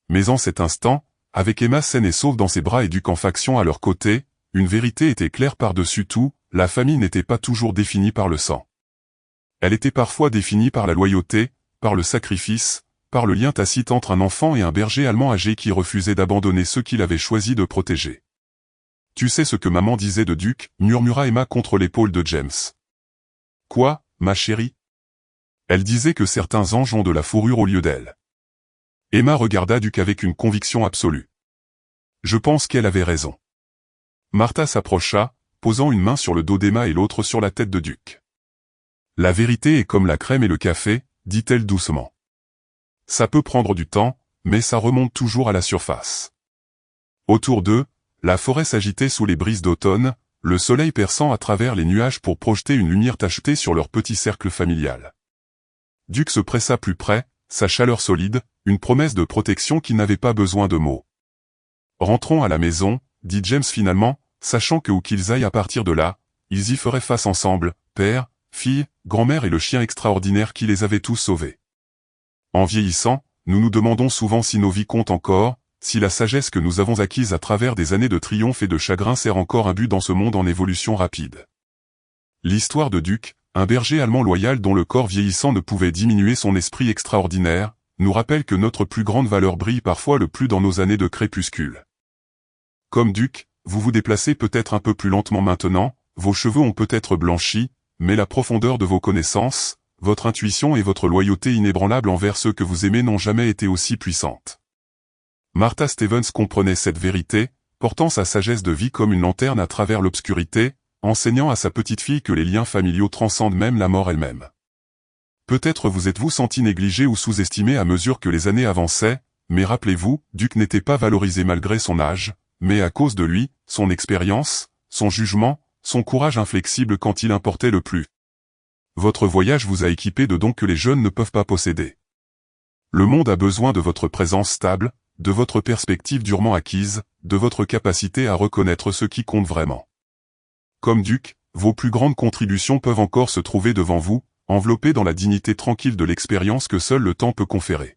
Mais en cet instant, avec Emma saine et sauve dans ses bras et Duc en faction à leur côté, une vérité était claire par-dessus tout, la famille n'était pas toujours définie par le sang. Elle était parfois définie par la loyauté, par le sacrifice, par le lien tacite entre un enfant et un berger allemand âgé qui refusait d'abandonner ceux qu'il avait choisi de protéger. « Tu sais ce que maman disait de Duc » murmura Emma contre l'épaule de James. « Quoi, ma chérie ?» Elle disait que certains anges ont de la fourrure au lieu d'elle. Emma regarda Duc avec une conviction absolue. Je pense qu'elle avait raison. Martha s'approcha, posant une main sur le dos d'Emma et l'autre sur la tête de Duc. « La vérité est comme la crème et le café, dit-elle doucement. Ça peut prendre du temps, mais ça remonte toujours à la surface. » Autour d'eux, la forêt s'agitait sous les brises d'automne, le soleil perçant à travers les nuages pour projeter une lumière tachetée sur leur petit cercle familial. Duc se pressa plus près, sa chaleur solide, une promesse de protection qui n'avait pas besoin de mots. « Rentrons à la maison », dit James finalement, sachant que où qu'ils aillent à partir de là, ils y feraient face ensemble, père, fille, grand-mère et le chien extraordinaire qui les avait tous sauvés. En vieillissant, nous nous demandons souvent si nos vies comptent encore, si la sagesse que nous avons acquise à travers des années de triomphe et de chagrin sert encore un but dans ce monde en évolution rapide. L'histoire de Duc, un berger allemand loyal dont le corps vieillissant ne pouvait diminuer son esprit extraordinaire, nous rappelle que notre plus grande valeur brille parfois le plus dans nos années de crépuscule. Comme Duc, vous vous déplacez peut-être un peu plus lentement maintenant, vos cheveux ont peut-être blanchi, mais la profondeur de vos connaissances, votre intuition et votre loyauté inébranlable envers ceux que vous aimez n'ont jamais été aussi puissantes. Martha Stevens comprenait cette vérité, portant sa sagesse de vie comme une lanterne à travers l'obscurité, enseignant à sa petite fille que les liens familiaux transcendent même la mort elle-même. Peut-être vous êtes-vous senti négligé ou sous-estimé à mesure que les années avançaient, mais rappelez-vous, Duc n'était pas valorisé malgré son âge, mais à cause de lui, son expérience, son jugement, son courage inflexible quand il importait le plus. Votre voyage vous a équipé de dons que les jeunes ne peuvent pas posséder. Le monde a besoin de votre présence stable, de votre perspective durement acquise, de votre capacité à reconnaître ce qui compte vraiment. Comme Duc, vos plus grandes contributions peuvent encore se trouver devant vous, enveloppées dans la dignité tranquille de l'expérience que seul le temps peut conférer.